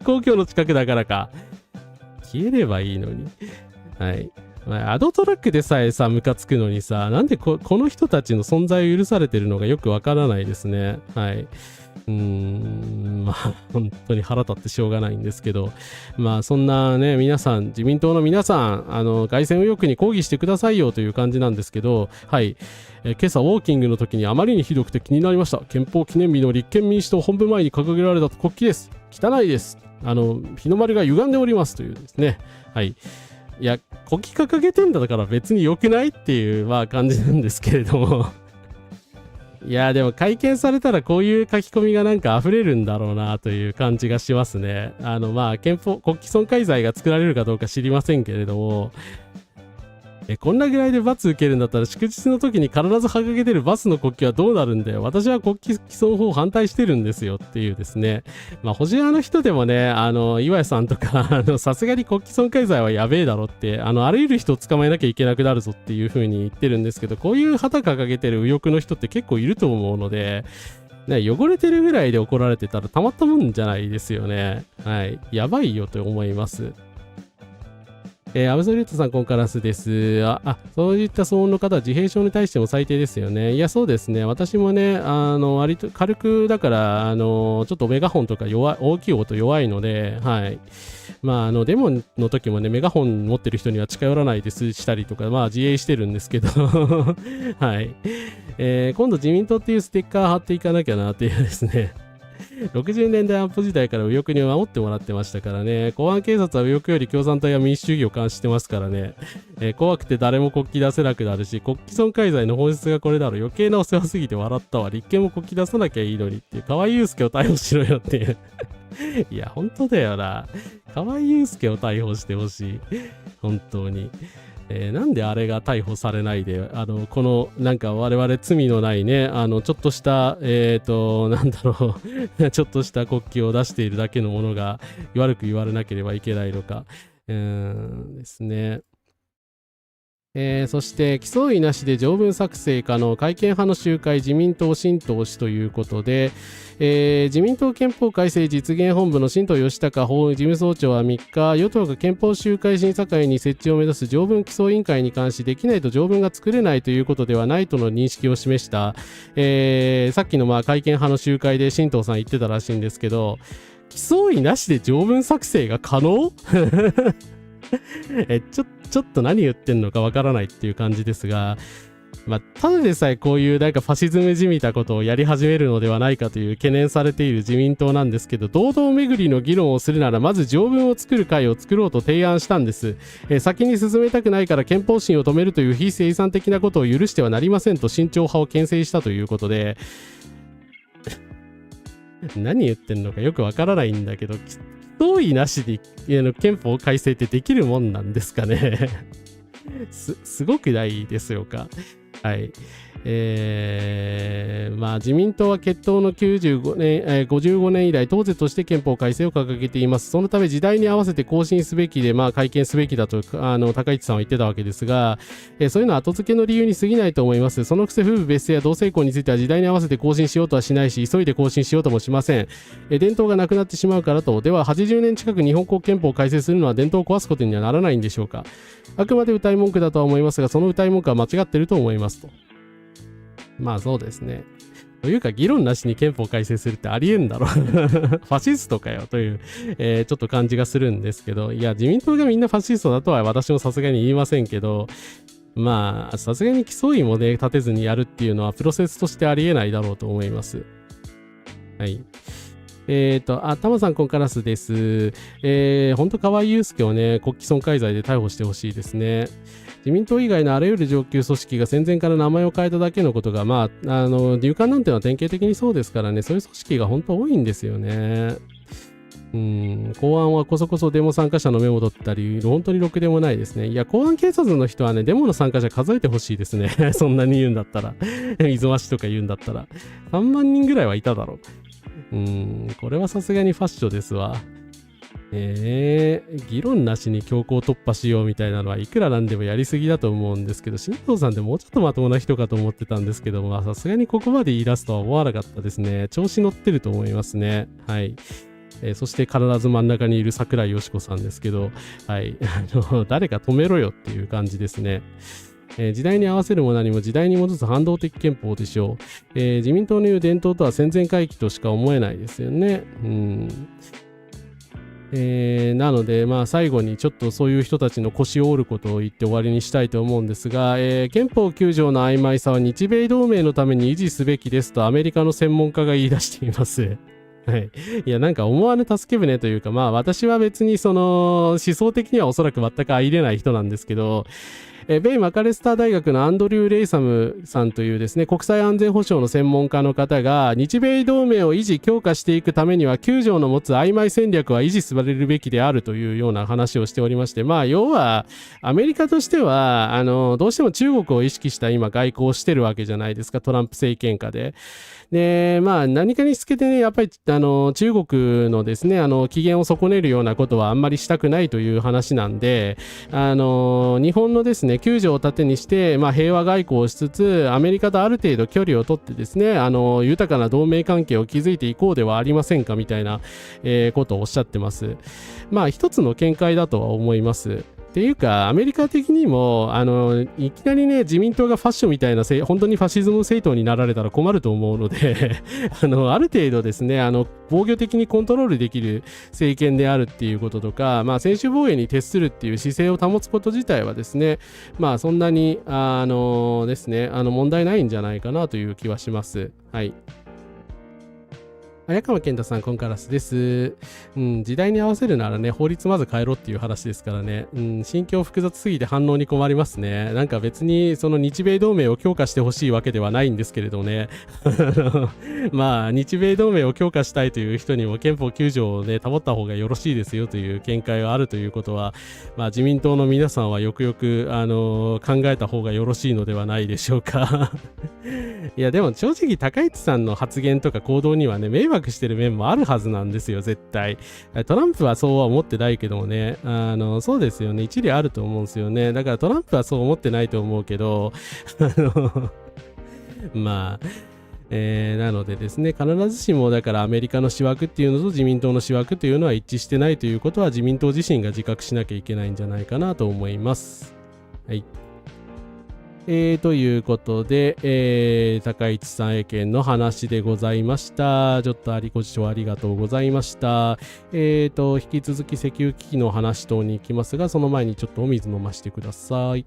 皇居の近くだからか。消えればいいのに。はい。まあ、アドトラックでさえさ、ムカつくのにさ、なんでこの人たちの存在を許されてるのがよくわからないですね。はい。まあ、本当に腹立ってしょうがないんですけど、まあ、そんなね、皆さん、自民党の皆さん、凱旋右翼に抗議してくださいよという感じなんですけど、はい。今朝、ウォーキングの時にあまりにひどくて気になりました。憲法記念日の立憲民主党本部前に掲げられた国旗です。汚いです。日の丸が歪んでおりますというですね。はい。いや、国旗掲げてんだから別に良くないっていう、まあ、感じなんですけれども。いや、でも会見されたらこういう書き込みがなんか溢れるんだろうなという感じがしますね。まあ、国旗損壊罪が作られるかどうか知りませんけれども、こんなぐらいで罰受けるんだったら祝日の時に必ず掲げてるバスの国旗はどうなるんだよ。私は国旗毀損法反対してるんですよっていうですね。まあ、保守派の人でもね、岩井さんとか、さすがに国旗損壊罪はやべえだろって、あらゆる人を捕まえなきゃいけなくなるぞっていう風に言ってるんですけど、こういう旗掲げてる右翼の人って結構いると思うので、ね、汚れてるぐらいで怒られてたらたまったもんじゃないですよね。はい。やばいよと思います。アブソリュートさん、コンカラスです。そういった騒音の方は自閉症に対しても最低ですよね。いや、そうですね。私もね、割と軽くだから、ちょっとメガホンとか大きい音弱いので、はい。まあ、デモの時もね、メガホン持ってる人には近寄らないですしたりとか、まあ、自衛してるんですけど、はい。今度自民党っていうステッカー貼っていかなきゃなっていうですね。60年代安保時代から右翼に守ってもらってましたからね。公安警察は右翼より共産党や民主主義を監視してますからね。怖くて誰も国旗出せなくなるし、国旗損壊罪の本質がこれだろ。余計なお世話すぎて笑ったわ。立憲も国旗出さなきゃいいのにっていう。河合祐介を逮捕しろよっていう。いや、本当だよな。河合祐介を逮捕してほしい。本当に。なんであれが逮捕されないで、この、なんか我々罪のないね、ちょっとした、なんだろう、ちょっとした国旗を出しているだけのものが悪く言われなければいけないのか、ですね。そして競いなしで条文作成可能改憲派の集会自民党新党氏ということで、自民党憲法改正実現本部の新党義孝法務事務総長は3日、与党が憲法集会審査会に設置を目指す条文基礎委員会に関し、できないと条文が作れないということではないとの認識を示した、さっきの改憲派の集会で新党さん言ってたらしいんですけど、競いなしで条文作成が可能ちょっと何言ってんのかわからないっていう感じですが、まあ、ただでさえこういうなんかファシズムじみたことをやり始めるのではないかという懸念されている自民党なんですけど、堂々巡りの議論をするならまず条文を作る会を作ろうと提案したんです。先に進めたくないから憲法審を止めるという非生産的なことを許してはなりませんと慎重派を牽制したということで何言ってんのかよくわからないんだけど、同意なしで憲法改正ってできるもんなんですかねすごくないですよか。はい。まあ自民党は結党の95年、55年以来党是として憲法改正を掲げています。そのため時代に合わせて更新すべきで、まあ改憲すべきだと高市さんは言ってたわけですが、そういうのは後付けの理由に過ぎないと思います。そのくせ夫婦別姓や同性婚については時代に合わせて更新しようとはしないし、急いで更新しようともしません。伝統がなくなってしまうからと。では80年近く日本国憲法を改正するのは伝統を壊すことにはならないんでしょうか。あくまで歌い文句だとは思いますが、その歌い文句は間違っていると思いますと。まあそうですね。というか議論なしに憲法改正するってありえんだろファシストかよという、ちょっと感じがするんですけど、いや自民党がみんなファシストだとは私もさすがに言いませんけど、まあさすがに競いもね立てずにやるっていうのはプロセスとしてありえないだろうと思います。はい。タマさんコンカラスです。本当河合祐介をね、国旗損壊罪で逮捕してほしいですね。自民党以外のあらゆる上級組織が戦前から名前を変えただけのことが、まあ、入管なんてのは典型的にそうですからね、そういう組織が本当多いんですよね。公安はこそこそデモ参加者のメモ取ったり、本当にろくでもないですね。いや、公安警察の人はね、デモの参加者数えてほしいですね。そんなに言うんだったら。出雲市とか言うんだったら。3万人ぐらいはいただろう。これはさすがにファッションですわ。議論なしに強行突破しようみたいなのはいくらなんでもやりすぎだと思うんですけど、新藤さんってもうちょっとまともな人かと思ってたんですけども、さすがにここまで言い出すとは思わなかったですね。調子乗ってると思いますね。はい。そして必ず真ん中にいる桜井よし子さんですけど、はい。誰か止めろよっていう感じですね。時代に合わせるも何も時代に戻す反動的憲法でしょう。自民党の言う伝統とは戦前回帰としか思えないですよね。なので、まあ、最後にちょっとそういう人たちの腰を折ることを言って終わりにしたいと思うんですが、憲法9条の曖昧さは日米同盟のために維持すべきですとアメリカの専門家が言い出しています。はい。いや、なんか思わぬ助け舟というか、まあ私は別にその思想的にはおそらく全く相入れない人なんですけど、米マカレスター大学のアンドリュー・レイサムさんというですね、国際安全保障の専門家の方が、日米同盟を維持強化していくためには、9条の持つ曖昧戦略は維持されるべきであるというような話をしておりまして、まあ、要は、アメリカとしては、どうしても中国を意識した今、外交をしてるわけじゃないですか、トランプ政権下で。で、まあ、何かにつけてね、やっぱり、中国のですね、機嫌を損ねるようなことはあんまりしたくないという話なんで、日本のですね、9条を盾にして、まあ、平和外交をしつつ、アメリカとある程度距離を取ってですね、豊かな同盟関係を築いていこうではありませんかみたいな、ことをおっしゃってます。まあ、一つの見解だとは思います。っていうか、アメリカ的にも、いきなりね、自民党がファッションみたいな、本当にファシズム政党になられたら困ると思うので、ある程度ですね、防御的にコントロールできる政権であるっていうこととか、まあ、専守防衛に徹するっていう姿勢を保つこと自体はですね、まあ、そんなに、ですね、問題ないんじゃないかなという気はします。はい。綾川健太さん、コンカラスです。時代に合わせるならね、法律まず変えろっていう話ですからね。心境複雑すぎて反応に困りますね。なんか別にその日米同盟を強化してほしいわけではないんですけれどね。まあ、日米同盟を強化したいという人にも憲法9条をね、保った方がよろしいですよという見解があるということは、まあ自民党の皆さんはよくよく、考えた方がよろしいのではないでしょうか。いや、でも正直高市さんの発言とか行動にはね、迷惑してる面もあるはずなんですよ、絶対。トランプはそうは思ってないけどもね、そうですよね、一理あると思うんですよね。だからトランプはそう思ってないと思うけど、まあ、なのでですね、必ずしもだからアメリカの思惑っていうのと自民党の思惑というのは一致してないということは自民党自身が自覚しなきゃいけないんじゃないかなと思います。はい。ということで、高市さん意見の話でございました。ちょっとご視聴ありがとうございました。引き続き石油危機の話等に行きますが、その前にちょっとお水飲ませてください。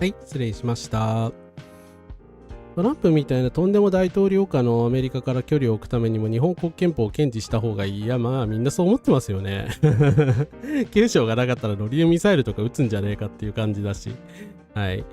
はい失礼しました。トランプみたいなとんでも大統領下のアメリカから距離を置くためにも日本国憲法を堅持した方がいい。いやまあみんなそう思ってますよね。9章がなかったらロリウムミサイルとか撃つんじゃねえかっていう感じだし。はい。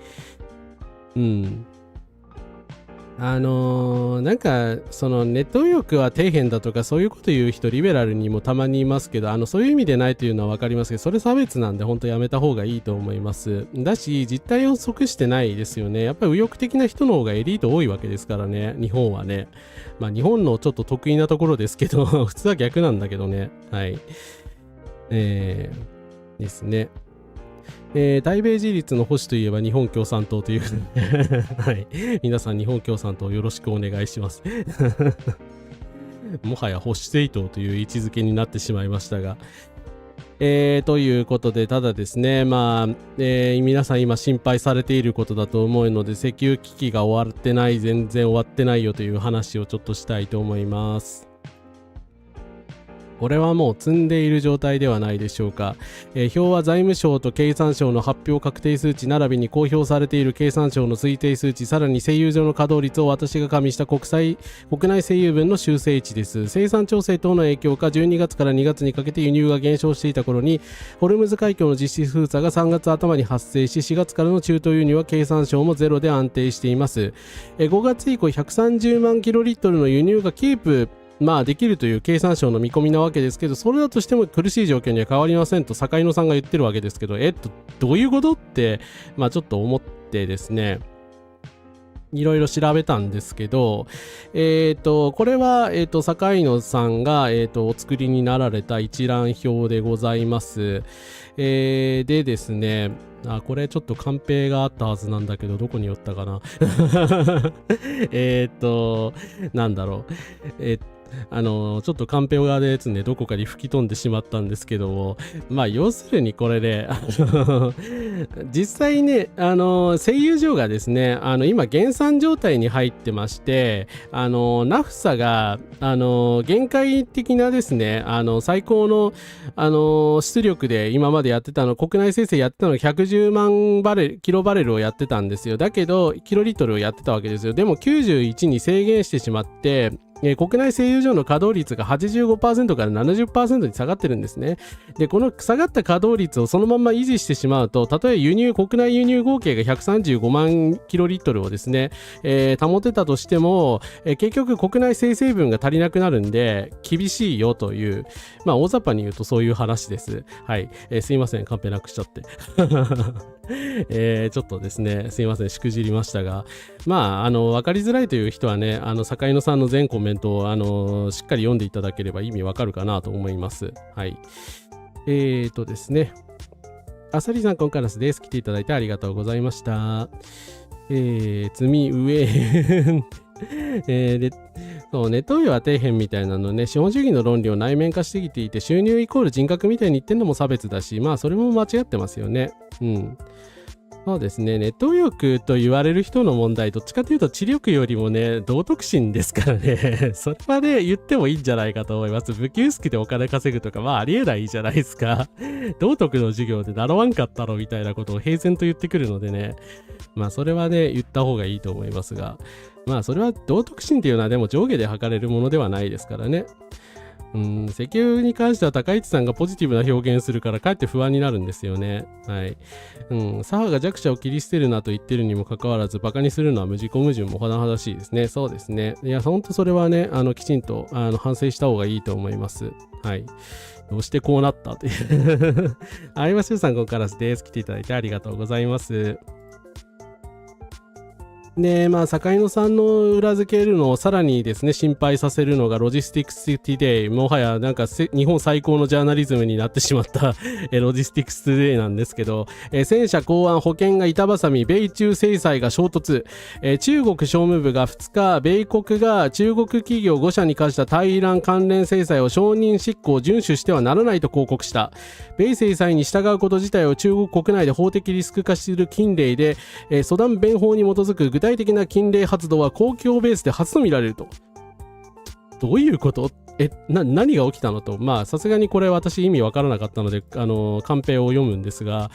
なんかそのネット右翼は底辺だとかそういうこと言う人リベラルにもたまにいますけど、そういう意味でないというのは分かりますけど、それ差別なんで本当やめた方がいいと思います。だし実態を即してないですよね。やっぱり右翼的な人の方がエリート多いわけですからね、日本はね。まあ日本のちょっと得意なところですけど普通は逆なんだけどね。はいですね。対米自立の保守といえば日本共産党というはい、皆さん日本共産党よろしくお願いしますもはや保守政党という位置づけになってしまいましたが、ということで、ただですね、まあ、皆さん今心配されていることだと思うので、石油危機が終わってない、全然終わってないよという話をちょっとしたいと思います。これはもう積んでいる状態ではないでしょうか。表は財務省と経産省の発表確定数値並びに公表されている経産省の推定数値、さらに製油所の稼働率を私が加味した国内製油分の修正値です。生産調整等の影響か12月から2月にかけて輸入が減少していた頃にホルムズ海峡の実施封鎖が3月頭に発生し、4月からの中東輸入は経産省もゼロで安定しています。5月以降130万キロリットルの輸入がキープできるという経産省の見込みなわけですけど、それだとしても苦しい状況には変わりませんと坂井野さんが言ってるわけですけど、どういうことって、ちょっと思ってですね、いろいろ調べたんですけど、これは、坂井野さんが、お作りになられた一覧表でございます。でですね、これちょっとカンペがあったはずなんだけど、どこに寄ったかななんだろう。ちょっとカンペがですね、どこかに吹き飛んでしまったんですけども、要するにこれで、実際ね、製油所がですね、今減産状態に入ってまして、ナフサが、限界的なですね、最高の、出力で今までやってた国内生成やってたの110万キロバレルをやってたんですよ。だけど、キロリットルをやってたわけですよ。でも91に制限してしまって、国内製油所の稼働率が 85% から 70% に下がってるんですね。で、この下がった稼働率をそのまま維持してしまうと、たとえ国内輸入合計が135万キロリットルをですね、保てたとしても、結局国内生成分が足りなくなるんで、厳しいよという、大雑把に言うとそういう話です。はい。すいません、カンペなくしちゃって。ちょっとですね、すいません、しくじりましたが、分かりづらいという人はね、坂井野さんの全コメントをしっかり読んでいただければ意味わかるかなと思います。はい。ですね。あさりさん、コンカラスです。来ていただいてありがとうございました。積み上でそうネット上は底辺みたいなのね、資本主義の論理を内面化してきていて、収入イコール人格みたいに言ってんのも差別だし、それも間違ってますよね。そうですね、ネット右翼と言われる人の問題、どっちかというと知力よりもね、道徳心ですからね、それはね、言ってもいいんじゃないかと思います。武給付でお金稼ぐとか、ありえないじゃないですか。道徳の授業で習わんかったろみたいなことを平然と言ってくるのでね、それはね、言った方がいいと思いますが、それは道徳心っていうのはでも上下で測れるものではないですからね。石油に関しては高市さんがポジティブな表現するからかえって不安になるんですよね。はい。左派が弱者を切り捨てるなと言ってるにもかかわらずバカにするのは無自己矛盾も甚だしいですね。そうですね。いや、ほんとそれはね、きちんと反省した方がいいと思います。はい。どうしてこうなったという。相葉修さん、ここからです。来ていただいてありがとうございます。で、坂井野さんの裏付けるのをさらにですね、心配させるのがロジスティクストゥデイ。もはやなんか日本最高のジャーナリズムになってしまったロジスティクストゥデイなんですけど、戦車港湾保険が板挟み、米中制裁が衝突。中国商務部が2日、米国が中国企業5社に課した対イラン関連制裁を承認執行遵守してはならないと広告した。米制裁に従うこと自体を中国国内で法的リスク化する禁令で、ソダン弁法に基づく具体的な禁令発動は公共ベースで初と見られると。どういうこと何が起きたのと、まあさすがにこれ私意味わからなかったのでカンペを読むんですが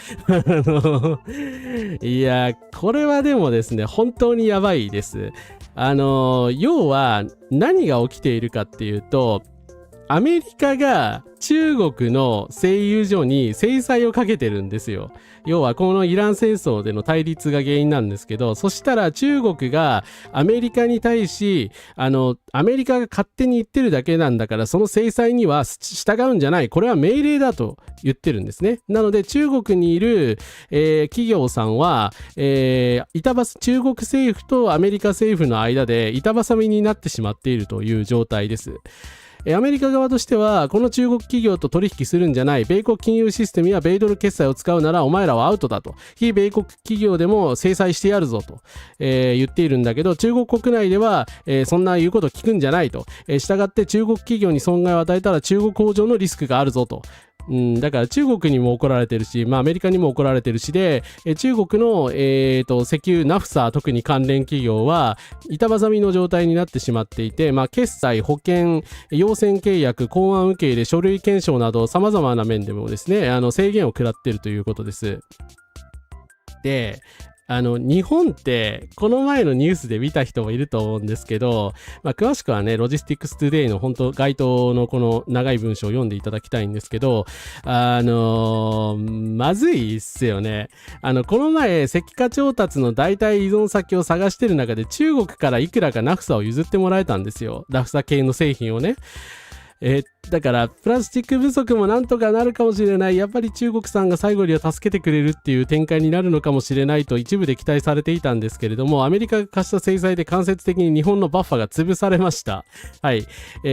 いやこれはでもですね本当にやばいです。要は何が起きているかっていうと、アメリカが中国の製油所に制裁をかけてるんですよ。要はこのイラン戦争での対立が原因なんですけど、そしたら中国がアメリカに対しアメリカが勝手に言ってるだけなんだから、その制裁には従うんじゃない、これは命令だと言ってるんですね。なので中国にいる、企業さんは、中国政府とアメリカ政府の間で板挟みになってしまっているという状態です。アメリカ側としてはこの中国企業と取引するんじゃない、米国金融システムや米ドル決済を使うならお前らはアウトだと、非米国企業でも制裁してやるぞと、言っているんだけど、中国国内では、そんな言うこと聞くんじゃないと、したがって中国企業に損害を与えたら中国工場のリスクがあるぞと。だから中国にも怒られてるし、アメリカにも怒られてるしで、中国の、石油ナフサ特に関連企業は板挟みの状態になってしまっていて、決済、保険、要請契約、公安受け入れ、書類検証など様々な面でもですね、制限を食らっているということです。で、日本ってこの前のニュースで見た人もいると思うんですけど、詳しくはねロジスティックストゥデイの本当該当のこの長い文章を読んでいただきたいんですけど、まずいっすよね。この前石化調達の代替依存先を探してる中で中国からいくらかナフサを譲ってもらえたんですよ。ナフサ系の製品をね。だからプラスチック不足もなんとかなるかもしれない、やっぱり中国さんが最後には助けてくれるっていう展開になるのかもしれないと一部で期待されていたんですけれども、アメリカが科した制裁で間接的に日本のバッファが潰されました。はい、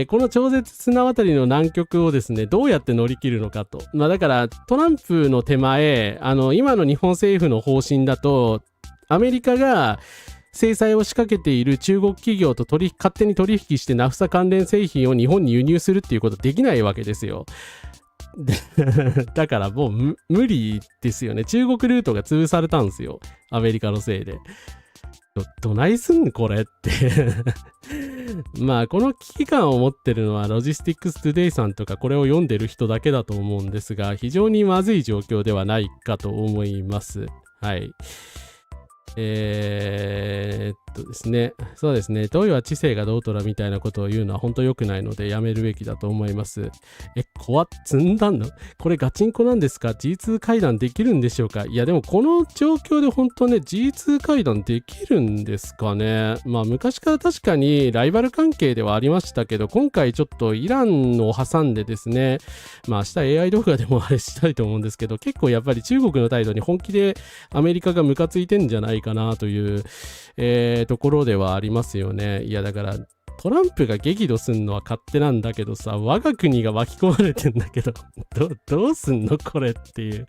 この超絶綱渡りの難局をですねどうやって乗り切るのかと。だからトランプの手前今の日本政府の方針だと、アメリカが制裁を仕掛けている中国企業と勝手に取引してナフサ関連製品を日本に輸入するっていうことできないわけですよ。だからもう無理ですよね。中国ルートが潰されたんですよ、アメリカのせいで。どないすんこれってこの危機感を持ってるのはロジスティックストゥデイさんとかこれを読んでる人だけだと思うんですが、非常にまずい状況ではないかと思います。はい。ですね。そうですね。どういうは知性がどうとらみたいなことを言うのは本当良くないのでやめるべきだと思います。怖っ、積んだんの？これガチンコなんですか？ G2 会談できるんでしょうか？いやでもこの状況で本当ね G2 会談できるんですかね。昔から確かにライバル関係ではありましたけど、今回ちょっとイランを挟んでですね、明日 AI 動画でもあれしたいと思うんですけど、結構やっぱり中国の態度に本気でアメリカがムカついてんじゃないかなという、ところではありますよね。いやだからトランプが激怒すんのは勝手なんだけどさ、我が国が巻き込まれてんだけどどうすんのこれっていう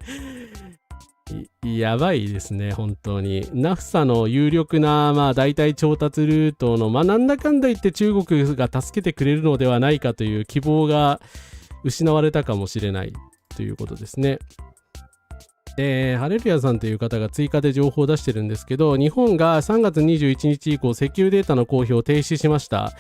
やばいですね本当に。ナフサの有力な代替調達ルートのなんだかんだ言って中国が助けてくれるのではないかという希望が失われたかもしれないということですね。ハレルヤさんという方が追加で情報を出してるんですけど、日本が3月21日以降石油データの公表を停止しました。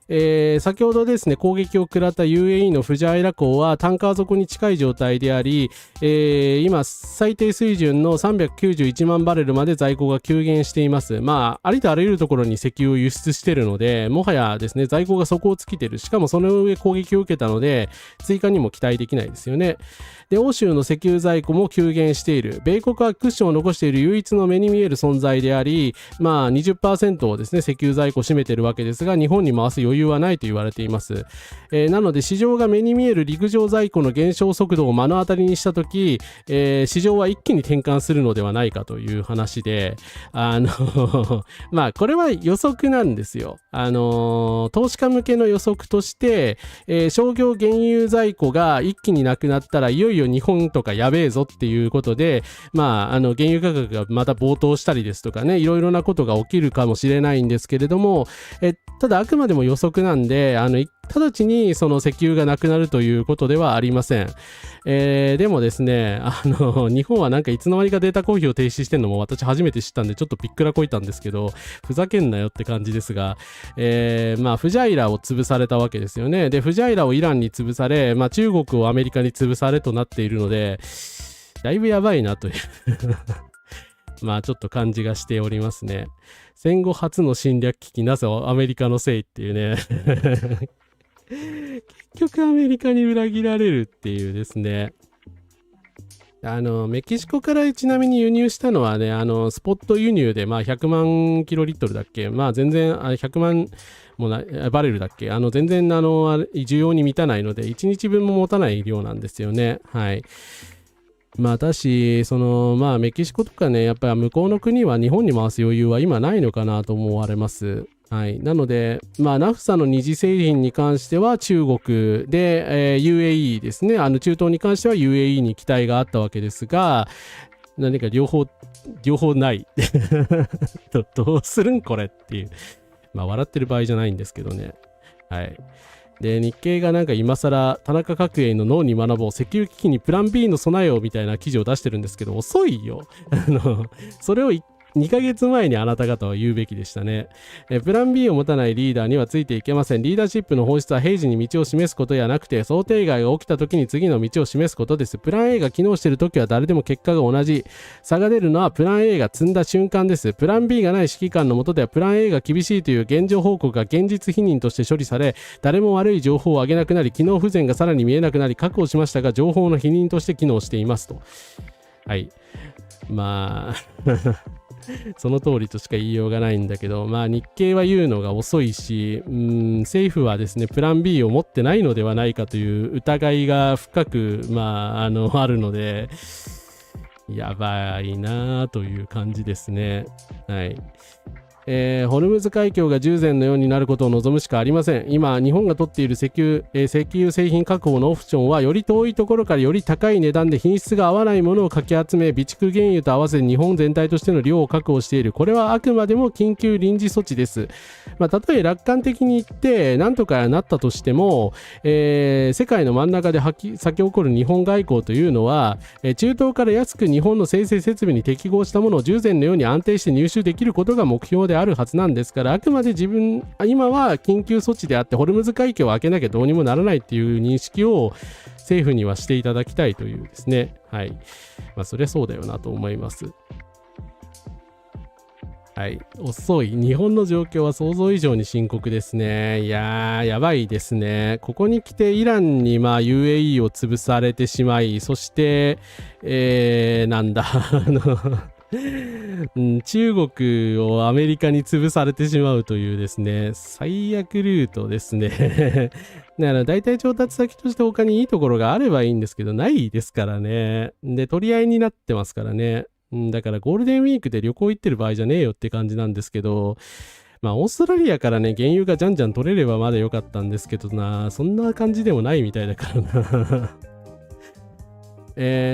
先ほどですね攻撃を食らった UAE のフジャイラ港はタンカー底に近い状態であり、今最低水準の391万バレルまで在庫が急減しています。ありとあらゆるところに石油を輸出しているので、もはやですね在庫が底を尽きている。しかもその上攻撃を受けたので追加にも期待できないですよね。で欧州の石油在庫も急減している。米国はクッションを残している唯一の目に見える存在であり、20% をですね石油在庫占めているわけですが、日本に回す余裕はないと言われています。なので市場が目に見える陸上在庫の減少速度を目の当たりにしたとき、市場は一気に転換するのではないかという話で、これは予測なんですよ。投資家向けの予測として、商業原油在庫が一気になくなったらいよいよ日本とかやべえぞっていうことで、原油価格がまた暴騰したりですとかね、いろいろなことが起きるかもしれないんですけれども、ただあくまでも予測足なんで、直ちにその石油がなくなるということではありません。でもですね、日本はなんかいつの間にかデータ公表を停止してんのも私初めて知ったんでちょっとびっくらこいたんですけど、ふざけんなよって感じですが、まあフジャイラを潰されたわけですよね。で、フジャイラをイランに潰され、まあ中国をアメリカに潰されとなっているので、だいぶやばいなというまあちょっと感じがしておりますね。戦後初の侵略危機、なぜアメリカのせいっていうね結局アメリカに裏切られるっていうですね。メキシコからちなみに輸入したのはね、スポット輸入で、まあ100万キロリットルだっけ、まあ全然、100万もバレルだっけ、全然、需要に満たないので、1日分も持たない量なんですよね。はい。まあ、だし、まあ、メキシコとかね、やっぱり向こうの国は日本に回す余裕は今ないのかなと思われます。はい。なので、まあ、ナフサの二次製品に関しては中国で、UAE ですね。中東に関しては UAE に期待があったわけですが、何か両方ないどうするんこれっていう。まあ、笑ってる場合じゃないんですけどね。はい。で、日経がなんか今更田中角栄の脳に学ぼう石油危機にプラン B の備えをみたいな記事を出してるんですけど、遅いよ。それを2ヶ月前にあなた方は言うべきでしたね。プラン B を持たないリーダーにはついていけません。リーダーシップの本質は平時に道を示すことやなくて、想定外が起きた時に次の道を示すことです。プラン A が機能している時は誰でも結果が同じ。差が出るのはプラン A が積んだ瞬間です。プラン B がない指揮官の下ではプラン A が厳しいという現状報告が現実否認として処理され、誰も悪い情報を上げなくなり、機能不全がさらに見えなくなり、確保しましたが、情報の否認として機能していますと。はい。まあその通りとしか言いようがないんだけど、まあ日経は言うのが遅いし、政府はですね、プラン B を持ってないのではないかという疑いが深く、あるので、やばいなという感じですね。はい。ホルムズ海峡が従前のようになることを望むしかありません。今、日本が取っている石油製品確保のオプションは、より遠いところからより高い値段で品質が合わないものをかき集め、備蓄原油と合わせ日本全体としての量を確保している。これはあくまでも緊急臨時措置です。たとえ楽観的に言って、なんとかなったとしても、世界の真ん中で咲き起こる日本外交というのは、中東から安く日本の生成設備に適合したものを従前のように安定して入手できることが目標であるはずなんですから、あくまで今は緊急措置であって、ホルムズ海峡を開けなきゃどうにもならないっていう認識を政府にはしていただきたいというですね。はい。それそうだよなと思います。はい。遅い。日本の状況は想像以上に深刻ですね。いやー、やばいですね。ここに来てイランにUAE を潰されてしまい、そして、中国をアメリカに潰されてしまうというですね、最悪ルートですね。だから大体調達先として他にいいところがあればいいんですけど、ないですからね。で、取り合いになってますからね。だからゴールデンウィークで旅行行ってる場合じゃねえよって感じなんですけど、オーストラリアからね、原油がじゃんじゃん取れればまだ良かったんですけどな、そんな感じでもないみたいだからな。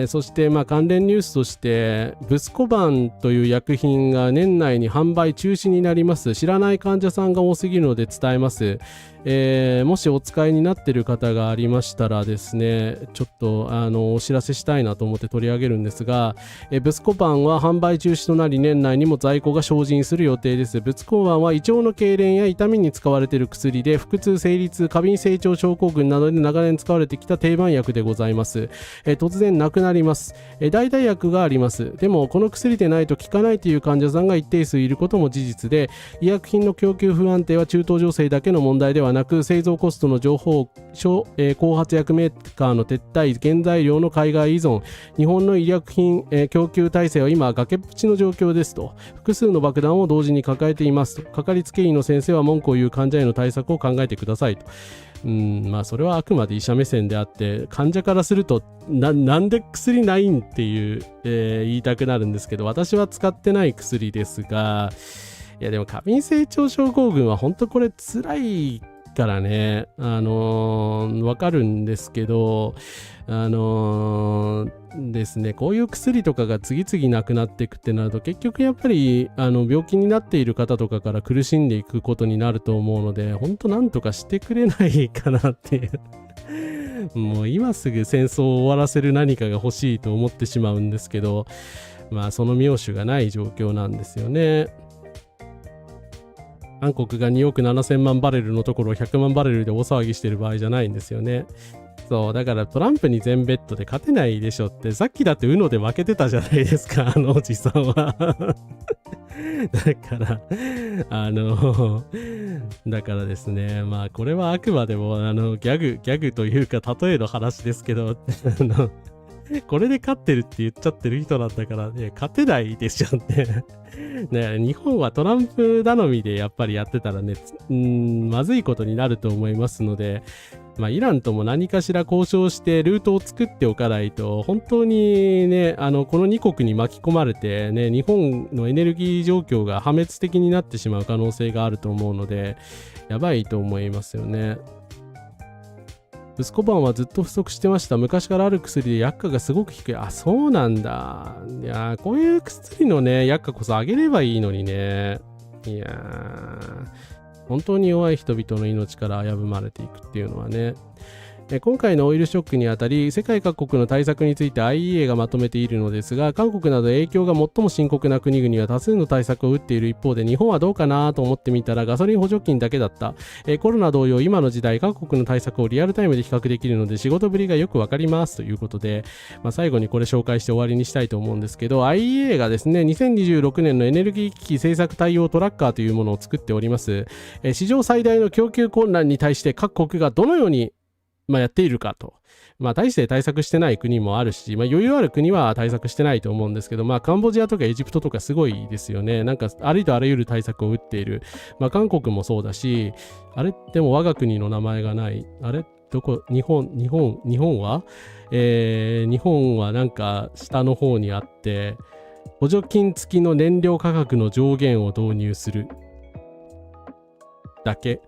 そして関連ニュースとしてブスコバンという薬品が年内に販売中止になります。知らない患者さんが多すぎるので伝えます。もしお使いになっている方がありましたらですね、ちょっとお知らせしたいなと思って取り上げるんですが、ブスコバンは販売中止となり年内にも在庫が精進する予定です。ブスコバンは胃腸の痙攣や痛みに使われている薬で、腹痛、生理痛、過敏性腸症候群などで長年使われてきた定番薬でございます。突然なくなります。代替薬があります。でもこの薬でないと効かないという患者さんが一定数いることも事実で、医薬品の供給不安定は中東情勢だけの問題ではなく、製造コストの情報、後発薬メーカーの撤退、原材料の海外依存、日本の医薬品、供給体制は今崖っぷちの状況ですと。複数の爆弾を同時に抱えていますと。かかりつけ医の先生は文句を言う患者への対策を考えてくださいと。それはあくまで医者目線であって、患者からするとなんで薬ないんっていう、言いたくなるんですけど、私は使ってない薬ですが、いやでも過敏性腸症候群は本当これ辛いからね、わかるんですけど、ですね、こういう薬とかが次々なくなっていくってなると、結局やっぱり病気になっている方とかから苦しんでいくことになると思うので、本当なんとかしてくれないかなっていうもう今すぐ戦争を終わらせる何かが欲しいと思ってしまうんですけど、まあその妙手がない状況なんですよね。韓国が2億7000万バレルのところを100万バレルで大騒ぎしてる場合じゃないんですよね。そう、だからトランプに全ベッドで勝てないでしょって、さっきだってUNOで負けてたじゃないですか、おじさんは。だからだからですね、まあこれはあくまでもギャグというか例えの話ですけど、これで勝ってるって言っちゃってる人なんだからね、勝てないでしょってね。日本はトランプ頼みでやっぱりやってたらね、まずいことになると思いますので、まあ、イランとも何かしら交渉してルートを作っておかないと、本当にね、この2国に巻き込まれてね、日本のエネルギー状況が破滅的になってしまう可能性があると思うので、やばいと思いますよね。ブスコバンはずっと不足してました。昔からある薬で薬価がすごく低い。あ、そうなんだ。いやー、こういう薬のね、薬価こそ上げればいいのにね。いやー、本当に弱い人々の命から危ぶまれていくっていうのはね。今回のオイルショックにあたり、世界各国の対策について IEA がまとめているのですが、韓国など影響が最も深刻な国々は多数の対策を打っている一方で、日本はどうかなと思ってみたらガソリン補助金だけだった。コロナ同様、今の時代、各国の対策をリアルタイムで比較できるので、仕事ぶりがよくわかりますということで、最後にこれ紹介して終わりにしたいと思うんですけど、IEA がですね、2026年のエネルギー危機政策対応トラッカーというものを作っております。史上最大の供給困難に対して各国がどのようにやっているかと。大して対策してない国もあるし、余裕ある国は対策してないと思うんですけど、カンボジアとかエジプトとかすごいですよね。なんか、ありとあらゆる対策を打っている。韓国もそうだし、あれでも我が国の名前がない。あれどこ、日本は日本はなんか下の方にあって、補助金付きの燃料価格の上限を導入する。だけ。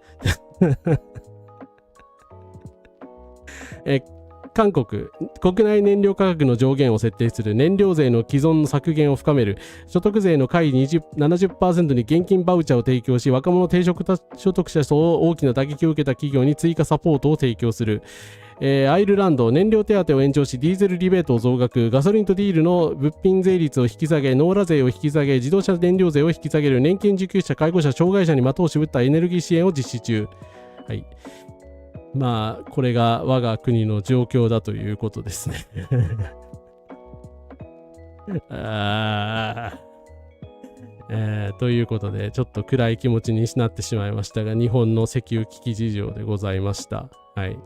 韓国、国内燃料価格の上限を設定する、燃料税の既存の削減を深める、所得税の下位 70% に現金バウチャーを提供し、若者低所得者と大きな打撃を受けた企業に追加サポートを提供する。アイルランド、燃料手当を延長し、ディーゼルリベートを増額、ガソリンとディールの物品税率を引き下げ、ノーラ税を引き下げ、自動車燃料税を引き下げる、年金受給者、介護者、障害者に的を絞ったエネルギー支援を実施中。はい。これが我が国の状況だということですね。ということで、ちょっと暗い気持ちになってしまいましたが、日本の石油危機事情でございました。はい。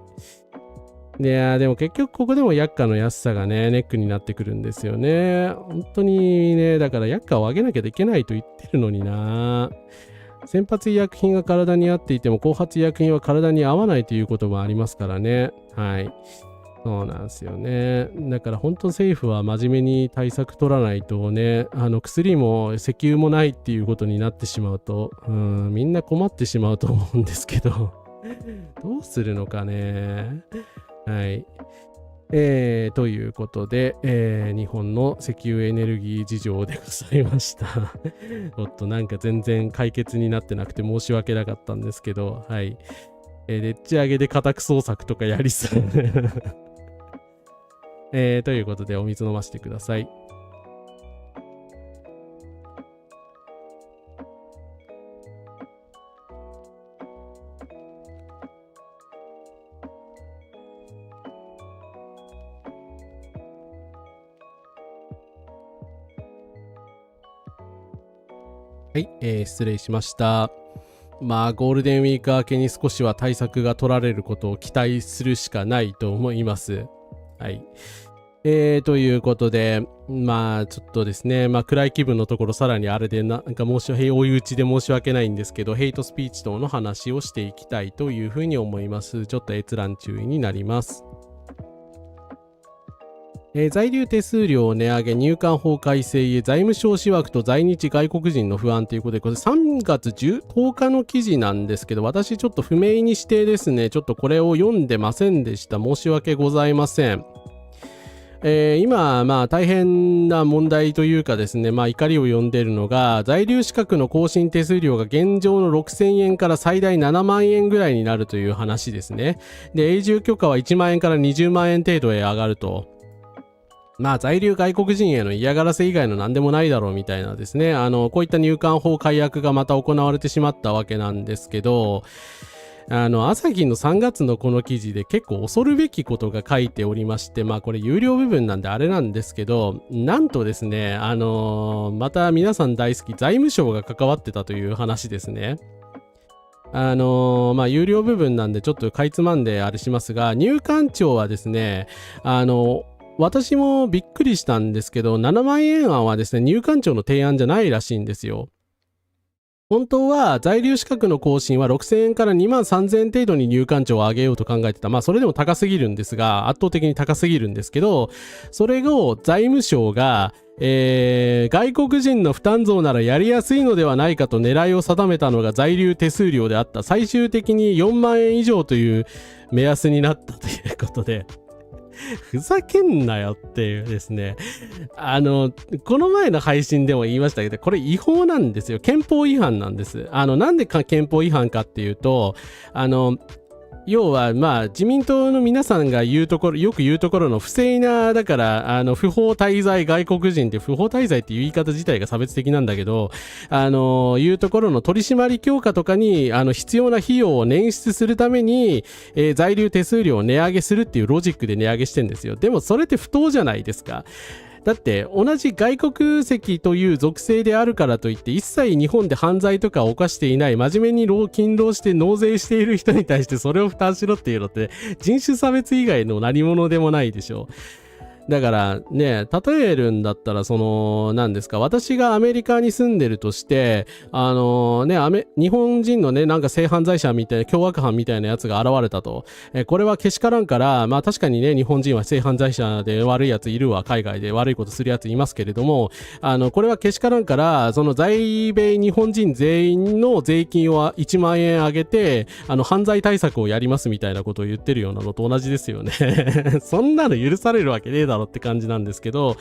でも結局ここでも薬価の安さがね、ネックになってくるんですよね。本当にね、だから薬価を上げなきゃいけないと言ってるのにな。先発医薬品が体に合っていても後発医薬品は体に合わないということもありますからね。はい。そうなんですよね。だから本当政府は真面目に対策取らないとね、薬も石油もないっていうことになってしまうと、みんな困ってしまうと思うんですけど、どうするのかね。はい。ということで、日本の石油エネルギー事情でございました。ちょっとなんか全然解決になってなくて申し訳なかったんですけど、はい。でっち上げで家宅捜索とかやりそう。ということでお水飲ませてください。はい、失礼しました。ゴールデンウィーク明けに少しは対策が取られることを期待するしかないと思います。はい。ということで、ちょっとですね、暗い気分のところさらにあれで追い打ちで申し訳ないんですけど、ヘイトスピーチ等の話をしていきたいというふうに思います。ちょっと閲覧注意になります。在留手数料値上げ、入管法改正へ財務省思惑と在日外国人の不安ということで、これ3月10日の記事なんですけど、私ちょっと不明にしてですね、ちょっとこれを読んでませんでした。申し訳ございません。今、大変な問題というかですね、怒りを呼んでいるのが、在留資格の更新手数料が現状の6000円から最大7万円ぐらいになるという話ですね。で、永住許可は1万円から20万円程度へ上がると。在留外国人への嫌がらせ以外の何でもないだろうみたいなですね、こういった入管法改悪がまた行われてしまったわけなんですけど、朝日の3月のこの記事で結構恐るべきことが書いておりまして、これ有料部分なんであれなんですけど、なんとですね、また皆さん大好き財務省が関わってたという話ですね。有料部分なんでちょっとかいつまんであれしますが、入管庁はですね、私もびっくりしたんですけど、7万円案はですね、入管庁の提案じゃないらしいんですよ。本当は在留資格の更新は6000円から2万3000円程度に入管庁を上げようと考えてた。それでも高すぎるんですが、圧倒的に高すぎるんですけど、それを財務省が、外国人の負担増ならやりやすいのではないかと狙いを定めたのが在留手数料であった。最終的に4万円以上という目安になったということで、ふざけんなよっていうですね。この前の配信でも言いましたけど、これ違法なんですよ。憲法違反なんです。なんで憲法違反かっていうと、要は自民党の皆さんがよく言うところの不正な、だから不法滞在外国人って不法滞在っていう言い方自体が差別的なんだけど、いうところの取り締まり強化とかに必要な費用を捻出するために、在留手数料を値上げするっていうロジックで値上げしてんですよ。でもそれって不当じゃないですか。だって同じ外国籍という属性であるからといって一切日本で犯罪とかを犯していない真面目に勤労して納税している人に対してそれを負担しろっていうのって人種差別以外の何者でもないでしょ。だからね、例えるんだったら何ですか、私がアメリカに住んでるとして、日本人のね、なんか性犯罪者みたいな、凶悪犯みたいなやつが現れたと。これはけしからんから、確かにね、日本人は性犯罪者で悪いやついるわ、海外で悪いことするやついますけれども、これはけしからんから、その在米日本人全員の税金を1万円上げて、犯罪対策をやりますみたいなことを言ってるようなのと同じですよね。そんなの許されるわけねえだろって感じなんですけど、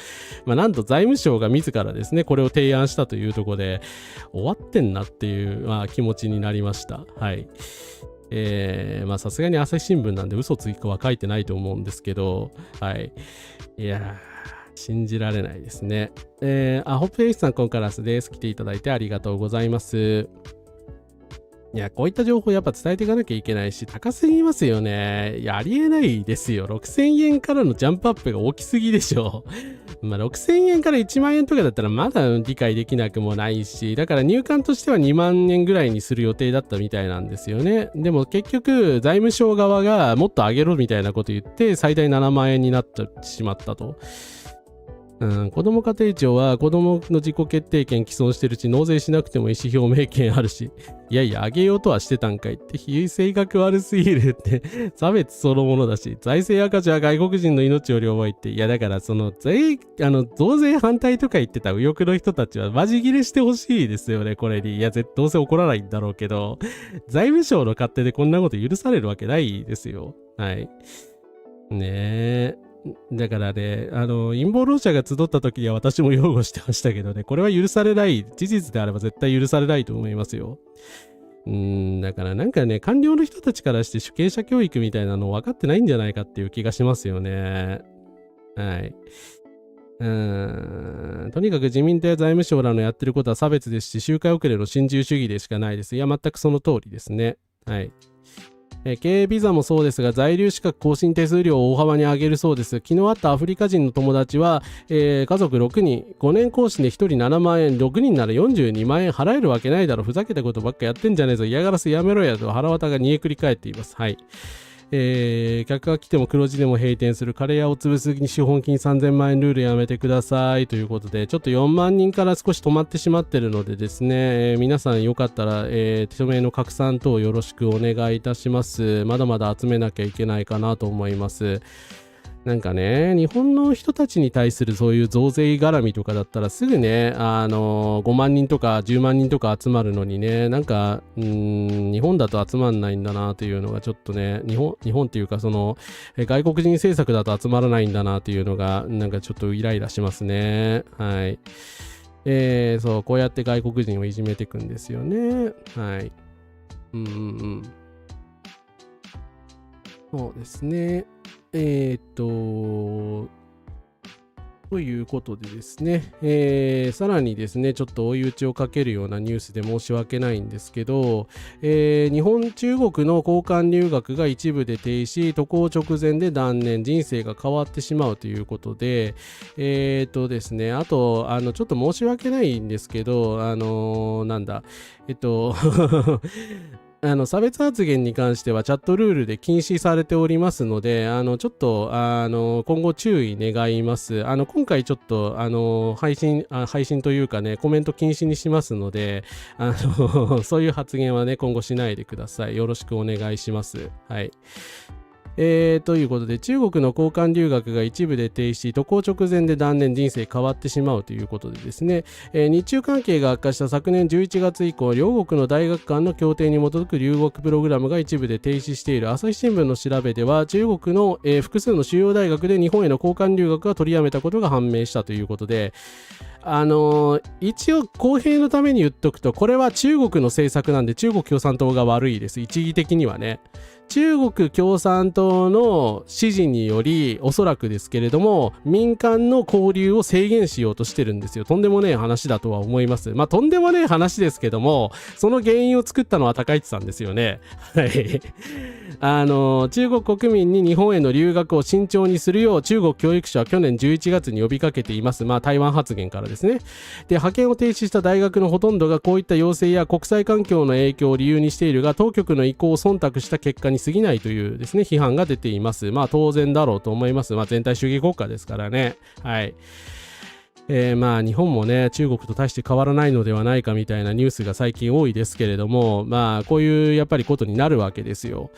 なんと財務省が自らですね、これを提案したというところで、終わってんなっていう、気持ちになりました。はい。さすがに朝日新聞なんで嘘つくは書いてないと思うんですけど、はい。いやー、信じられないですね。ホップフェイスさん、コンカラスです。来ていただいてありがとうございます。いや、こういった情報やっぱ伝えていかなきゃいけないし、高すぎますよね。いや、ありえないですよ。6000円からのジャンプアップが大きすぎでしょ。6000円から1万円とかだったらまだ理解できなくもないし、だから入管としては2万円ぐらいにする予定だったみたいなんですよね。でも結局、財務省側がもっと上げろみたいなこと言って、最大7万円になってしまったと。子ども家庭庁は子どもの自己決定権既存してるし納税しなくても意思表明権あるし、いやいや上げようとはしてたんかいって性格悪すぎるって差別そのものだし、財政赤字は外国人の命より重いって、いやだから増税反対とか言ってた右翼の人たちはマジ切れしてほしいですよね、これに。いやどうせ怒らないんだろうけど、財務省の勝手でこんなこと許されるわけないですよ。はい。ねえ。だからね、陰謀論者が集った時には私も擁護してましたけどね、これは許されない、事実であれば絶対許されないと思いますよ。だからなんかね、官僚の人たちからして主権者教育みたいなの分かってないんじゃないかっていう気がしますよね。はい。とにかく自民党や財務省らのやってることは差別ですし、周回遅れの新自由主義でしかないです。いや、全くその通りですね。はい。経営ビザもそうですが、在留資格更新手数料を大幅に上げるそうです。昨日会ったアフリカ人の友達は、家族6人、5年更新で1人7万円、6人なら42万円払えるわけないだろ、ふざけたことばっかやってんじゃねえぞ、嫌がらせやめろやと腹渡が煮えくり返っています。はい。客が来ても黒字でも閉店するカレー屋を潰すに資本金3000万円ルールやめてくださいということで、ちょっと4万人から少し止まってしまってるのでですね、皆さんよかったら、署名の拡散等よろしくお願いいたします。まだまだ集めなきゃいけないかなと思います。なんかね、日本の人たちに対するそういう増税絡みとかだったらすぐね、5万人とか10万人とか集まるのにね、なんか、日本だと集まんないんだなというのがちょっとね、日本っていうか外国人政策だと集まらないんだなというのが、なんかちょっとイライラしますね。はい。そう、こうやって外国人をいじめていくんですよね。はい。そうですね。ということでですね、さらにですね、ちょっと追い打ちをかけるようなニュースで申し訳ないんですけど、中国の交換留学が一部で停止、渡航直前で断念、人生が変わってしまうということで、ですね、あと、ちょっと申し訳ないんですけど、差別発言に関してはチャットルールで禁止されておりますので、ちょっと今後注意願います。今回ちょっと配信というかね、コメント禁止にしますので、そういう発言はね、今後しないでください。よろしくお願いします。はい。ということで、中国の交換留学が一部で停止、渡航直前で断念、人生変わってしまうということでですね、日中関係が悪化した昨年11月以降、両国の大学間の協定に基づく留学プログラムが一部で停止している朝日新聞の調べでは、中国の、複数の主要大学で日本への交換留学が取りやめたことが判明したということで、一応公平のために言っとくと、これは中国の政策なんで中国共産党が悪いです。一義的にはね。中国共産党の指示により、おそらくですけれども、民間の交流を制限しようとしてるんですよ。とんでもねえ話だとは思います。まあ、とんでもねえ話ですけども、その原因を作ったのは高市さんですよね。はい。中国国民に日本への留学を慎重にするよう中国教育省は去年11月に呼びかけています。まあ、台湾発言からですね。で、派遣を停止した大学のほとんどがこういった要請や国際環境の影響を理由にしているが、当局の意向を忖度した結果に過ぎないというですね、批判が出ています。まあ、当然だろうと思います。まあ、全体主義国家ですからね。はい。まあ日本もね、中国と大して変わらないのではないかみたいなニュースが最近多いですけれども、まあこういうやっぱりことになるわけですよ。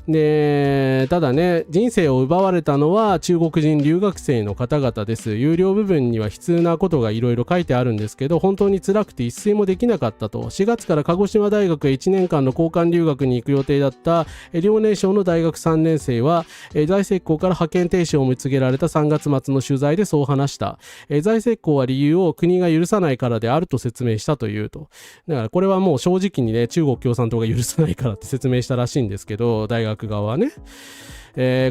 で、ただね、人生を奪われたのは中国人留学生の方々です。有料部分には悲痛なことがいろいろ書いてあるんですけど、本当に辛くて一睡もできなかったと。4月から鹿児島大学へ1年間の交換留学に行く予定だった遼寧省の大学3年生は、財政校から派遣停止を告げられた3月末の取材でそう話した。財政校は理由を国が許さないからであると説明したというと。だからこれはもう正直にね、中国共産党が許さないからって説明したらしいんですけど、大学側はね。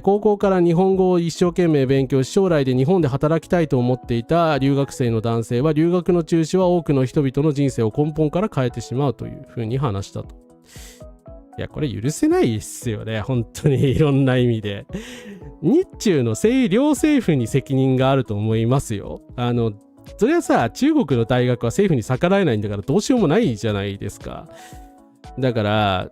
高校から日本語を一生懸命勉強し、将来で日本で働きたいと思っていた留学生の男性は、留学の中止は多くの人々の人生を根本から変えてしまうというふうに話したと。いや、これ許せないですよね。本当にいろんな意味で。日中の両政府に責任があると思いますよ。それはさ、中国の大学は政府に逆らえないんだからどうしようもないじゃないですか。だから、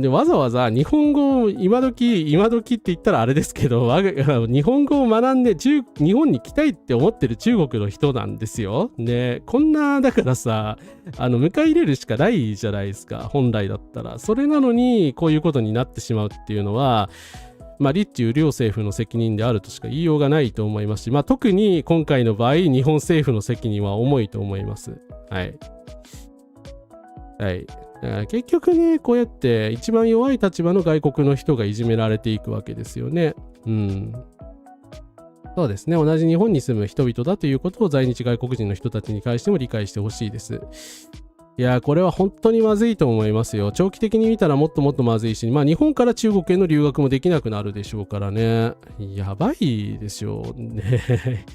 わざわざ日本語を今時って言ったらあれですけど、日本語を学んで日本に来たいって思ってる中国の人なんですよ。で、こんな、だからさ、迎え入れるしかないじゃないですか、本来だったら。それなのに、こういうことになってしまうっていうのは、まあ、日中両政府の責任であるとしか言いようがないと思いますし、まあ、特に今回の場合、日本政府の責任は重いと思います。はい。はい。結局ね、こうやって一番弱い立場の外国の人がいじめられていくわけですよね。うん。そうですね。同じ日本に住む人々だということを在日外国人の人たちに対しても理解してほしいです。いやー、これは本当にまずいと思いますよ。長期的に見たらもっともっとまずいし、まあ日本から中国への留学もできなくなるでしょうからね。やばいでしょうね。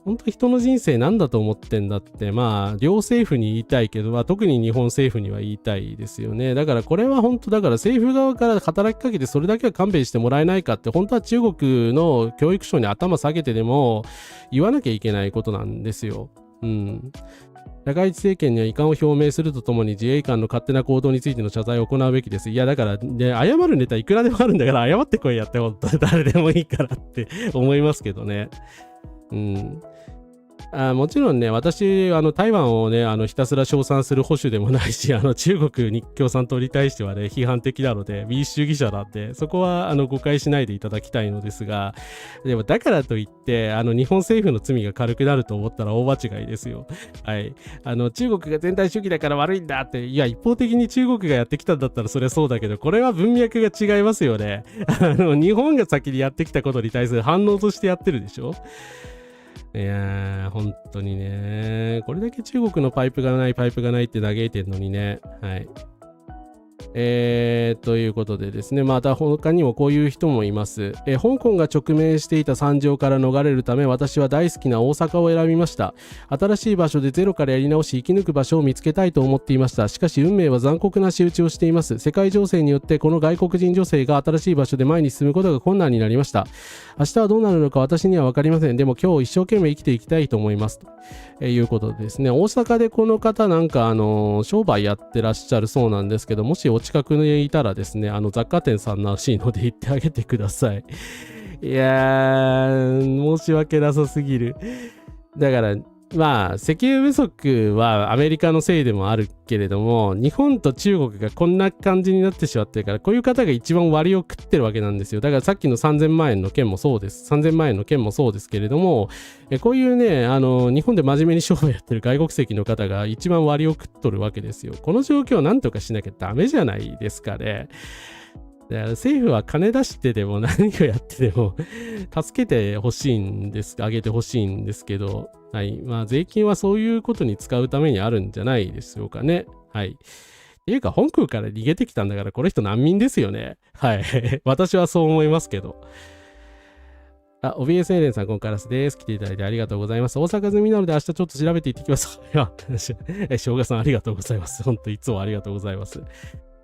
本当に人の人生なんだと思ってんだって、まあ両政府に言いたいけど、まあ、特に日本政府には言いたいですよね。だからこれは本当だから政府側から働きかけてそれだけは勘弁してもらえないかって、本当は中国の教育省に頭下げてでも言わなきゃいけないことなんですよ。うん。高市政権には遺憾を表明するとともに自衛官の勝手な行動についての謝罪を行うべきです。いやだからね、謝るネタいくらでもあるんだから謝ってこいやって、本当誰でもいいからって思いますけどね。うん。もちろんね、私、台湾をね、ひたすら称賛する保守でもないし、中国に共産党に対してはね、批判的なので、民主主義者なんで、そこは、誤解しないでいただきたいのですが、でも、だからといって、日本政府の罪が軽くなると思ったら大間違いですよ。はい。中国が全体主義だから悪いんだって、いや、一方的に中国がやってきたんだったらそれはそうだけど、これは文脈が違いますよね。日本が先にやってきたことに対する反応としてやってるでしょ。いやー、本当にね、これだけ中国のパイプがないって嘆いてるのにね、はい。ということでですね、また他にもこういう人もいます。香港が直面していた惨状から逃れるため、私は大好きな大阪を選びました。新しい場所でゼロからやり直し生き抜く場所を見つけたいと思っていました。しかし運命は残酷な仕打ちをしています。世界情勢によってこの外国人女性が新しい場所で前に進むことが困難になりました。明日はどうなるのか私には分かりません。でも今日一生懸命生きていきたいと思います。ということでですね、大阪でこの方なんか商売やってらっしゃるそうなんですけど、もしお近くにいたらですね、雑貨店さんらしいので行ってあげてください。いやー、申し訳なさすぎる。だから、まあ、石油不足はアメリカのせいでもあるけれども、日本と中国がこんな感じになってしまってるから、こういう方が一番割を食ってるわけなんですよ。だからさっきの3000万円の件もそうです。3000万円の件もそうですけれども、こういうね、日本で真面目に商売やってる外国籍の方が一番割を食っとるわけですよ。この状況をなんとかしなきゃダメじゃないですかね。だから政府は金出してでも何をやってでも助けてほしいんです、あげてほしいんですけど、はい。まあ税金はそういうことに使うためにあるんじゃないでしょうかね。はい。っていうか、香港から逃げてきたんだから、この人難民ですよね。はい。私はそう思いますけど。OBS エレンさん、こんからすです。来ていただいてありがとうございます。大阪済みなので明日ちょっと調べていってきます。いや、しょうがさんありがとうございます。本当いつもありがとうございます。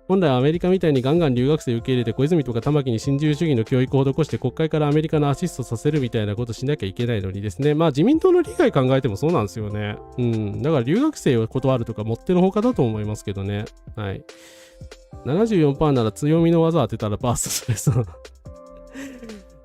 本来はアメリカみたいにガンガン留学生受け入れて小泉とか玉木に新自由主義の教育を施して国会からアメリカのアシストさせるみたいなことしなきゃいけないのにですね。まあ自民党の利害考えてもそうなんですよね。だから留学生を断るとかもってのほかだと思いますけどね。はい。74% なら強みの技当てたらバーストです。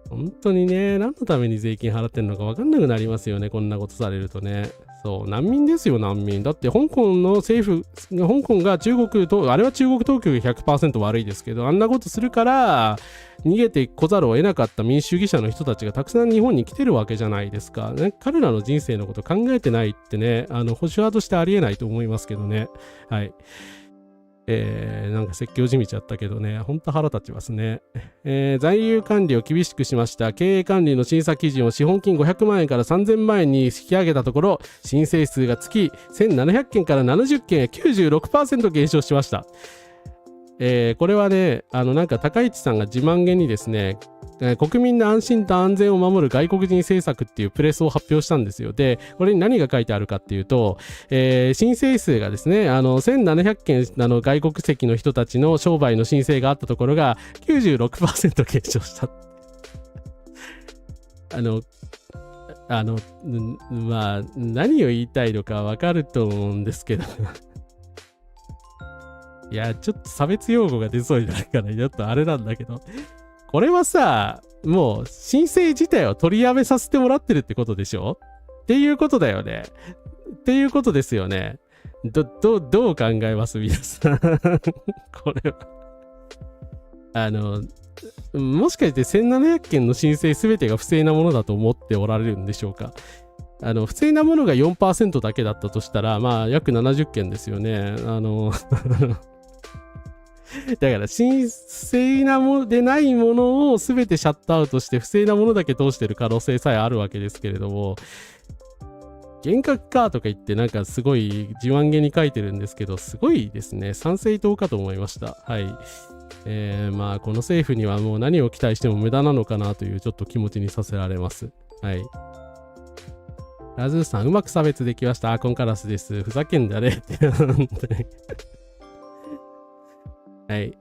本当にね、何のために税金払ってんのか分かんなくなりますよね。こんなことされるとね。そう、難民ですよ、難民。だって、香港の政府、香港が中国と、あれは中国当局が 100% 悪いですけど、あんなことするから、逃げてこざるを得なかった民主主義者の人たちがたくさん日本に来てるわけじゃないですか。ね、彼らの人生のこと考えてないってね、保守派としてありえないと思いますけどね。はい。なんか説教じみちゃったけどね、ほんと腹立ちますね。在留管理を厳しくしました。経営管理の審査基準を資本金500万円から3000万円に引き上げたところ、申請数が月1700件から70件へ 96% 減少しました。これはね、なんか高市さんが自慢げにですね、国民の安心と安全を守る外国人政策っていうプレスを発表したんですよ。で、これに何が書いてあるかっていうと、申請数がですね、1700件外国籍の人たちの商売の申請があったところが 96% 減少した。まあ、何を言いたいのかわかると思うんですけど。いや、ちょっと差別用語が出そうになるから、ちょっとあれなんだけど。これはさ、もう申請自体を取りやめさせてもらってるってことでしょっていうことだよね。っていうことですよね。どう考えます皆さん。これは。もしかして1700件の申請すべてが不正なものだと思っておられるんでしょうか。不正なものが 4% だけだったとしたら、まあ、約70件ですよね。だから神聖なものでないものを全てシャットアウトして不正なものだけ通してる可能性さえあるわけですけれども、厳格かとか言ってなんかすごい自慢げに書いてるんですけど、すごいですね。参政党かと思いました。はい。まあこの政府にはもう何を期待しても無駄なのかなというちょっと気持ちにさせられます。はい。ラズーさん、うまく差別できました。コンカラスです。ふざけんだねって。本当に。はい。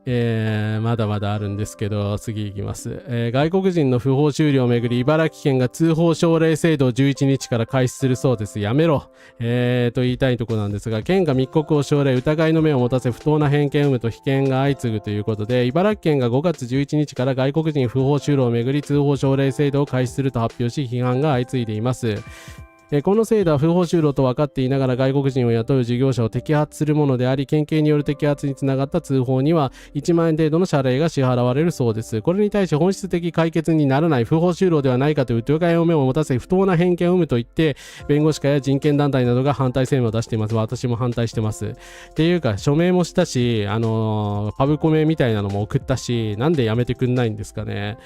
まだまだあるんですけど、次いきます。外国人の不法就労をめぐり、茨城県が通報奨励制度を11日から開始するそうです。やめろ。と言いたいところなんですが、県が密告を奨励、疑いの目を持たせ不当な偏見を生むと被験が相次ぐということで、茨城県が5月11日から外国人不法就労をめぐり通報奨励制度を開始すると発表し、批判が相次いでいます。この制度は不法就労と分かっていながら外国人を雇う事業者を摘発するものであり、県警による摘発につながった通報には1万円程度の謝礼が支払われるそうです。これに対し本質的解決にならない不法就労ではないかという疑いを目を持たせ不当な偏見を生むと言って、弁護士会や人権団体などが反対声明を出しています。私も反対してます。っていうか署名もしたし、パブコメみたいなのも送ったし、なんでやめてくんないんですかね。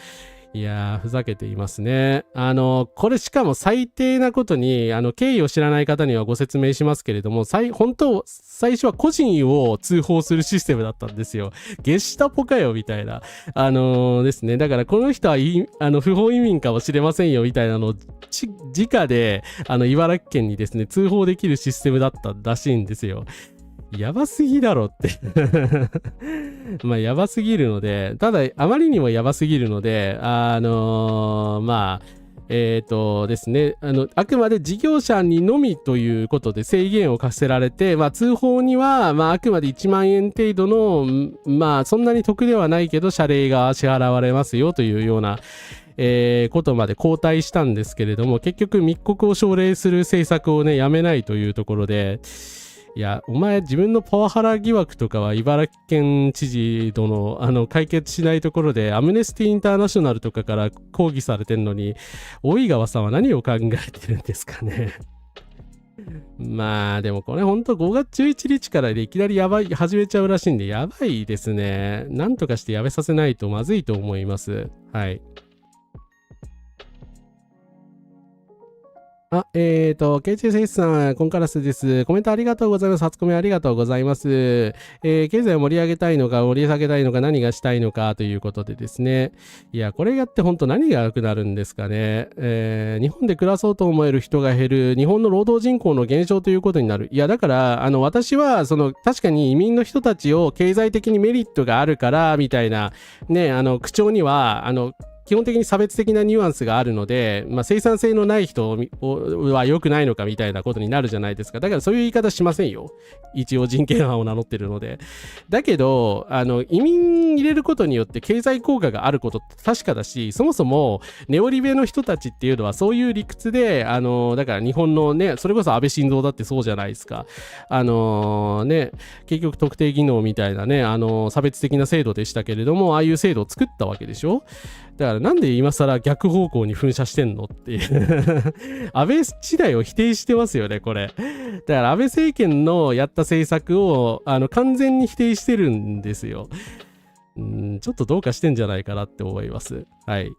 いやー、ふざけていますね。これしかも最低なことに、経緯を知らない方にはご説明しますけれども、本当、最初は個人を通報するシステムだったんですよ。ゲシュタポかよ、みたいな。ですね。だから、この人は不法移民かもしれませんよ、みたいなのを、直で、茨城県にですね、通報できるシステムだったらしいんですよ。やばすぎだろってまあやばすぎるので、ただあまりにもやばすぎるので、ですね、あくまで事業者にのみということで制限を課せられて、通報には、あくまで1万円程度の、そんなに得ではないけど謝礼が支払われますよというようなことまで後退したんですけれども、結局密告を奨励する政策をね、やめないというところで、いや、お前自分のパワハラ疑惑とかは茨城県知事との解決しないところでアムネスティインターナショナルとかから抗議されてんのに、大井川さんは何を考えてるんですかね。まあでもこれほんと5月11日からでいきなり始めちゃうらしいんでやばいですね。なんとかしてやめさせないとまずいと思います。はい。KHSS さん、コンカラスです。コメントありがとうございます。初コメありがとうございます。経済を盛り上げたいのか、盛り下げたいのか、何がしたいのかということでですね。いや、これやって本当何が良くなるんですかね。日本で暮らそうと思える人が減る、日本の労働人口の減少ということになる。いや、だから、私は、確かに移民の人たちを経済的にメリットがあるから、みたいな、ね、口調には、基本的に差別的なニュアンスがあるので、生産性のない人は良くないのかみたいなことになるじゃないですか。だからそういう言い方しませんよ。一応人権派を名乗ってるので。だけど、移民入れることによって経済効果があることって確かだし、そもそもネオリベの人たちっていうのはそういう理屈で、だから日本のね、それこそ安倍晋三だってそうじゃないですか。結局特定技能みたいなね、差別的な制度でしたけれども、ああいう制度を作ったわけでしょ。だからなんで今更逆方向に噴射してんのっていう安倍時代を否定してますよね、これ。だから安倍政権のやった政策を完全に否定してるんですよ。ちょっとどうかしてんじゃないかなって思います。はい。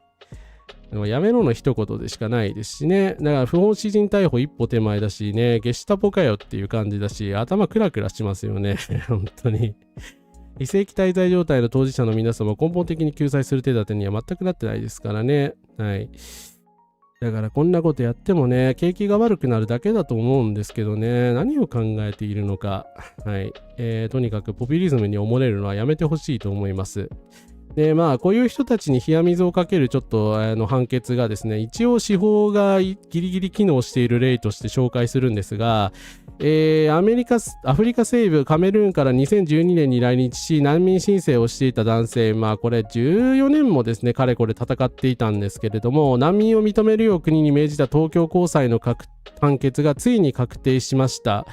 でもやめろの一言でしかないですしね。だから不法私人逮捕一歩手前だしね、ゲシュタポかよっていう感じだし、頭クラクラしますよね。本当に。非正規滞在状態の当事者の皆様を根本的に救済する手立てには全くなってないですからね。はい。だからこんなことやってもね、景気が悪くなるだけだと思うんですけどね、何を考えているのか。はい。とにかくポピュリズムに溺れるのはやめてほしいと思います。で、こういう人たちに冷や水をかけるちょっと判決がですね、一応司法がギリギリ機能している例として紹介するんですが、アフリカ西部カメルーンから2012年に来日し難民申請をしていた男性、これ14年もですねかれこれ戦っていたんですけれども、難民を認めるよう国に命じた東京高裁の判決がついに確定しました。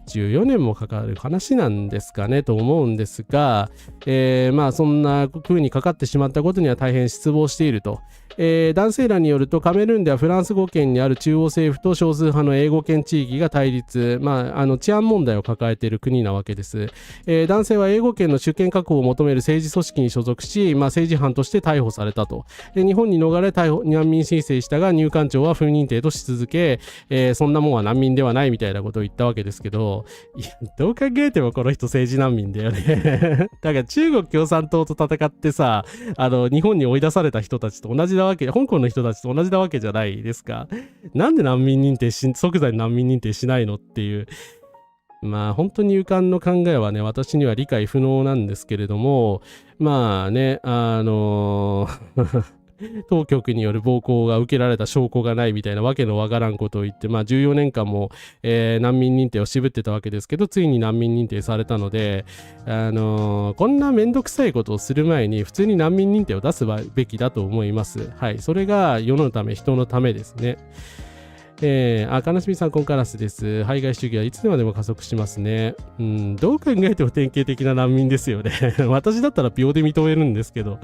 14年もかかる話なんですかねと思うんですが、そんな風にかかってしまったことには大変失望していると。男性らによるとカメルーンではフランス語圏にある中央政府と少数派の英語圏地域が対立、治安問題を抱えている国なわけです。男性は英語圏の主権確保を求める政治組織に所属し、政治犯として逮捕されたと。日本に逃れ難民申請したが入管庁は不認定とし続け、そんなもんは難民ではないみたいなことを言ったわけですけど、いやどう考えてもこの人政治難民だよねだから中国共産党と戦ってさ、日本に追い出された人たちと同じなわけ、香港の人たちと同じなわけじゃないですか。なんで難民認定即座に難民認定しないのっていう、本当に勇敢の考えはね、私には理解不能なんですけれども、当局による暴行が受けられた証拠がないみたいなわけのわからんことを言って、14年間も、難民認定を渋ってたわけですけど、ついに難民認定されたので、こんなめんどくさいことをする前に普通に難民認定を出すべきだと思います。はい、それが世のため人のためですね。悲しみさん、コンカラスです。排外主義はいつでまでも加速しますね。どう考えても典型的な難民ですよね。私だったら秒で認めるんですけど。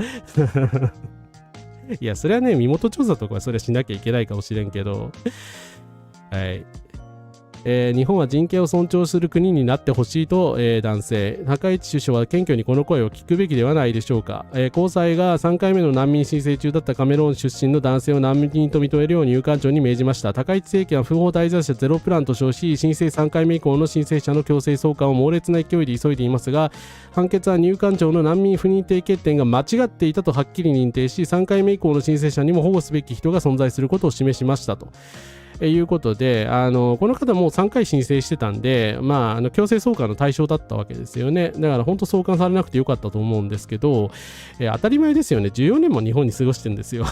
いや、それはね、身元調査とかはそれはしなきゃいけないかもしれんけど。はい。日本は人権を尊重する国になってほしいと、男性。高市首相は謙虚にこの声を聞くべきではないでしょうか。高裁が3回目の難民申請中だったカメローン出身の男性を難民と認めるよう入管庁に命じました。高市政権は不法滞在者ゼロプランと称し、申請3回目以降の申請者の強制送還を猛烈な勢いで急いでいますが、判決は入管庁の難民不認定決定が間違っていたとはっきり認定し、3回目以降の申請者にも保護すべき人が存在することを示しましたと。いうことで、この方も3回申請してたんで、強制送還の対象だったわけですよね。だから本当送還されなくてよかったと思うんですけど、当たり前ですよね。14年も日本に過ごしてるんですよ。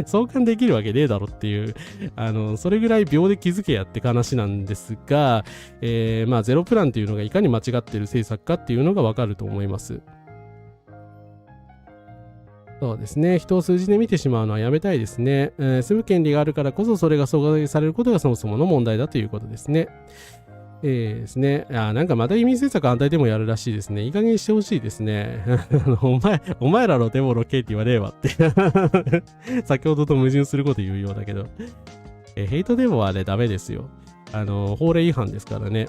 送還できるわけねえだろっていう、それぐらい秒で気づけやって話なんですが、ゼロプランっていうのがいかに間違ってる政策かっていうのがわかると思います。そうですね。人を数字で見てしまうのはやめたいですね。住む権利があるからこそそれが阻害されることがそもそもの問題だということですね。ですね。なんかまた移民政策反対でもやるらしいですね。いい加減にしてほしいですね。お前らのデモの刑って言わねえわって。先ほどと矛盾すること言うようだけど。ヘイトデモはね、ダメですよ。法令違反ですからね。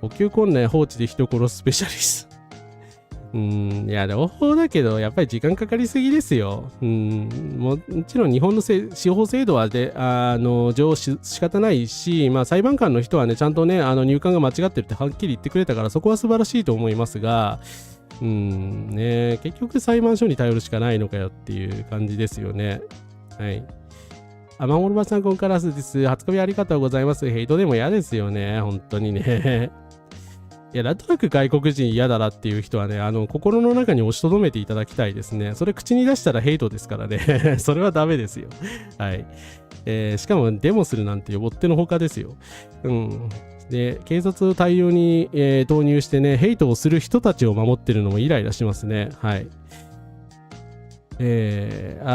呼吸困難放置で人殺すスペシャリスト。いや、両方だけど、やっぱり時間かかりすぎですよ。もちろん日本の司法制度は仕方ないし、裁判官の人はね、ちゃんとね、入管が間違ってるってはっきり言ってくれたから、そこは素晴らしいと思いますが、結局裁判所に頼るしかないのかよっていう感じですよね。はい。マモルバさん、コンカラスです。初恋ありがとうございます。ヘイトでも嫌ですよね。本当にね。いや、なんとなく外国人嫌だなっていう人はね、心の中に押しとどめていただきたいですね。それ口に出したらヘイトですからね。それはダメですよ。はい。しかもデモするなんてよってのほかですよ。で、警察を対応に、投入してね、ヘイトをする人たちを守ってるのもイライラしますね。はい。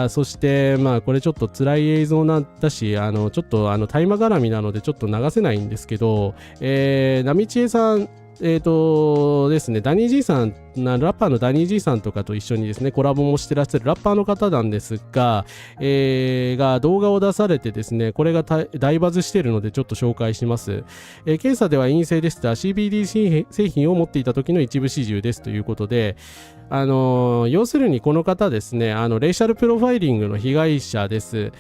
そして、これちょっと辛い映像なんだし、ちょっと大麻絡みなのでちょっと流せないんですけど、波千恵さん、ですね、ダニー G さん、ラッパーのダニー G さんとかと一緒にですね、コラボもしてらっしゃるラッパーの方なんですが、が動画を出されてですね、これが大バズしているのでちょっと紹介します。検査では陰性でした。CBD 製品を持っていた時の一部始終ですということで、要するにこの方ですね、レイシャルプロファイリングの被害者です。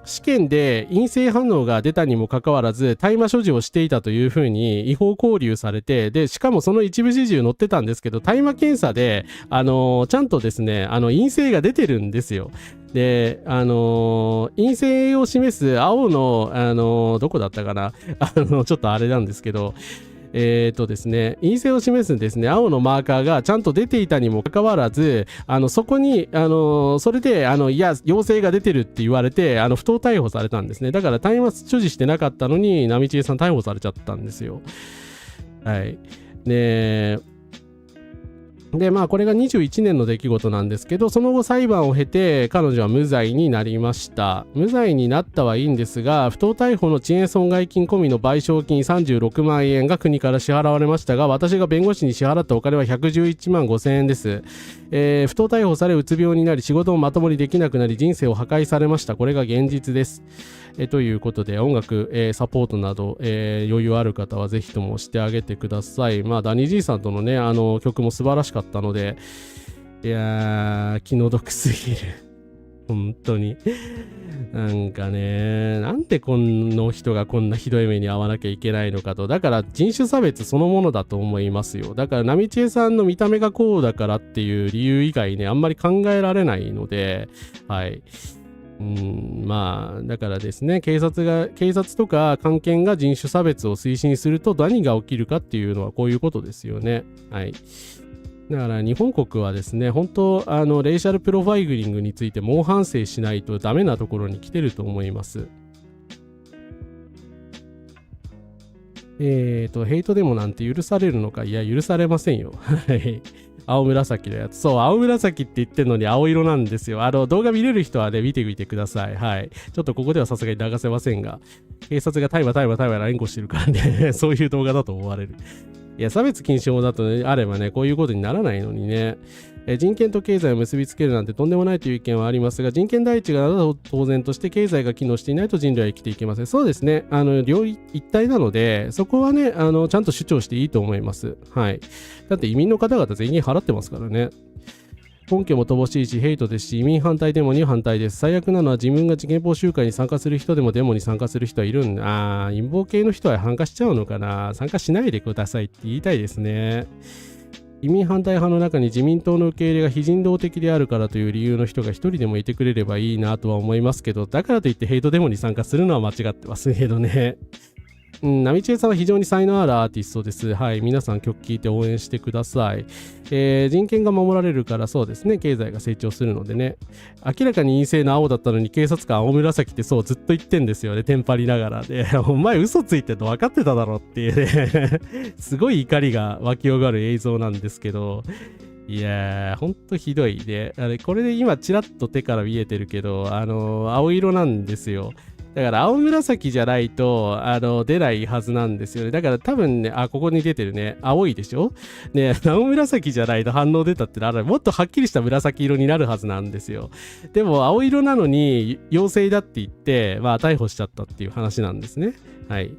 試験で陰性反応が出たにもかかわらず大麻所持をしていたというふうに違法拘留されて、でしかもその一部始終載ってたんですけど、大麻検査でちゃんとですね陰性が出てるんですよ。で陰性を示す青のどこだったかなちょっとあれなんですけど、ですね、陰性を示すですね、青のマーカーがちゃんと出ていたにもかかわらず、そこに、それで、いや、陽性が出てるって言われて、不当逮捕されたんですね。だから、大麻所持してなかったのに、波千恵さん逮捕されちゃったんですよ。はい。で、これが21年の出来事なんですけど、その後裁判を経て、彼女は無罪になりました。無罪になったはいいんですが、不当逮捕の遅延損害金込みの賠償金36万円が国から支払われましたが、私が弁護士に支払ったお金は111万5千円です。不当逮捕され、うつ病になり、仕事もまともにできなくなり、人生を破壊されました。これが現実です。ということで、音楽、サポートなど、余裕ある方はぜひともしてあげてください。ダニー G さんとのね、曲も素晴らしかったので、いやー、気の毒すぎる。本当に。なんかね、なんでこの人がこんなひどい目に遭わなきゃいけないのかと。だから人種差別そのものだと思いますよ。だから波千恵さんの見た目がこうだからっていう理由以外ね、あんまり考えられないので、はい。だからですね、警察とか官憲が人種差別を推進すると何が起きるかっていうのはこういうことですよね。はい。だから日本国はですね、本当レイシャルプロファイリングについて猛反省しないとダメなところに来てると思います。ヘイトデモなんて許されるのか。いや、許されませんよ。はい。青紫のやつ。そう、青紫って言ってんのに青色なんですよ。動画見れる人はね、見てみてください。はい。ちょっとここではさすがに流せませんが、警察が大麻連呼してるからね、そういう動画だと思われる。いや、差別禁止法だとね、あればね、こういうことにならないのにね。人権と経済を結びつけるなんてとんでもないという意見はありますが、人権第一が当然として経済が機能していないと人類は生きていけません。そうですね。両一体なので、そこはね、ちゃんと主張していいと思います。はい。だって移民の方々全員払ってますからね。根拠も乏しいし、ヘイトですし、移民反対デモに反対です。最悪なのは自分が憲法集会に参加する人でもデモに参加する人はいるんだ。陰謀系の人は参加しちゃうのかな。参加しないでくださいって言いたいですね。移民反対派の中に自民党の受け入れが非人道的であるからという理由の人が一人でもいてくれればいいなとは思いますけど、だからといってヘイトデモに参加するのは間違ってますけどね。ナミチエさんは非常に才能あるアーティストです。はい。皆さん曲聴いて応援してください。人権が守られるからそうですね。経済が成長するのでね。明らかに陰性の青だったのに警察官青紫ってそうずっと言ってんですよね。テンパりながらで。お前嘘ついてんの分かってただろっていうね。すごい怒りが湧き上がる映像なんですけど。いやー、ほんとひどいね。これで今チラッと手から見えてるけど、青色なんですよ。だから青紫じゃないと出ないはずなんですよね。だから多分ね、ここに出てるね、青いでしょね、青紫じゃないと反応出たってならもっとはっきりした紫色になるはずなんですよ。でも青色なのに陽性だって言って、逮捕しちゃったっていう話なんですね。はい。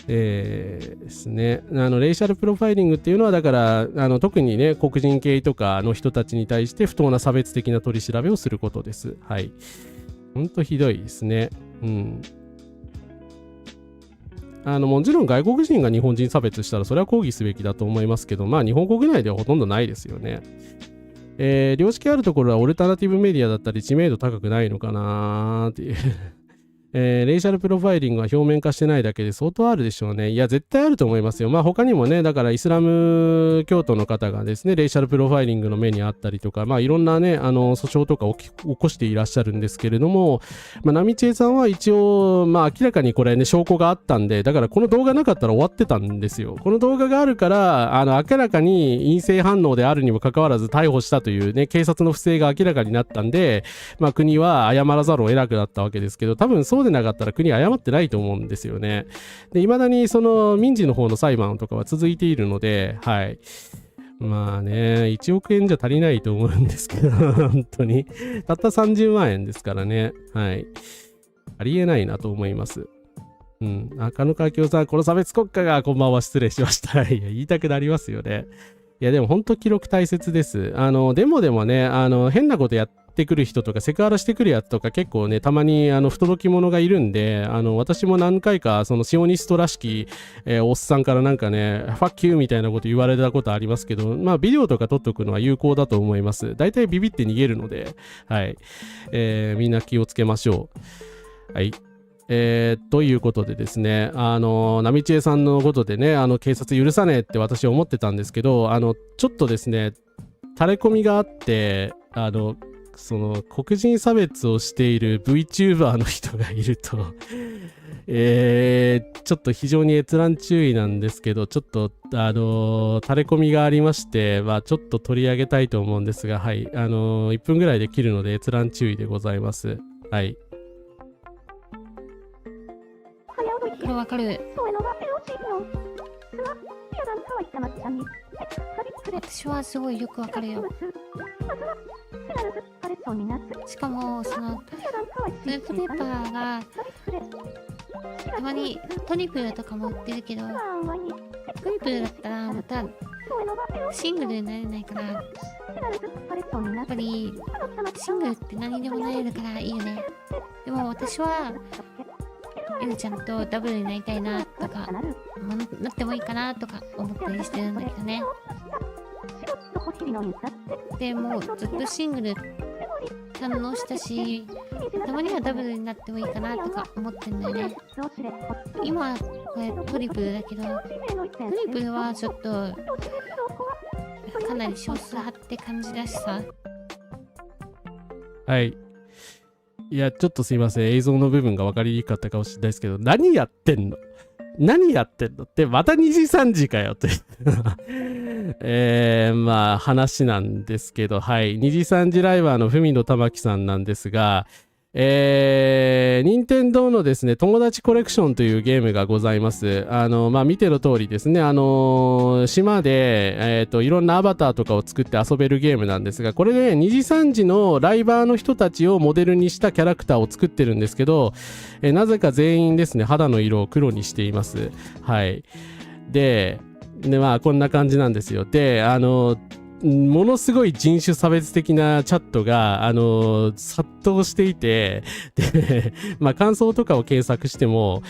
ですね。レイシャルプロファイリングっていうのは、だから、特にね、黒人系とかの人たちに対して不当な差別的な取り調べをすることです。はい。ほんとひどいですね。うん。もちろん外国人が日本人差別したらそれは抗議すべきだと思いますけど、日本国内ではほとんどないですよね。良識あるところはオルタナティブメディアだったり知名度高くないのかなーっていう。レイシャルプロファイリングは表面化してないだけで相当あるでしょうね。いや、絶対あると思いますよ。他にもね、だからイスラム教徒の方がですね、レイシャルプロファイリングの目にあったりとか、いろんなね、訴訟とか起こしていらっしゃるんですけれども、ナミチエさんは一応、明らかにこれね、証拠があったんで、だからこの動画なかったら終わってたんですよ。この動画があるから、明らかに陰性反応であるにもかかわらず逮捕したというね、警察の不正が明らかになったんで、国は謝らざるを得なくなったわけですけど、多分そうでなかったら国は謝ってないと思うんですよね。で、未だにその民事の方の裁判とかは続いているので、はい。1億円じゃ足りないと思うんですけど、本当に。たった30万円ですからね。はい。ありえないなと思います。うん。赤野川京さん、この差別国家が、こんばんは、失礼しました。いや、言いたくなりますよね。いや、でも本当記録大切です。デモでもね、変なことやってくる人とか、セクハラしてくるやつとか結構ね、たまに不届き者がいるんで、私も何回か、そのシオニストらしき、おっさんからなんかね、ファッキューみたいなこと言われたことありますけど、ビデオとか撮っとくのは有効だと思います。大体ビビって逃げるので、はい。みんな気をつけましょう。はい。ということでですね、ナミチエさんのことでね、警察許さねえって私は思ってたんですけど、ちょっとですね、垂れ込みがあって、その黒人差別をしている VTuber の人がいると、ちょっと非常に閲覧注意なんですけど、ちょっと、垂れ込みがありまして、ちょっと取り上げたいと思うんですが、はい、1分ぐらいで切るので閲覧注意でございます。はい。これわかる。私はすごいよくわかるよ。しかもそのトイレットペーパーがたまにトリプルとかも売ってるけど、トリプルだったらまたシングルになれないから、やっぱりシングルって何にでもなれるからいいよね。でも私はエルちゃんとダブルになりたいなとか、なってもいいかなとか思ったりしてるんだけどね。でもずっとシングル堪能したし、たまにはダブルになってもいいかなとか思ってんだよね。今これトリプルだけど、トリプルはちょっとかなり少数派って感じだしさ。はい。いや、ちょっとすいません。映像の部分が分かりにくかったかもしれないですけど、何やってんのって、また2時3時かよって。まあ話なんですけど、はい。2時3時ライバーの文野玉樹さんなんですが、任天堂のですね、友達コレクションというゲームがございます。まあ見ての通りですね、島で、いろんなアバターとかを作って遊べるゲームなんですが、これで2時3時のライバーの人たちをモデルにしたキャラクターを作ってるんですけど、なぜか全員ですね、肌の色を黒にしています。はい。で、まあこんな感じなんですよ。で、ものすごい人種差別的なチャットが、殺到していて、で、まあ、感想とかを検索しても、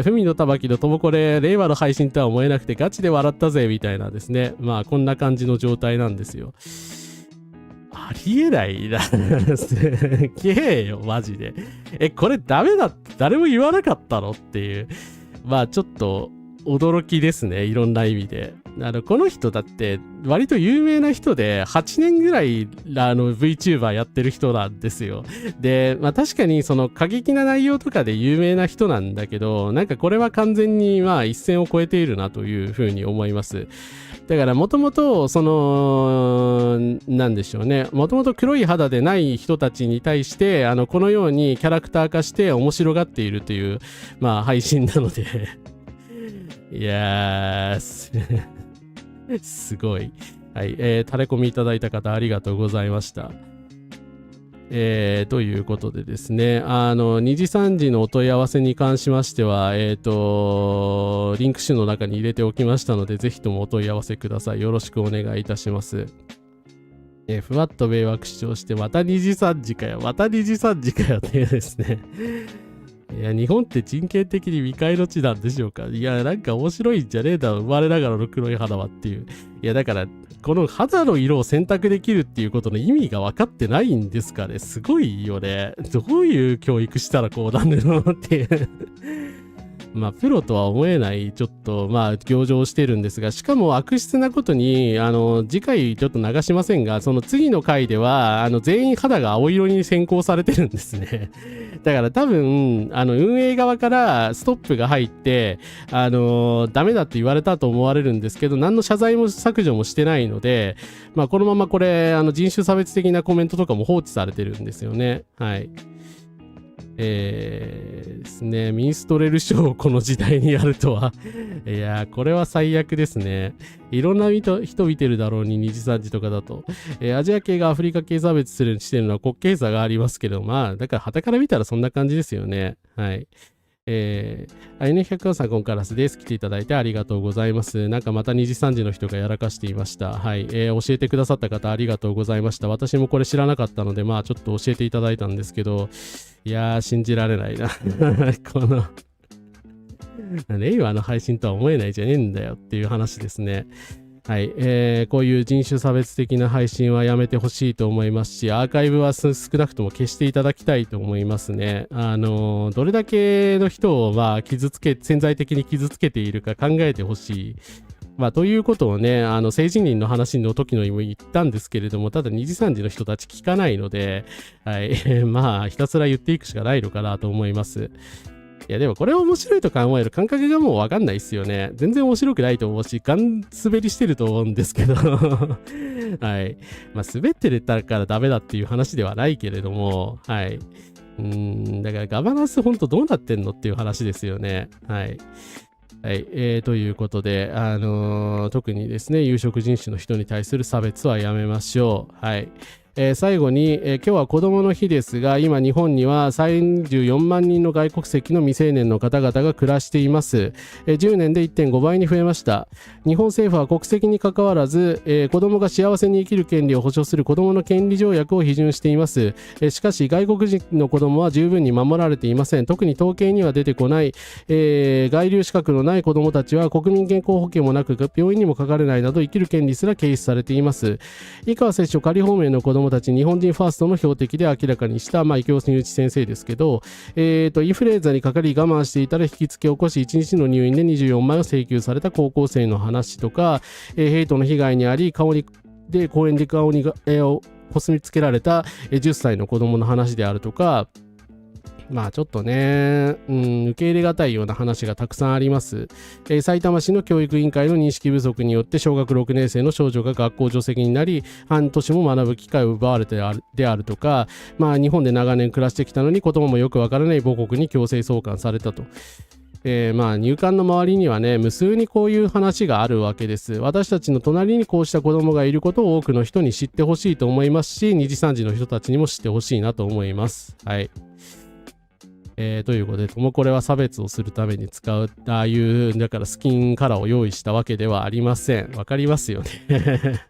文野玉樹のともこれ、令和の配信とは思えなくてガチで笑ったぜ、みたいなですね。まあ、こんな感じの状態なんですよ。ありえないな。すげえよ、マジで。これダメだって誰も言わなかったのっていう。まあ、ちょっと、驚きですね、いろんな意味で。この人だって割と有名な人で8年ぐらいVTuber やってる人なんですよ。で、まあ確かにその過激な内容とかで有名な人なんだけど、なんかこれは完全にまあ一線を越えているなというふうに思います。だからもともとそのなんでしょうね、もともと黒い肌でない人たちに対してこのようにキャラクター化して面白がっているというまあ配信なのでいやーすごい。はい。タレコミいただいた方ありがとうございました。ということでですね、2時3時のお問い合わせに関しましては、リンク集の中に入れておきましたので、ぜひともお問い合わせください。よろしくお願いいたします。ふわっと迷惑主張して、また2時3時かよ、また2時3時かよっていうですね。いや、日本って人権的に未開の地なんでしょうか。いや、なんか面白いんじゃねえだろ、生まれながらの黒い肌はっていう。いや、だから、この肌の色を選択できるっていうことの意味が分かってないんですかね。すごいよね。どういう教育したらこうなんだろうっていう。まあ、プロとは思えない、ちょっと、まあ、行情をしてるんですが、しかも悪質なことに、次回ちょっと流しませんが、その次の回では、全員肌が青色に変更されてるんですね。だから多分、運営側からストップが入って、ダメだって言われたと思われるんですけど、何の謝罪も削除もしてないので、まあ、このままこれ、人種差別的なコメントとかも放置されてるんですよね。はい。ですね、ミンストレルショーをこの時代にやるとは。いやー、これは最悪ですね。いろんな人見てるだろうに、2時3時とかだと。アジア系がアフリカ系差別してるのは滑稽さがありますけど、まあ、だから旗から見たらそんな感じですよね。はい。N100 さん、コンカラスです。来ていただいてありがとうございます。なんかまた2時3時の人がやらかしていました。はい。教えてくださった方ありがとうございました。私もこれ知らなかったので、まあちょっと教えていただいたんですけど、いやー、信じられないな。この令和の配信とは思えないじゃねえんだよっていう話ですね。はい、こういう人種差別的な配信はやめてほしいと思いますし、アーカイブは少なくとも消していただきたいと思いますね。どれだけの人をまあ潜在的に傷つけているか考えてほしい。まあ、ということをね、性自認の話の時のにも言ったんですけれども、ただ2時3時の人たち聞かないので、はい、まあ、ひたすら言っていくしかないのかなと思います。いやでもこれ面白いと考える感覚がもうわかんないっすよね。全然面白くないと思うし、ガン滑りしてると思うんですけど。はい。まあ滑ってたからダメだっていう話ではないけれども、はい。だからガバナンスほんとどうなってんのっていう話ですよね。はい。はい。ということで、特にですね、有色人種の人に対する差別はやめましょう。はい。最後に、今日は子どもの日ですが、今日本には34万人の外国籍の未成年の方々が暮らしています。10年で 1.5 倍に増えました。日本政府は国籍にかかわらず、子どもが幸せに生きる権利を保障する子どもの権利条約を批准しています。しかし外国人の子どもは十分に守られていません。特に統計には出てこない、外留資格のない子どもたちは国民健康保険もなく病院にもかかれないなど生きる権利すら軽視されています。井川摂取仮放免の子どもたち日本人ファーストの標的で明らかにした、池尾先生ですけど、インフルエンザにかかり我慢していたら引きつけを起こし1日の入院で24万円を請求された高校生の話とか、ヘイトの被害にあり公園で顔に、こすりつけられた10歳の子供の話であるとか、まあちょっとね、受け入れがたいような話がたくさんあります。さいたま市の教育委員会の認識不足によって小学6年生の少女が学校除籍になり、半年も学ぶ機会を奪われてであるとか、まあ日本で長年暮らしてきたのに言葉もよくわからない母国に強制送還されたと。まあ入管の周りにはね、無数にこういう話があるわけです。私たちの隣にこうした子供がいることを多くの人に知ってほしいと思いますし、2時3時の人たちにも知ってほしいなと思います。はい。ということで、ともこれは差別をするために使う、ああいう、だからスキンカラーを用意したわけではありません。わかりますよね。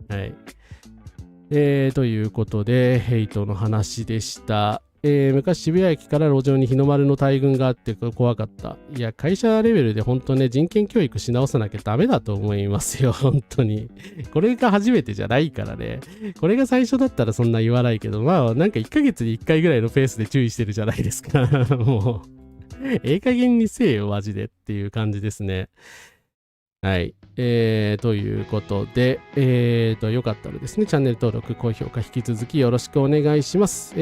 はい。ということで、ヘイトの話でした。昔渋谷駅から路上に日の丸の大群があって怖かった。いや、会社レベルで本当ね、人権教育し直さなきゃダメだと思いますよ、本当に。これが初めてじゃないからね。これが最初だったらそんな言わないけど、まあ、なんか1ヶ月に1回ぐらいのペースで注意してるじゃないですか。もう、加減にせえよ、マジでっていう感じですね。はい。ということで、よかったらですね、チャンネル登録、高評価、引き続きよろしくお願いします。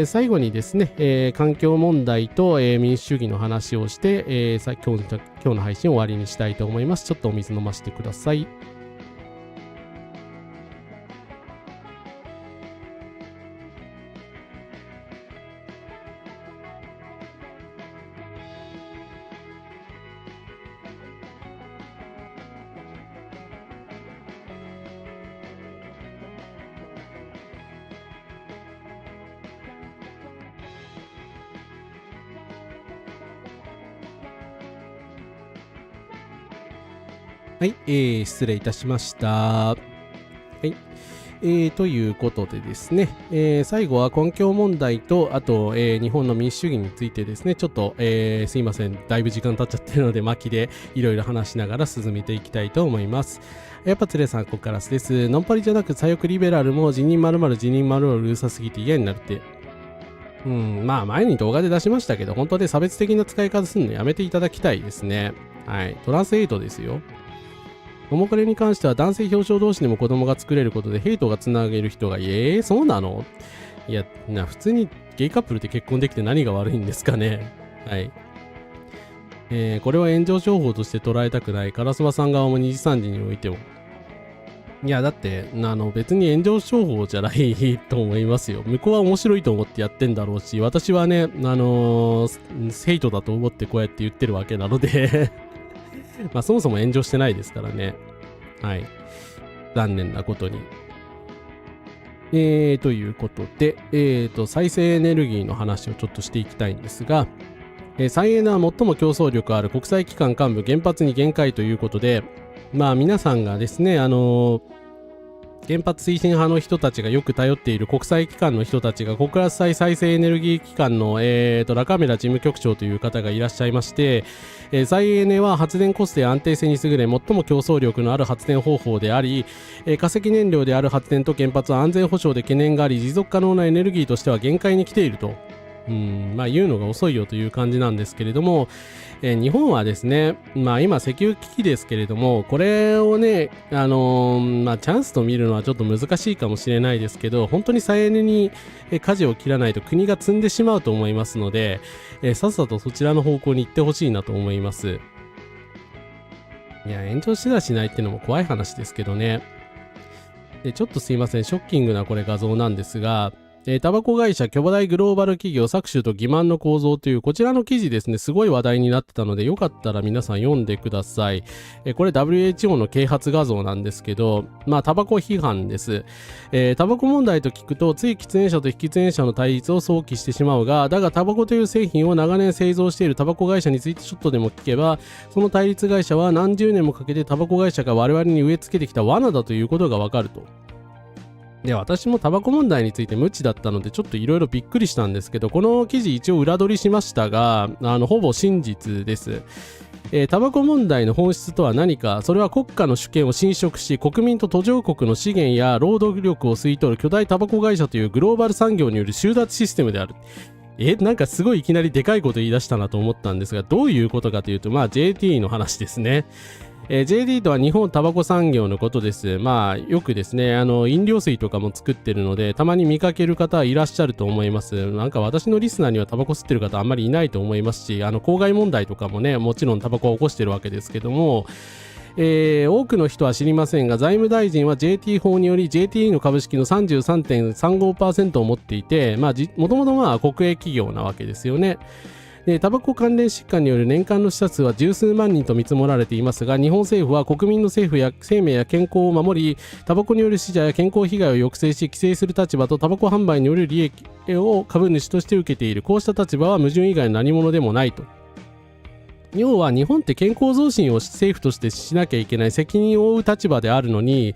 最後にですね、環境問題と、民主主義の話をして、今日の配信を終わりにしたいと思います。ちょっとお水飲ませてください。はい、失礼いたしました。はい。ということでですね、最後は環境問題と、あと、日本の民主主義についてですね、ちょっと、すいません、だいぶ時間経っちゃってるので、巻きでいろいろ話しながら進めていきたいと思います。やっぱつれさん、ここからです。ノンパリじゃなく左翼リベラルも辞任〇〇辞任〇〇うるさすぎて嫌になるって。まあ前に動画で出しましたけど、本当で差別的な使い方するのやめていただきたいですね。はい。トランスエイトですよ。モモクレに関しては男性表彰同士でも子供が作れることでヘイトがつなげる人がそうなの？いや、普通にゲイカップルって結婚できて何が悪いんですかね。はい。これは炎上商法として捉えたくない。カラスマさん側も2時3時においても。いや、だって、別に炎上商法じゃないと思いますよ。向こうは面白いと思ってやってんだろうし、私はね、ヘイトだと思ってこうやって言ってるわけなのでまあそもそも炎上してないですからね。はい。残念なことに。ということで、再生エネルギーの話をちょっとしていきたいんですが、再エネは最も競争力ある国際機関幹部原発に限界ということで、まあ皆さんがですね、原発推進派の人たちがよく頼っている国際機関の人たちが国際再生エネルギー機関の、ラカメラ事務局長という方がいらっしゃいまして、再エネは発電コストや安定性に優れ最も競争力のある発電方法であり、化石燃料である発電と原発は安全保障で懸念があり持続可能なエネルギーとしては限界に来ていると。まあ言うのが遅いよという感じなんですけれども、日本はですね、まあ今石油危機ですけれども、これをね、まあチャンスと見るのはちょっと難しいかもしれないですけど、本当に再エネに舵を切らないと国が積んでしまうと思いますので、さっさとそちらの方向に行ってほしいなと思います。いや、炎上しだしないっていうのも怖い話ですけどね。で、ちょっとすいません、ショッキングなこれ画像なんですが、タバコ会社巨大グローバル企業搾取と欺瞞の構造というこちらの記事ですね、すごい話題になってたのでよかったら皆さん読んでください。これ WHO の啓発画像なんですけど、まあタバコ批判です。タバコ問題と聞くとつい喫煙者と非喫煙者の対立を想起してしまうが、だがタバコという製品を長年製造しているタバコ会社についてちょっとでも聞けば、その対立会社は何十年もかけてタバコ会社が我々に植え付けてきた罠だということがわかると。で、私もタバコ問題について無知だったのでちょっといろいろびっくりしたんですけど、この記事一応裏取りしましたが、ほぼ真実です。タバコ問題の本質とは何か、それは国家の主権を侵食し、国民と途上国の資源や労働力を吸い取る巨大タバコ会社というグローバル産業による収奪システムである。なんかすごいいきなりでかいこと言い出したなと思ったんですが、どういうことかというと、まあ JT の話ですね。JT とは日本タバコ産業のことです。まあよくですね、飲料水とかも作ってるので、たまに見かける方はいらっしゃると思います。なんか私のリスナーにはタバコ吸ってる方あんまりいないと思いますし、公害問題とかもね、もちろんタバコを起こしてるわけですけども、多くの人は知りませんが、財務大臣は JT 法により JT の株式の 33.35% を持っていて、もともと国営企業なわけですよね。でタバコ関連疾患による年間の死者数は十数万人と見積もられていますが、日本政府は国民の生命や健康を守り、タバコによる死者や健康被害を抑制し規制する立場と、タバコ販売による利益を株主として受けている。こうした立場は矛盾以外の何者でもないと。要は日本って健康増進を政府としてしなきゃいけない責任を負う立場であるのに、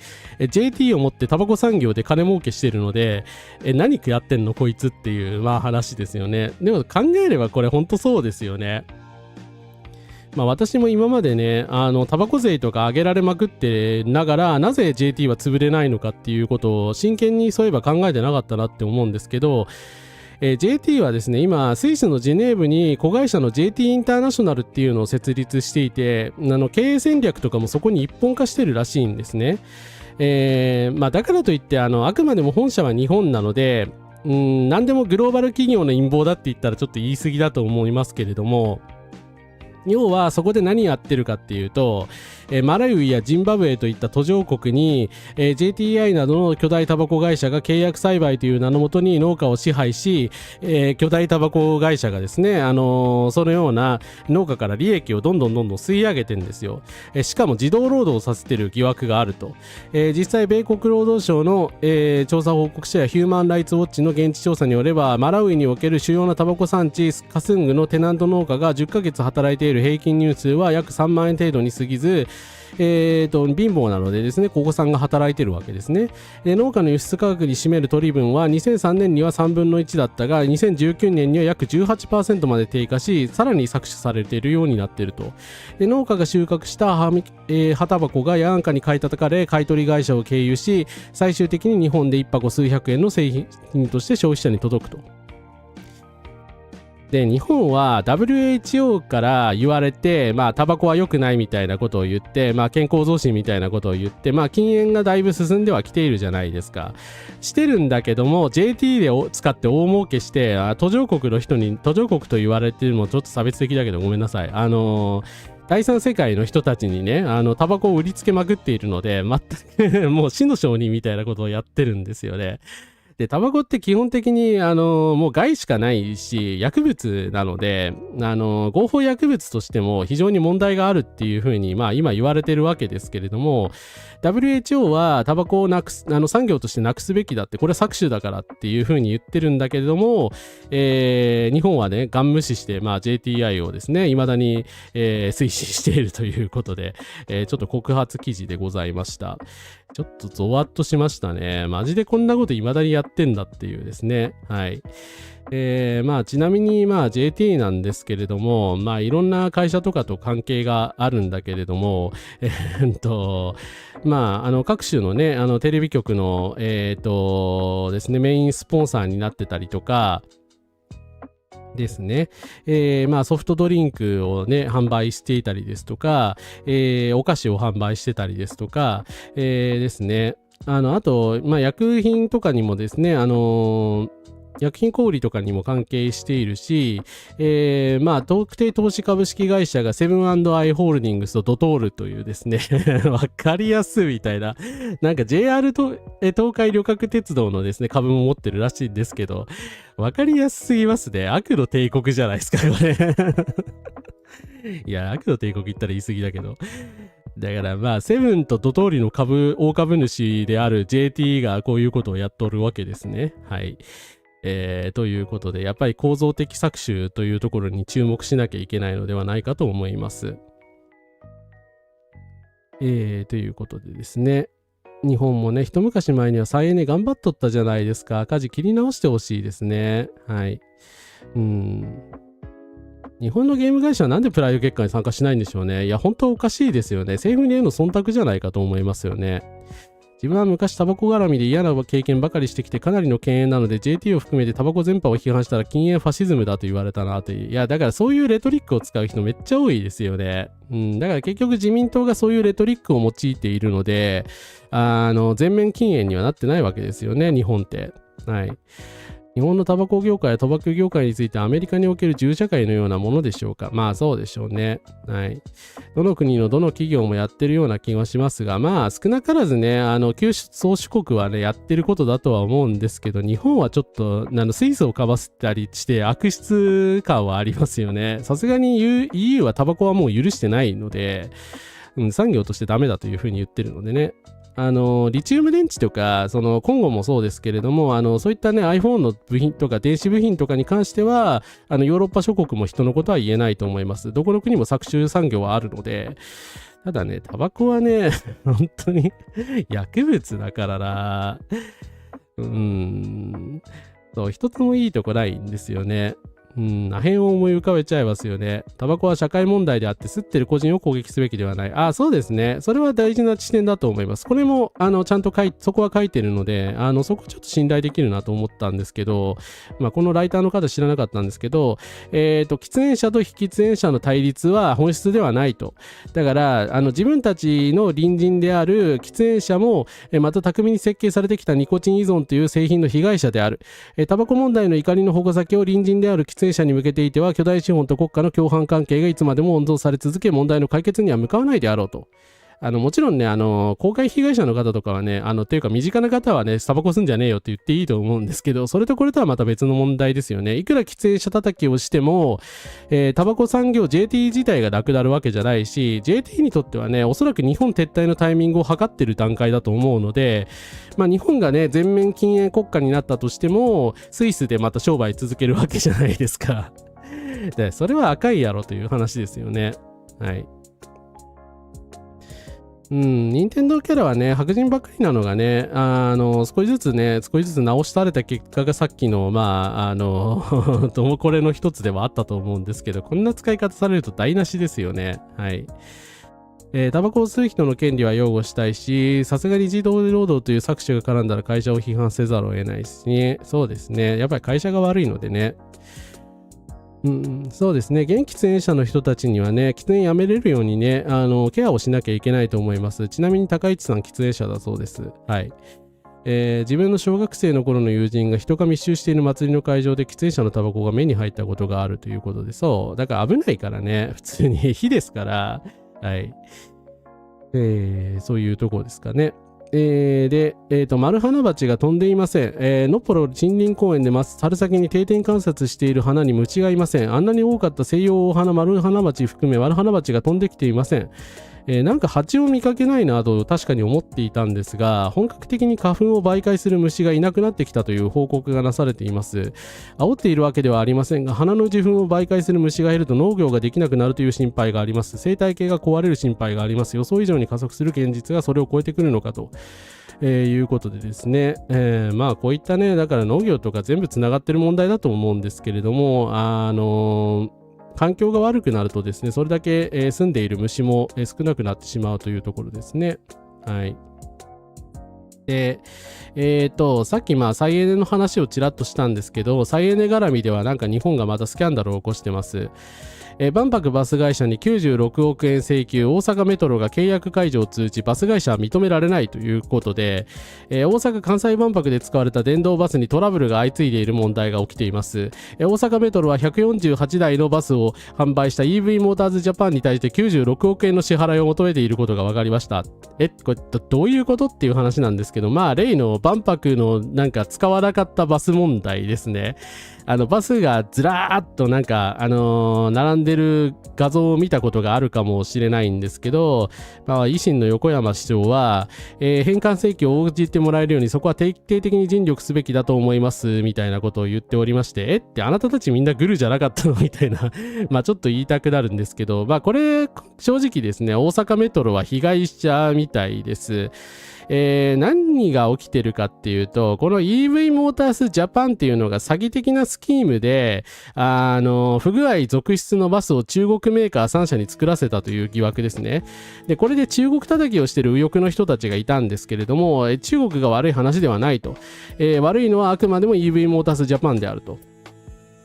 JT を持ってタバコ産業で金儲けしてるので、何やってんのこいつっていう話ですよね。でも考えればこれ本当そうですよね。私も今までね、タバコ税とか上げられまくってながら、なぜ JT は潰れないのかっていうことを真剣にそういえば考えてなかったなって思うんですけど、JT はですね、今スイスのジュネーブに子会社の JT インターナショナルっていうのを設立していて、経営戦略とかもそこに一本化してるらしいんですね。だからといってあくまでも本社は日本なので、何でもグローバル企業の陰謀だって言ったらちょっと言い過ぎだと思いますけれども、要はそこで何やってるかっていうと、マラウイやジンバブエといった途上国に、JTI などの巨大タバコ会社が契約栽培という名のもとに農家を支配し、巨大タバコ会社がですね、そのような農家から利益をどんどん吸い上げてんですよ。しかも自動労働させてる疑惑があると。実際米国労働省の、調査報告書やヒューマンライツウォッチの現地調査によれば、マラウイにおける主要なタバコ産地カスングのテナント農家が10ヶ月働いている平均入数は約3万円程度に過ぎず、貧乏なのでですね、ここさんが働いてるわけですね。農家の輸出価格に占める取り分は2003年には3分の1だったが、2019年には約 18% まで低下し、さらに搾取されているようになっていると。農家が収穫した葉タバコが安価に買い叩かれ、買取会社を経由し、最終的に日本で1箱数百円の製品として消費者に届くと。で日本は WHO から言われて、タバコは良くないみたいなことを言って、健康増進みたいなことを言って、禁煙がだいぶ進んではきているじゃないですか。してるんだけども JT で使って大儲けして、途上国の人に、途上国と言われてるのもちょっと差別的だけどごめんなさい、第三世界の人たちにね、タバコを売りつけまくっているので、全くもう死の商人みたいなことをやってるんですよね。でタバコって基本的にもう害しかないし薬物なので、合法薬物としても非常に問題があるっていうふうに今言われてるわけですけれども、 WHO はタバコをなくす産業としてなくすべきだって、これは搾取だからっていうふうに言ってるんだけれども、日本はねガン無視して、JTI をですね未だに、推進しているということで、ちょっと告発記事でございました。ちょっとゾワッとしましたね。マジでこんなこと未だにやってんだっていうですね。はい。ちなみにJT なんですけれども、いろんな会社とかと関係があるんだけれども、各種のねテレビ局のですねメインスポンサーになってたりとかですね、ソフトドリンクをね販売していたりですとか、お菓子を販売してたりですとか、ですね、あと、薬品とかにもですね、薬品小売とかにも関係しているし、特定投資株式会社がセブン&アイ・ホールディングスとドトールというですねわかりやすいみたいな、なんか JR と東海旅客鉄道のですね株も持ってるらしいんですけど、わかりやすすぎますね。悪の帝国じゃないですかこれいや悪の帝国言ったら言い過ぎだけど、だからセブンとドトールの大株主である JT がこういうことをやっとるわけですね。はい。ということで、やっぱり構造的搾取というところに注目しなきゃいけないのではないかと思います。ということでですね、日本もね、一昔前には再エネ頑張っとったじゃないですか。舵切り直してほしいですね。はい。日本のゲーム会社はなんでプライド結果に参加しないんでしょうね。いや、本当はおかしいですよね。政府への忖度じゃないかと思いますよね。自分は昔タバコ絡みで嫌な経験ばかりしてきてかなりの敬遠なので JT を含めてタバコ全般を批判したら禁煙ファシズムだと言われたなという。いやだからそういうレトリックを使う人めっちゃ多いですよね。だから結局自民党がそういうレトリックを用いているので全面禁煙にはなってないわけですよね、日本って。はい。日本のタバコ業界や賭博業界についてアメリカにおける銃社会のようなものでしょうか。まあそうでしょうね。はい。どの国のどの企業もやってるような気がしますが、まあ少なからずね、旧宗主国はね、やってることだとは思うんですけど、日本はちょっと、水素をかばせたりして悪質感はありますよね。さすがに EU はタバコはもう許してないので、産業としてダメだというふうに言ってるのでね。リチウム電池とか、今後もそうですけれども、そういったね、iPhone の部品とか電子部品とかに関しては、ヨーロッパ諸国も人のことは言えないと思います。どこの国も搾取産業はあるので、ただね、タバコはね、本当に薬物だからな。そう、一つもいいとこないんですよね。破片を思い浮かべちゃいますよね。タバコは社会問題であって吸ってる個人を攻撃すべきではない。そうですね。それは大事な視点だと思います。これもちゃんとそこは書いてるのでそこちょっと信頼できるなと思ったんですけど、このライターの方知らなかったんですけど、喫煙者と非喫煙者の対立は本質ではないと。だから自分たちの隣人である喫煙者もまた巧みに設計されてきたニコチン依存という製品の被害者である。タバコ問題の怒りの矛先を隣人である喫煙者に向けていては巨大資本と国家の共犯関係がいつまでも温存され続け問題の解決には向かわないであろうと。もちろんね公開被害者の方とかはねっていうか身近な方はねタバコ吸んじゃねえよって言っていいと思うんですけど、それとこれとはまた別の問題ですよね。いくら喫煙者叩きをしてもタバコ産業 JT 自体がなくなるわけじゃないし、 JT にとってはねおそらく日本撤退のタイミングを測ってる段階だと思うので、日本がね全面禁煙国家になったとしてもスイスでまた商売続けるわけじゃないですか。でそれは赤いやろという話ですよね。はい。任天堂キャラはね白人ばっかりなのがね少しずつ直しされた結果がさっきのともこれの一つではあったと思うんですけど、こんな使い方されると台無しですよね。はい。タバコを吸う人の権利は擁護したいし、さすがに児童労働という搾取が絡んだら会社を批判せざるを得ないしね。そうですね。やっぱり会社が悪いのでね。そうですね。現喫煙者の人たちにはね、喫煙やめれるようにね、ケアをしなきゃいけないと思います。ちなみに高市さん喫煙者だそうです。はい。自分の小学生の頃の友人が人が密集している祭りの会場で喫煙者のタバコが目に入ったことがあるということで、そう。だから危ないからね、普通に火ですから、はい。そういうところですかね。で、マルハナバチが飛んでいません。のっぽろ森林公園で春先に定点観察している花に虫がいません。あんなに多かった西洋大花マルハナバチ含めマルハナバチが飛んできていません。なんか蜂を見かけないなと確かに思っていたんですが、本格的に花粉を媒介する虫がいなくなってきたという報告がなされています。煽っているわけではありませんが、花の受粉を媒介する虫が減ると農業ができなくなるという心配があります。生態系が壊れる心配があります。予想以上に加速する現実がそれを超えてくるのかと。いうことでですね、こういったね、だから農業とか全部つながってる問題だと思うんですけれども、環境が悪くなるとですね、それだけ、住んでいる虫も、少なくなってしまうというところですね。はい。で、さっき再エネの話をちらっとしたんですけど、再エネ絡みではなんか日本がまたスキャンダルを起こしてます。万博バス会社に96億円請求、大阪メトロが契約解除を通知、バス会社は認められないということで、大阪・関西万博で使われた電動バスにトラブルが相次いでいる問題が起きています。大阪メトロは148台のバスを販売した EV モーターズジャパンに対して96億円の支払いを求めていることが分かりました。これどういうことっていう話なんですけど、例の万博のなんか使わなかったバス問題ですね。バスがずらーっとなんか、並んでる画像を見たことがあるかもしれないんですけど、維新の横山市長は、返還請求を応じてもらえるようにそこは定期的に尽力すべきだと思いますみたいなことを言っておりまして、ってあなたたちみんなグルじゃなかったのみたいなちょっと言いたくなるんですけど、これ正直ですね、大阪メトロは被害者みたいです。何が起きてるかっていうと、この EV モータースジャパンっていうのが詐欺的なスキームで、不具合続出のバスを中国メーカー3社に作らせたという疑惑ですね。で、これで中国叩きをしている右翼の人たちがいたんですけれども、中国が悪い話ではないと。悪いのはあくまでも EV モータースジャパンであると。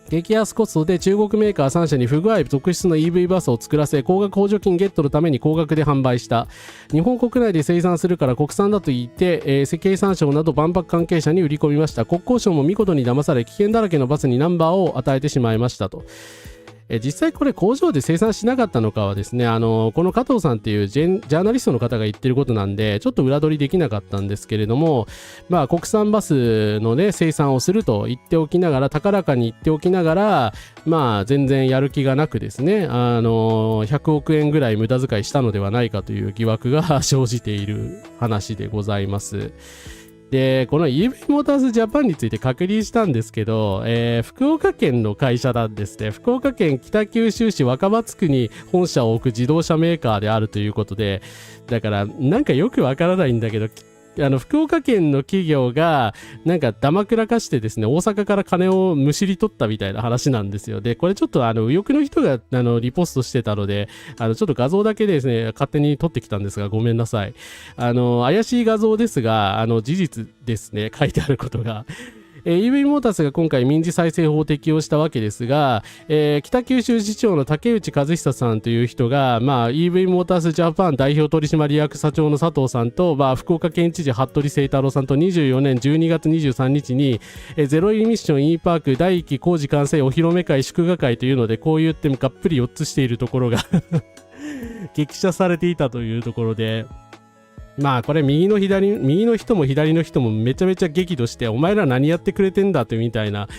激安コストで中国メーカー3社に不具合続出の EV バスを作らせ、高額補助金ゲットのために高額で販売した。日本国内で生産するから国産だと言って、経産省など万博関係者に売り込みました。国交省も見事に騙され、危険だらけのバスにナンバーを与えてしまいましたと。実際これ工場で生産しなかったのかはですね、この加藤さんっていうジャーナリストの方が言ってることなんで、ちょっと裏取りできなかったんですけれども、まあ国産バスのね、生産をすると言っておきながら、高らかに言っておきながら、まあ全然やる気がなくですね、100億円ぐらい無駄遣いしたのではないかという疑惑が生じている話でございます。で、この EV モータースジャパンについて確認したんですけど、福岡県の会社なんですね。福岡県北九州市若松区に本社を置く自動車メーカーであるということで、だからなんかよくわからないんだけど、福岡県の企業がなんかだまくらかしてですね、大阪から金をむしり取ったみたいな話なんですよ。で、これちょっと右翼の人がリポストしてたので、ちょっと画像だけですね、勝手に撮ってきたんですが、ごめんなさい。怪しい画像ですが、事実ですね、書いてあることが。EV モータースが今回民事再生法を適用したわけですが、北九州市長の竹内和久さんという人が、EV モータースジャパン代表取締役社長の佐藤さんと、福岡県知事服部清太郎さんと24年12月23日に、ゼロエミッション E パーク第1期工事完成お披露目会祝賀会というので、こう言ってがっぷり4つしているところが激写されていたというところで、まあこれ右の人も左の人もめちゃめちゃ激怒して、お前ら何やってくれてんだってみたいな、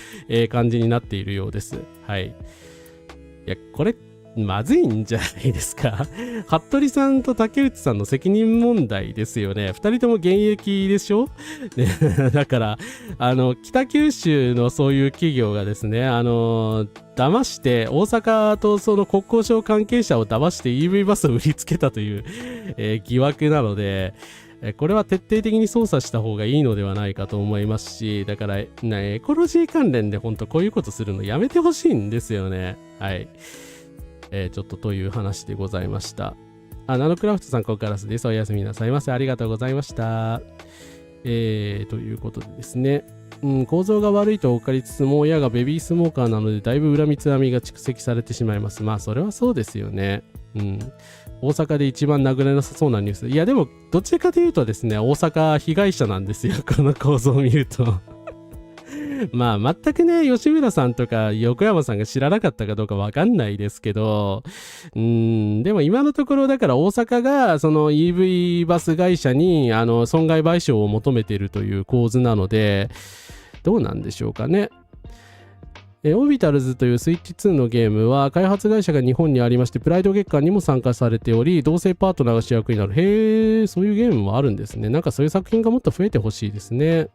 感じになっているようです。はい。いや、これまずいんじゃないですか。服部さんと竹内さんの責任問題ですよね。二人とも現役でしょ、ね、だから北九州のそういう企業がですね、騙して大阪とその国交省関係者を騙して EV バスを売りつけたという、疑惑なので、これは徹底的に捜査した方がいいのではないかと思いますし、だからエコロジー関連で本当こういうことするのやめてほしいんですよね。はい。ちょっとという話でございました。ナノクラフトさん、ここからです。おやすみなさいませ。ありがとうございました。ということでですね、構造が悪いと分かりつつも、親がベビースモーカーなので、だいぶ恨みつらみが蓄積されてしまいます。まあ、それはそうですよね。大阪で一番殴れなさそうなニュース。いや、でも、どちらかというとですね、大阪被害者なんですよ。この構造を見ると。まあ全くね、吉村さんとか横山さんが知らなかったかどうかわかんないですけど、でも今のところだから大阪がその EV バス会社に損害賠償を求めているという構図なので、どうなんでしょうかね。オービタルズというスイッチ2のゲームは開発会社が日本にありまして、プライド月間にも参加されており、同性パートナーが主役になる。へー、そういうゲームもあるんですね。なんかそういう作品がもっと増えてほしいですね。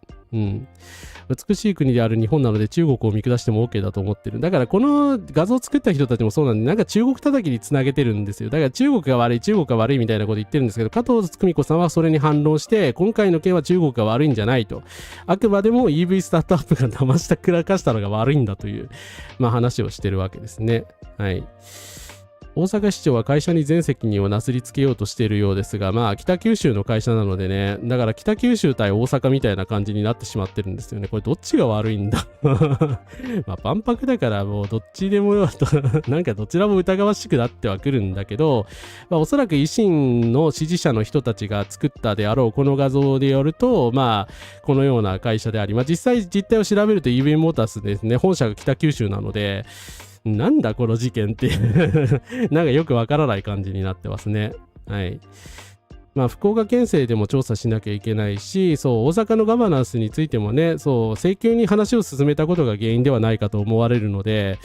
美しい国である日本なので中国を見下しても OK だと思ってる。だからこの画像を作った人たちもそうなんで、なんか中国叩きにつなげてるんですよ。だから中国が悪いみたいなこと言ってるんですけど、加藤久美子さんはそれに反論して、今回の件は中国が悪いんじゃないと。あくまでも EV スタートアップが騙したくらかしたのが悪いんだという、話をしてるわけですね。はい。大阪市長は会社に全責任をなすりつけようとしているようですが、北九州の会社なのでね、だから北九州対大阪みたいな感じになってしまってるんですよね。これどっちが悪いんだ万博だからもうどっちでもなんかどちらも疑わしくなってはくるんだけど、おそらく維新の支持者の人たちが作ったであろうこの画像でよると、このような会社であり、実態を調べると EV モータースですね、本社が北九州なので、なんだこの事件ってなんかよくわからない感じになってますね。はい。福岡県政でも調査しなきゃいけないし、そう、大阪のガバナンスについてもね、そう、請求に話を進めたことが原因ではないかと思われるので、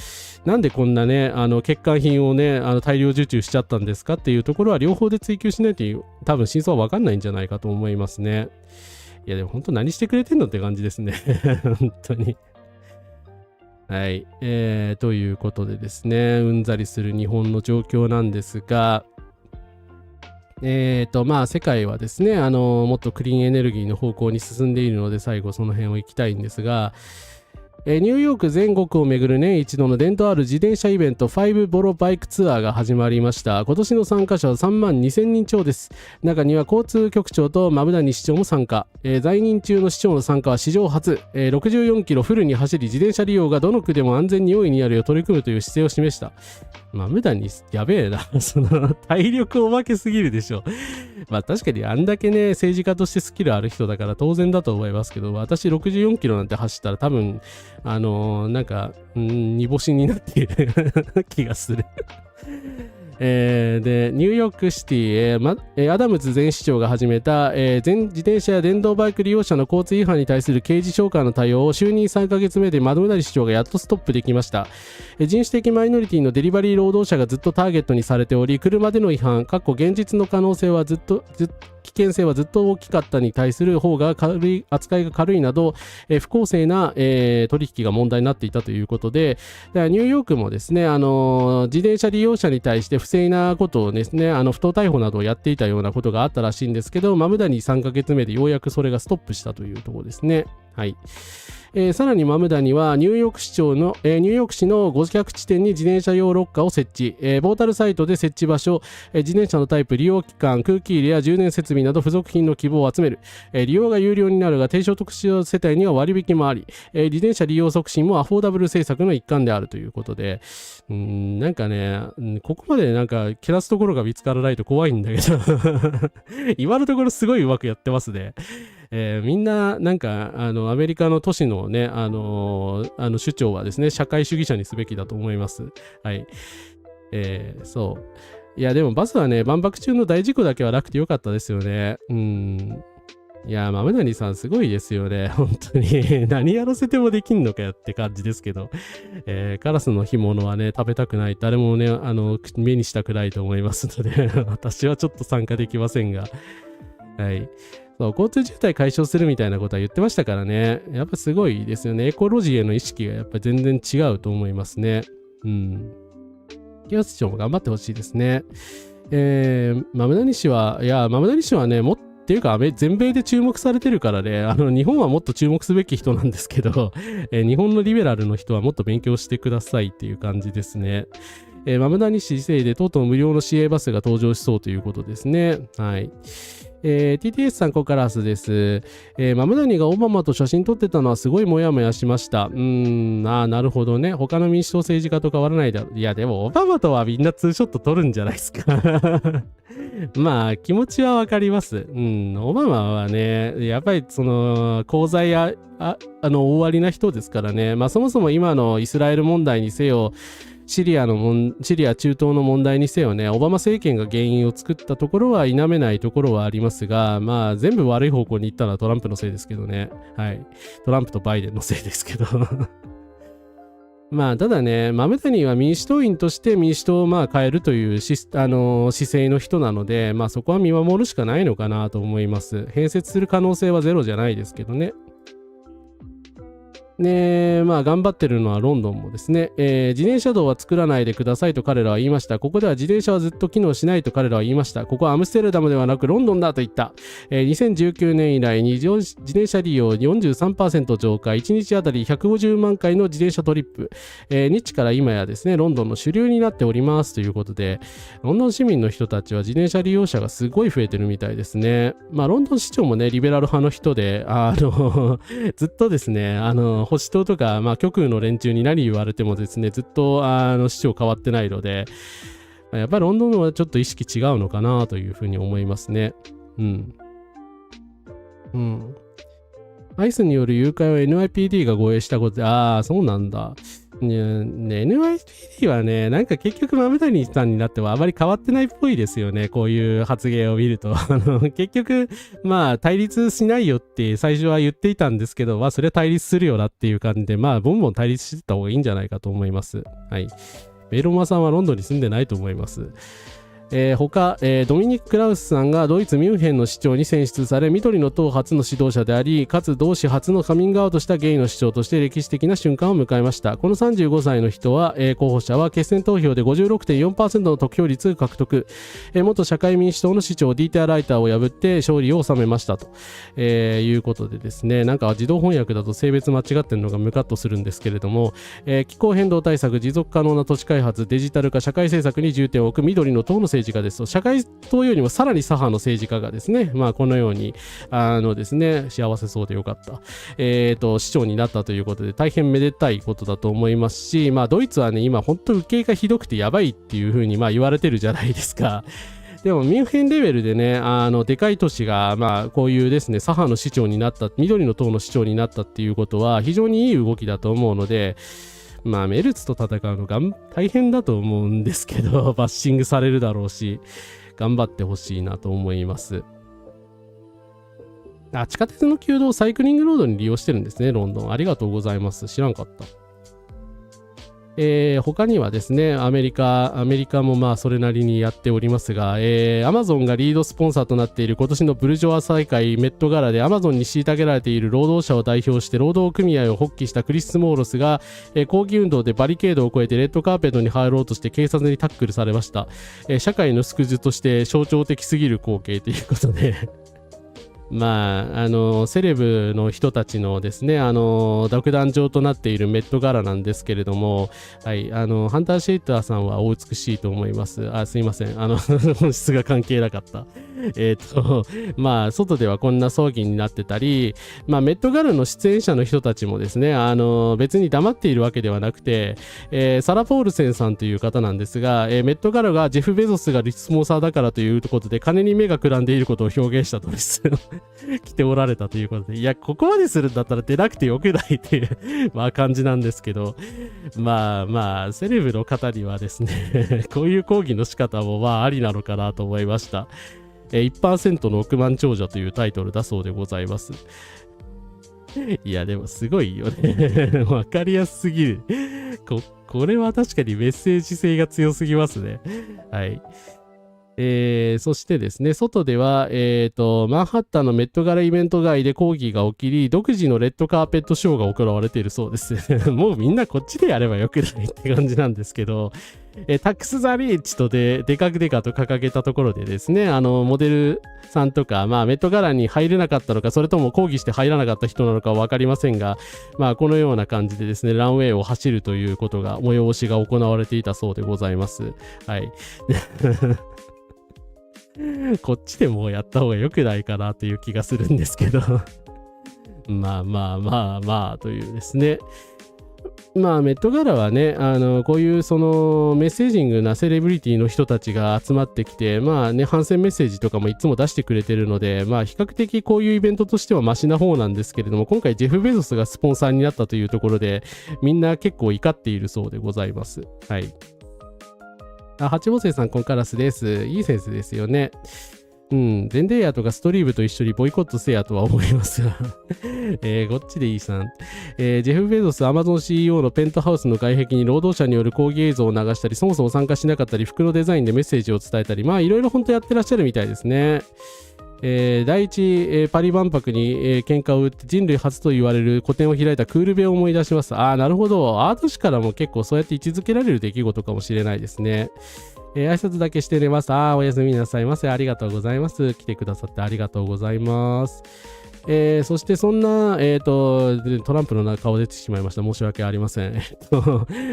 なんでこんなね、欠陥品をね、大量受注しちゃったんですかっていうところは両方で追求しないと多分真相はわかんないんじゃないかと思いますね。いや、でも本当何してくれてんのって感じですね。本当に。はい、ということでですね、うんざりする日本の状況なんですが、まあ世界はですね、もっとクリーンエネルギーの方向に進んでいるので、最後その辺を行きたいんですが、ニューヨーク全国を巡る年一度の伝統ある自転車イベント5ボロバイクツアーが始まりました。今年の参加者は3万2000人超です。中には交通局長と馬村西市長も参加。在任中の市長の参加は史上初。64キロフルに走り自転車利用がどの区でも安全に容易になるよう取り組むという姿勢を示した。馬村西、やべえな。その体力おまけすぎるでしょ。まあ確かにあんだけね、政治家としてスキルある人だから当然だと思いますけど、私64キロなんて走ったら多分、なんか、煮干しになっている気がする。で、ニューヨークシティ、アダムズ前市長が始めた、自転車や電動バイク利用者の交通違反に対する刑事召喚の対応を就任3ヶ月目でマドムナリ市長がやっとストップできました。人種的マイノリティのデリバリー労働者がずっとターゲットにされており、車での違反、現実の可能性は危険性はずっと大きかったに対する方が扱いが軽いなど、不公正な、取引が問題になっていたということで、ニューヨークもですね、自転車利用者に対して不正なことをですね、不当逮捕などをやっていたようなことがあったらしいんですけど、マムダに3ヶ月目でようやくそれがストップしたというところですね。はい。さらにマムダにはニューヨーク市の500地点に自転車用ロッカーを設置、ポータルサイトで設置場所、自転車のタイプ、利用期間、空気入れや充電設備など付属品の希望を集める、利用が有料になるが低所得者世帯には割引もあり、自転車利用促進もアフォーダブル政策の一環であるということで、なんかね、ここまでなんか蹴らすところが見つからないと怖いんだけど今のところすごいうまくやってますね。みんななんかアメリカの都市のね首長はですね社会主義者にすべきだと思います。はい。そういやでもバスはね万博中の大事故だけはなくてよかったですよね。いやマムナニさんすごいですよね本当に何やらせてもできんのかよって感じですけど、カラスの干物はね食べたくない、誰もね目にしたくないと思いますので私はちょっと参加できませんが、はい。そう交通渋滞解消するみたいなことは言ってましたからね。やっぱすごいですよね。エコロジーへの意識がやっぱ全然違うと思いますね。清津町も頑張ってほしいですね。マムナニ氏はね、っていうか全米で注目されてるからね、日本はもっと注目すべき人なんですけど、日本のリベラルの人はもっと勉強してくださいっていう感じですね。マムナニ市政でとうとう無料の市営バスが登場しそうということですね。はい。TTS さんコカラスです。マムダニがオバマと写真撮ってたのはすごいモヤモヤしました。なるほどね。他の民主党政治家と変わらないだろう。いや、でもオバマとはみんなツーショット撮るんじゃないですか。まあ、気持ちはわかります。オバマはね、やっぱりその、功罪大ありな人ですからね。まあ、そもそも今のイスラエル問題にせよ、シリア中東の問題にせよね、オバマ政権が原因を作ったところは否めないところはありますが、まあ全部悪い方向に行ったのはトランプのせいですけどね。はい。トランプとバイデンのせいですけど。まあただね、マムダニは民主党員として民主党を変えるという姿勢の人なので、まあそこは見守るしかないのかなと思います。併設する可能性はゼロじゃないですけどね。まあ頑張ってるのはロンドンもですね、自転車道は作らないでくださいと彼らは言いました。ここでは自転車はずっと機能しないと彼らは言いました。ここはアムステルダムではなくロンドンだと言った。2019年以来自転車利用 43% 増加、1日あたり150万回の自転車トリップ、日から今やですねロンドンの主流になっておりますということで、ロンドン市民の人たちは自転車利用者がすごい増えてるみたいですね。まあロンドン市長もねリベラル派の人でずっとですね保守党とか、極右の連中に何言われてもですねずっと市長変わってないので、やっぱりロンドンはちょっと意識違うのかなというふうに思いますね。アイスによる誘拐を NYPD が護衛したことで、そうなんだ。NYPD はね、なんか結局マムダニさんになってはあまり変わってないっぽいですよね。こういう発言を見ると。結局、対立しないよって最初は言っていたんですけど、それは対立するよなっていう感じで、ボンボン対立してた方がいいんじゃないかと思います。はい。ベイロマさんはロンドンに住んでないと思います。他、ドミニク・クラウスさんがドイツ・ミュンヘンの市長に選出され、緑の党初の指導者であり、かつ同氏初のカミングアウトしたゲイの市長として歴史的な瞬間を迎えました。この35歳の人は、候補者は決選投票で 56.4% の得票率を獲得、元社会民主党の市長ディーター・ライターを破って勝利を収めましたと、いうことでですね、なんか自動翻訳だと性別間違ってるのがムカッとするんですけれども、気候変動対策、持続可能な都市開発、デジタル化、社会政策に重点を置く緑の党の政治家ですと、社会党よりもさらに左派の政治家がですね、まあこのようにですね、幸せそうでよかった、市長になったということで大変めでたいことだと思いますし、まあドイツはね今本当受けがひどくてやばいっていう風にまあ言われてるじゃないですか。でもミュンヘンレベルでね、でかい都市がまあこういうですね左派の市長になった、緑の党の市長になったっていうことは非常にいい動きだと思うので、まあメルツと戦うのが大変だと思うんですけど、バッシングされるだろうし、頑張ってほしいなと思います。地下鉄の旧道をサイクリングロードに利用してるんですね、ロンドン。ありがとうございます。知らんかった。他にはですね、アメリカもまあそれなりにやっておりますが、アマゾンがリードスポンサーとなっている今年のブルジョワ大会メットガラでアマゾンに虐げられている労働者を代表して労働組合を発起したクリス・モーロスが、抗議運動でバリケードを越えてレッドカーペットに入ろうとして警察にタックルされました。社会の縮図として象徴的すぎる光景ということでまあ、セレブの人たちのですね、独壇場となっているメットガラなんですけれども、はい、ハンター・シェイターさんはお美しいと思います。すいません。本質が関係なかった。まあ、外ではこんな騒ぎになってたり、まあ、メットガラの出演者の人たちもですね、別に黙っているわけではなくて、サラ・ポールセンさんという方なんですが、メットガラがジェフ・ベゾスがリスモーサーだからということで、金に目がくらんでいることを表現したとです。来ておられたということで、いや、ここまでするんだったら出なくてよくないっていうまあ感じなんですけど、まあ、セレブの方にはですね、こういう抗議の仕方もまあありなのかなと思いました。1% の億万長者というタイトルだそうでございます。いや、でもすごいよね。わかりやすすぎる。これは確かにメッセージ性が強すぎますね。はい。そしてですね、外では、マンハッタンのメットガライベント街で抗議が起きり、独自のレッドカーペットショーが行われているそうです。もうみんなこっちでやればよくないって感じなんですけど、タックス・ザ・リーチとでかくでかと掲げたところでですね、モデルさんとか、まあ、メットガラに入れなかったのか、それとも抗議して入らなかった人なのかは分かりませんが、まあ、このような感じでですね、ランウェイを走るということが、催しが行われていたそうでございます。はい。こっちでもうやった方が良くないかなという気がするんですけどまあというですね。まあメットガラはね、こういうそのメッセージングなセレブリティの人たちが集まってきて、まあね、反戦メッセージとかもいつも出してくれてるので、まあ比較的こういうイベントとしてはマシな方なんですけれども、今回ジェフ・ベゾスがスポンサーになったというところで、みんな結構怒っているそうでございます。はい。八母星さん、コンカラスです。いいセンスですよね。ゼンデーヤとかストリーブと一緒にボイコットせやとは思いますがこっちでいいさん。ジェフ・ベゾス、アマゾン CEO のペントハウスの外壁に労働者による抗議映像を流したり、そもそも参加しなかったり、服のデザインでメッセージを伝えたり、まあいろいろ本当やってらっしゃるみたいですね。第一、パリ万博に、喧嘩を打って人類初と言われる個展を開いたクールベを思い出します。なるほど。アート史からも結構そうやって位置づけられる出来事かもしれないですね。挨拶だけして寝ます。おやすみなさいませ。ありがとうございます。来てくださってありがとうございます。そしてそんな、トランプの顔出てしまいました。申し訳ありません。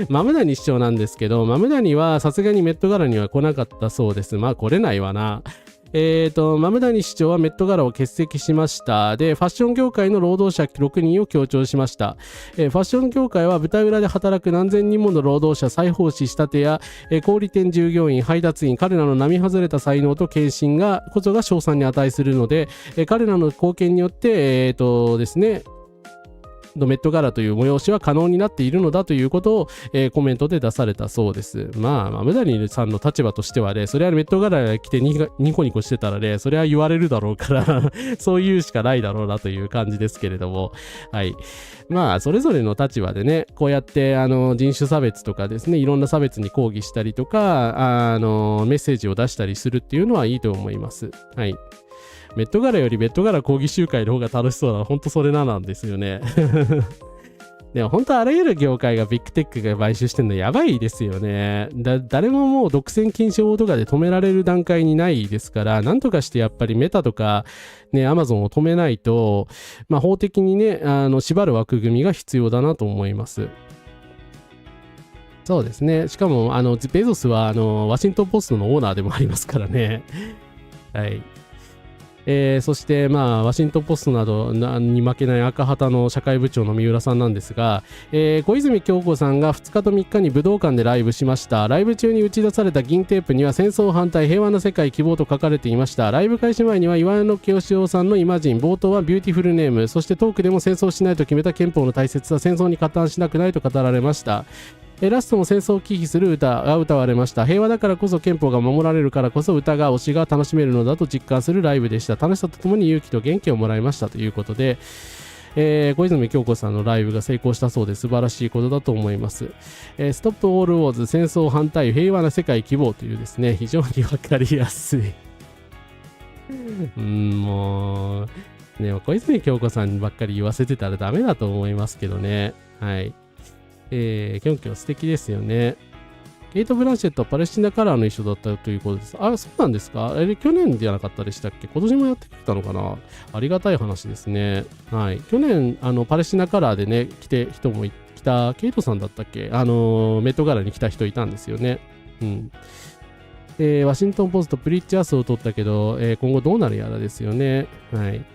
マムダニ市長なんですけど、マムダニはさすがにメットガラには来なかったそうです。まあ来れないわな。マムダニ市長はメットガラを欠席しました。で、ファッション業界の労働者6人を強調しました。ファッション業界は舞台裏で働く何千人もの労働者、裁縫師、仕立て屋、小売店従業員、配達員、彼らの並外れた才能と献身こそが賞賛に値するので、彼らの貢献によって、ですね、メットガラという催しは可能になっているのだということを、コメントで出されたそうです。まあ、マムダニルさんの立場としてはね、それはメットガラ来てニコニコしてたらね、それは言われるだろうからそういうしかないだろうなという感じですけれども、はい。まあ、それぞれの立場でね、こうやって人種差別とかですね、いろんな差別に抗議したりとか、メッセージを出したりするっていうのはいいと思います。はい。メットガラよりメットガラ抗議集会の方が楽しそうなのは本当それなんですよね。でも本当あらゆる業界がビッグテックが買収してるのやばいですよね。誰ももう独占禁止法とかで止められる段階にないですから、なんとかしてやっぱりメタとかね、アマゾンを止めないと、まあ法的にね、縛る枠組みが必要だなと思います。そうですね。しかも、ベゾスは、ワシントンポストのオーナーでもありますからね。はい。そして、まあ、ワシントンポストなどに負けない赤旗の社会部長の三浦さんなんですが、小泉京子さんが2日と3日に武道館でライブしました。ライブ中に打ち出された銀テープには戦争反対、平和な世界希望と書かれていました。ライブ開始前には岩野清志郎さんのイマジン、冒頭はビューティフルネーム、そしてトークでも戦争しないと決めた憲法の大切さ、戦争に加担しなくないと語られました。ラストも戦争を忌避する歌が歌われました。平和だからこそ憲法が守られるからこそ歌が推しが楽しめるのだと実感するライブでした。楽しさとともに勇気と元気をもらいましたということで、小泉京子さんのライブが成功したそうで素晴らしいことだと思います。ストップオールウォーズ戦争反対平和な世界希望というですね、非常にわかりやすいもうね、小泉京子さんにばっかり言わせてたらダメだと思いますけどね。はい。キョンキョン素敵ですよね。ケイト・ブランシェットはパレスチナカラーの衣装だったということです。あ、そうなんですか？去年じゃなかったでしたっけ？今年もやってきたのかな？ありがたい話ですね。はい。去年、パレスチナカラーでね、来たケイトさんだったっけ？メットガラに来た人いたんですよね。うん。ワシントンポストプリッチアスを取ったけど、今後どうなるやらですよね。はい。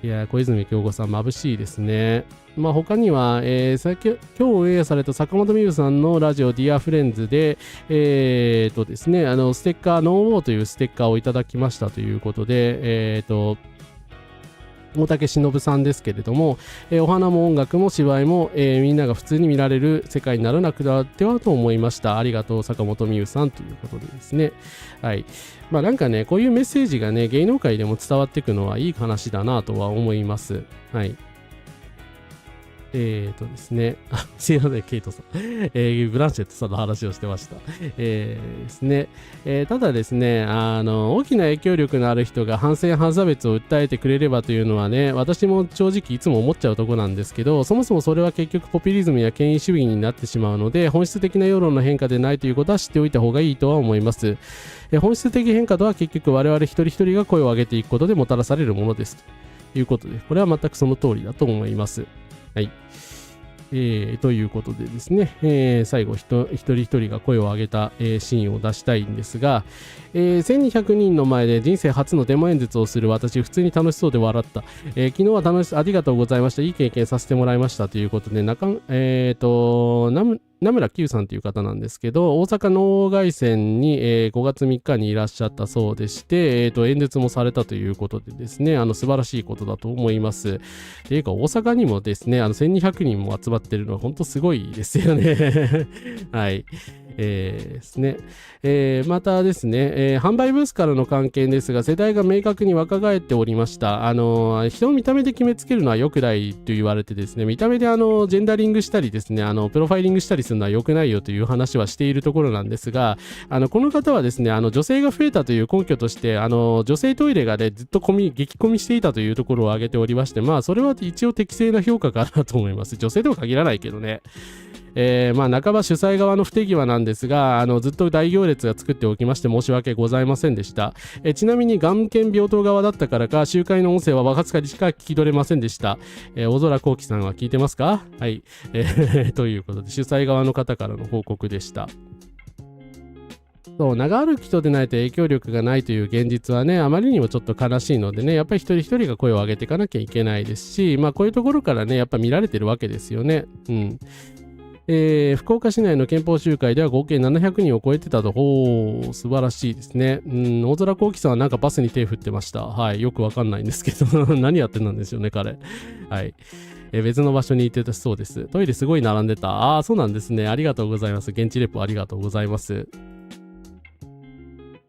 いや、小泉京子さん眩しいですね。まあ他には、今日オンエアされた坂本美優さんのラジオ Dear Friends で、ですね、ステッカー、ノーウォーというステッカーをいただきましたということで、大竹しのぶさんですけれども、お花も音楽も芝居も、みんなが普通に見られる世界にならなくなってはと思いました。ありがとう坂本美優さんということでですね。はい。まあなんかね、こういうメッセージがね、芸能界でも伝わっていくのはいい話だなとは思います。はい。ですね。すいません、ケイトさん。ブランシェットさんの話をしてました。ですね。ただですね、大きな影響力のある人が反戦反差別を訴えてくれればというのはね、私も正直いつも思っちゃうとこなんですけど、そもそもそれは結局ポピュリズムや権威主義になってしまうので、本質的な世論の変化でないということは知っておいた方がいいとは思います。本質的変化とは結局我々一人一人が声を上げていくことでもたらされるものです。ということで、これは全くその通りだと思います。はい。ということでですね、最後一人一人が声を上げた、シーンを出したいんですが、1200人の前で人生初のデモ演説をする私、普通に楽しそうで笑った。昨日はありがとうございました。いい経験させてもらいましたということで、名村久さんという方なんですけど、大阪農外線に、5月3日にいらっしゃったそうでして、演説もされたということでですね、素晴らしいことだと思います。ていうか、大阪にもですね、1200人も集まってるのは本当すごいですよね。はい。ですね。またですね、販売ブースからの関係ですが、世代が明確に若返っておりました。人を見た目で決めつけるのは良くないと言われてですね、見た目でジェンダリングしたりですね、プロファイリングしたりするのは良くないよという話はしているところなんですが、この方はですね、女性が増えたという根拠として、女性トイレがね、ずっと激混みしていたというところを挙げておりまして、まあ、それは一応適正な評価かなと思います。女性でも限らないけどね。まあ半ば主催側の不手際なんですが、ずっと大行列が作っておきまして申し訳ございませんでした。ちなみに眼見病棟側だったからか、集会の音声はわずかにしか聞き取れませんでした。小空幸輝さんは聞いてますか？はい。ということで、主催側の方からの報告でした。そう、長歩き人でないと影響力がないという現実はね、あまりにもちょっと悲しいのでね、やっぱり一人一人が声を上げていかなきゃいけないですし、まあこういうところからね、やっぱ見られてるわけですよね。うん。福岡市内の憲法集会では合計700人を超えてたと。素晴らしいですね。大空幸輝さんはなんかバスに手振ってました。はい。よくわかんないんですけど、何やってんなんですよね、彼。はい。別の場所に行ってたそうです。トイレすごい並んでた。ああ、そうなんですね。ありがとうございます。現地レポありがとうございます。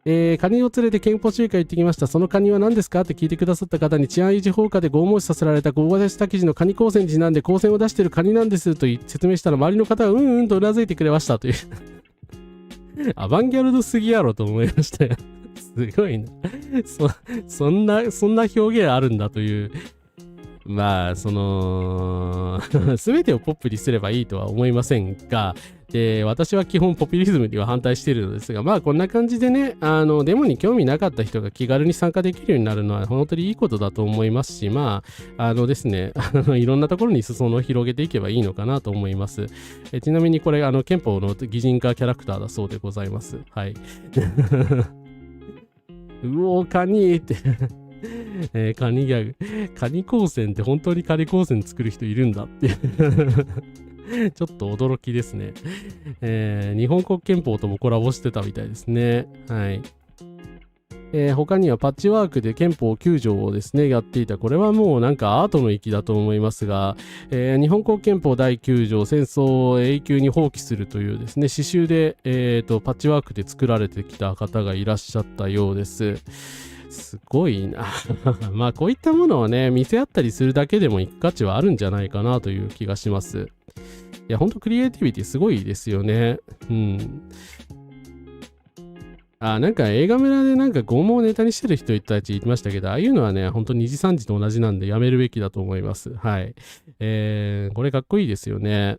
カニを連れて憲法集会行ってきました。そのカニは何ですかって聞いてくださった方に、治安維持法下で拷問させられた大型記事のカニ光線にちなんで光線を出しているカニなんですと説明したら、周りの方はうんうんとうなずいてくれましたというアバンギャルドすぎやろと思いましたよすごいなそんな表現あるんだという。まあ全てをポップにすればいいとは思いませんが、私は基本ポピュリズムには反対しているのですが、まあこんな感じでね、デモに興味なかった人が気軽に参加できるようになるのは本当にいいことだと思いますし、まあですね、いろんなところに裾野を広げていけばいいのかなと思います。ちなみにこれ憲法の擬人化キャラクターだそうでございます。はい。うおーカニってカニギャグ。カニ光線って本当にカニ光線作る人いるんだってちょっと驚きですね。日本国憲法ともコラボしてたみたいですね。はい。他にはパッチワークで憲法9条をですね、やっていた。これはもうなんかアートの域だと思いますが、日本国憲法第9条、戦争を永久に放棄するというですね、詩集で、パッチワークで作られてきた方がいらっしゃったようです。すごいなまあこういったものをね、見せ合ったりするだけでも行く価値はあるんじゃないかなという気がします。いや、ほんとクリエイティビティすごいですよね。うん。なんか映画村でなんか拷問をネタにしてる人たちいましたけど、ああいうのはね、ほんと2時3時と同じなんでやめるべきだと思います。はい。これかっこいいですよね。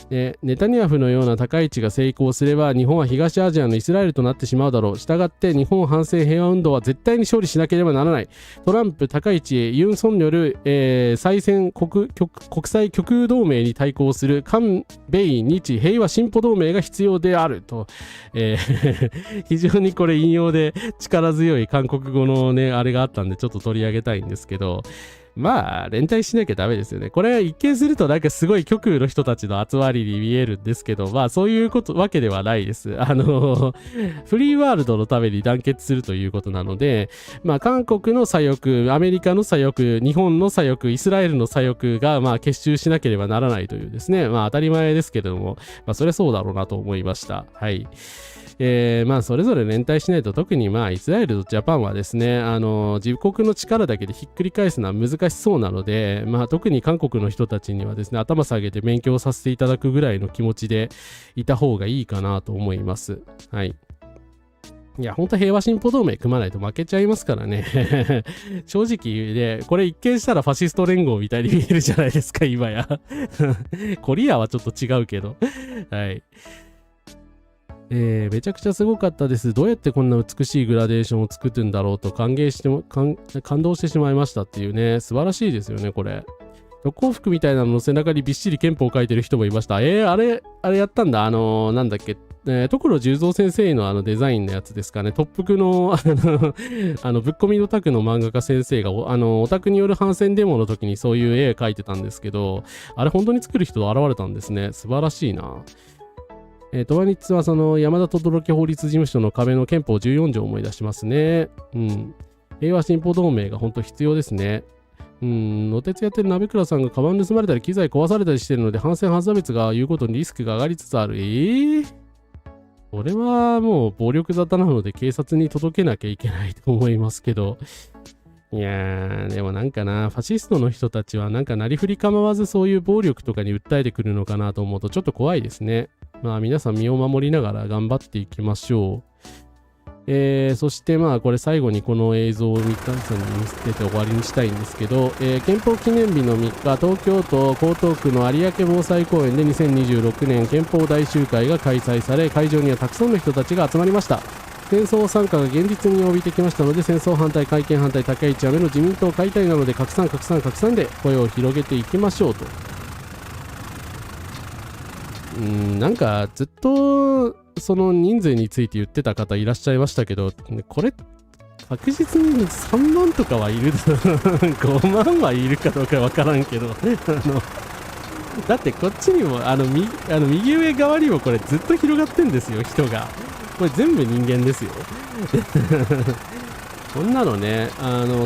ネタニヤフのような高い位置が成功すれば日本は東アジアのイスラエルとなってしまうだろう。したがって日本反戦平和運動は絶対に勝利しなければならない。トランプ高市へユン・ソンによる、再選国際極右同盟に対抗する韓米日平和進歩同盟が必要であると、非常にこれ引用で力強い韓国語のねあれがあったんでちょっと取り上げたいんですけど、まあ連帯しなきゃダメですよね。これ一見するとなんかすごい極右の人たちの集まりに見えるんですけど、まあそういうわけではないです。フリーワールドのために団結するということなので、まあ韓国の左翼、アメリカの左翼、日本の左翼、イスラエルの左翼がまあ結集しなければならないというですね、まあ当たり前ですけれども、まあそれそうだろうなと思いました。はい。まあそれぞれ連帯しないと、特にまあイスラエルとジャパンはですね、自国の力だけでひっくり返すのは難しそうなので、まあ特に韓国の人たちにはですね、頭下げて勉強させていただくぐらいの気持ちでいた方がいいかなと思います。はい。いや、本当平和進歩同盟組まないと負けちゃいますからね。正直で、これ一見したらファシスト連合みたいに見えるじゃないですか、今や。コリアはちょっと違うけど。はい。めちゃくちゃすごかったです。どうやってこんな美しいグラデーションを作るんだろうと感動してしまいましたっていうね、素晴らしいですよね、これ。特攻服みたいなのの背中にびっしり憲法を書いてる人もいました。あれやったんだ。なんだっけ。所十三先生のデザインのやつですかね。特服のぶっ込みのタクの漫画家先生がオタクによる反戦デモの時にそういう絵描いてたんですけど、あれ本当に作る人現れたんですね。素晴らしいな。トワニッツはその山田轟法律事務所の壁の憲法14条を思い出しますね。うん。平和進歩同盟が本当必要ですね。お手伝いやってる鍋倉さんがカバン盗まれたり機材壊されたりしてるので反戦反差別が言うことにリスクが上がりつつある。これはもう暴力沙汰なので警察に届けなきゃいけないと思いますけど。いやー、でもなんかな、ファシストの人たちはなんかなりふり構わずそういう暴力とかに訴えてくるのかなと思うとちょっと怖いですね。まあ皆さん身を守りながら頑張っていきましょう。そしてまあこれ最後にこの映像を皆さんに見せて終わりにしたいんですけど、憲法記念日の3日、東京都江東区の有明防災公園で2026年憲法大集会が開催され、会場にはたくさんの人たちが集まりました。戦争参加が現実味を帯びてきましたので、戦争反対、改憲反対、高市雨の自民党解体なので拡散で声を広げていきましょうと。なんかずっとその人数について言ってた方いらっしゃいましたけど、これ確実に3万とかはいる5万はいるかどうかわからんけどだってこっちにも右上側にもこれずっと広がってんですよ、人が。これ全部人間ですよこんなのね、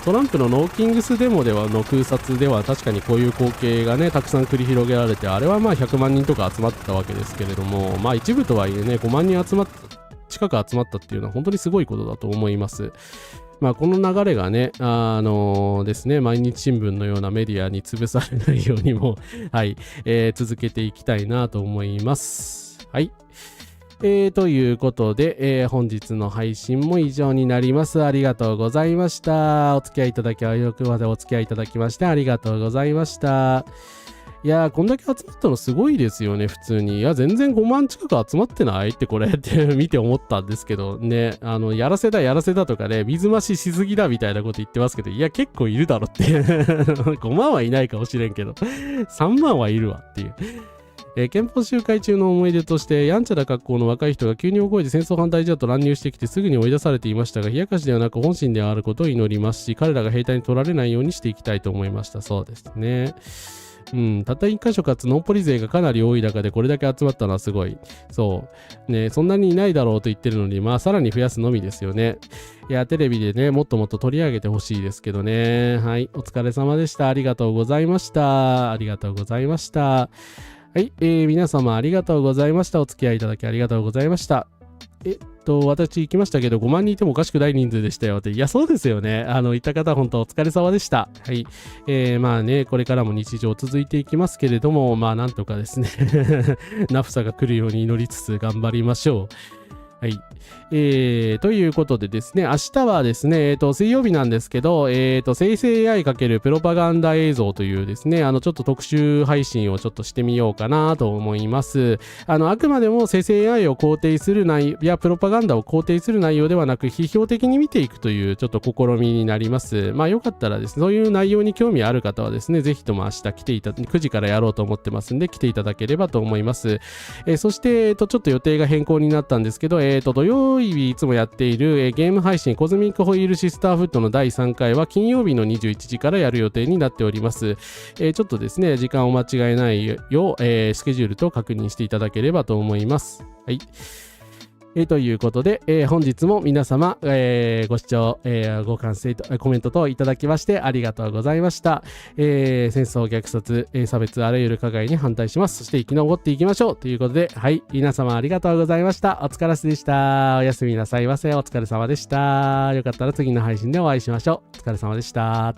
トランプのノーキングスデモではの空撮では確かにこういう光景がね、たくさん繰り広げられて、あれはまあ100万人とか集まってたわけですけれども、まあ一部とはいえね、5万人近く集まったっていうのは本当にすごいことだと思います。まあこの流れがね、ですね、毎日新聞のようなメディアに潰されないようにも、はい、続けていきたいなと思います。はい。ということで、本日の配信も以上になります。ありがとうございました。お付き合いいただき、よくまでお付き合いいただきましてありがとうございました。いやー、こんだけ集まったのすごいですよね、普通に。いや、全然5万近く集まってないってこれって見て思ったんですけどね、やらせだとかね、水増ししすぎだみたいなこと言ってますけど、いや、結構いるだろって5万はいないかもしれんけど、3万はいるわっていう。憲法集会中の思い出として、やんちゃな格好の若い人が急に大声で戦争反対じゃと乱入してきてすぐに追い出されていましたが、冷やかしではなく本心であることを祈りますし、彼らが兵隊に取られないようにしていきたいと思いました。そうですね。たった1箇所かつノンポリ勢がかなり多い中でこれだけ集まったのはすごい。そう。ね、そんなにいないだろうと言ってるのに、まあさらに増やすのみですよね。いや、テレビでね、もっともっと取り上げてほしいですけどね。はい。お疲れ様でした。ありがとうございました。ありがとうございました。はい、皆様ありがとうございました。お付き合いいただきありがとうございました。私行きましたけど、5万人いてもおかしくない人数でしたよって。いや、そうですよね。行った方、本当お疲れ様でした。はい。まあね、これからも日常続いていきますけれども、まあなんとかですね、ナフサが来るように祈りつつ頑張りましょう。はい。ということでですね、明日はですね、水曜日なんですけど、生成 AI× プロパガンダ映像というですね、ちょっと特集配信をちょっとしてみようかなと思います。あくまでも生成 AI を肯定する内容やプロパガンダを肯定する内容ではなく、批評的に見ていくというちょっと試みになります。まあよかったらですね、そういう内容に興味ある方はですね、ぜひとも明日9時からやろうと思ってますんで、来ていただければと思います。そして、ちょっと予定が変更になったんですけど、土曜日いつもやっている、ゲーム配信コズミックホイールシスターフットの第3回は金曜日の21時からやる予定になっております。ちょっとですね、時間を間違えないよう、スケジュールと確認していただければと思います。はい。ということで、本日も皆様、ご視聴、ご感想、コメント等いただきましてありがとうございました。戦争、虐殺、差別、あらゆる加害に反対します。そして生き残っていきましょう。ということで、はい、皆様ありがとうございました。お疲れ様でした。おやすみなさいませ。お疲れ様でした。よかったら次の配信でお会いしましょう。お疲れ様でした。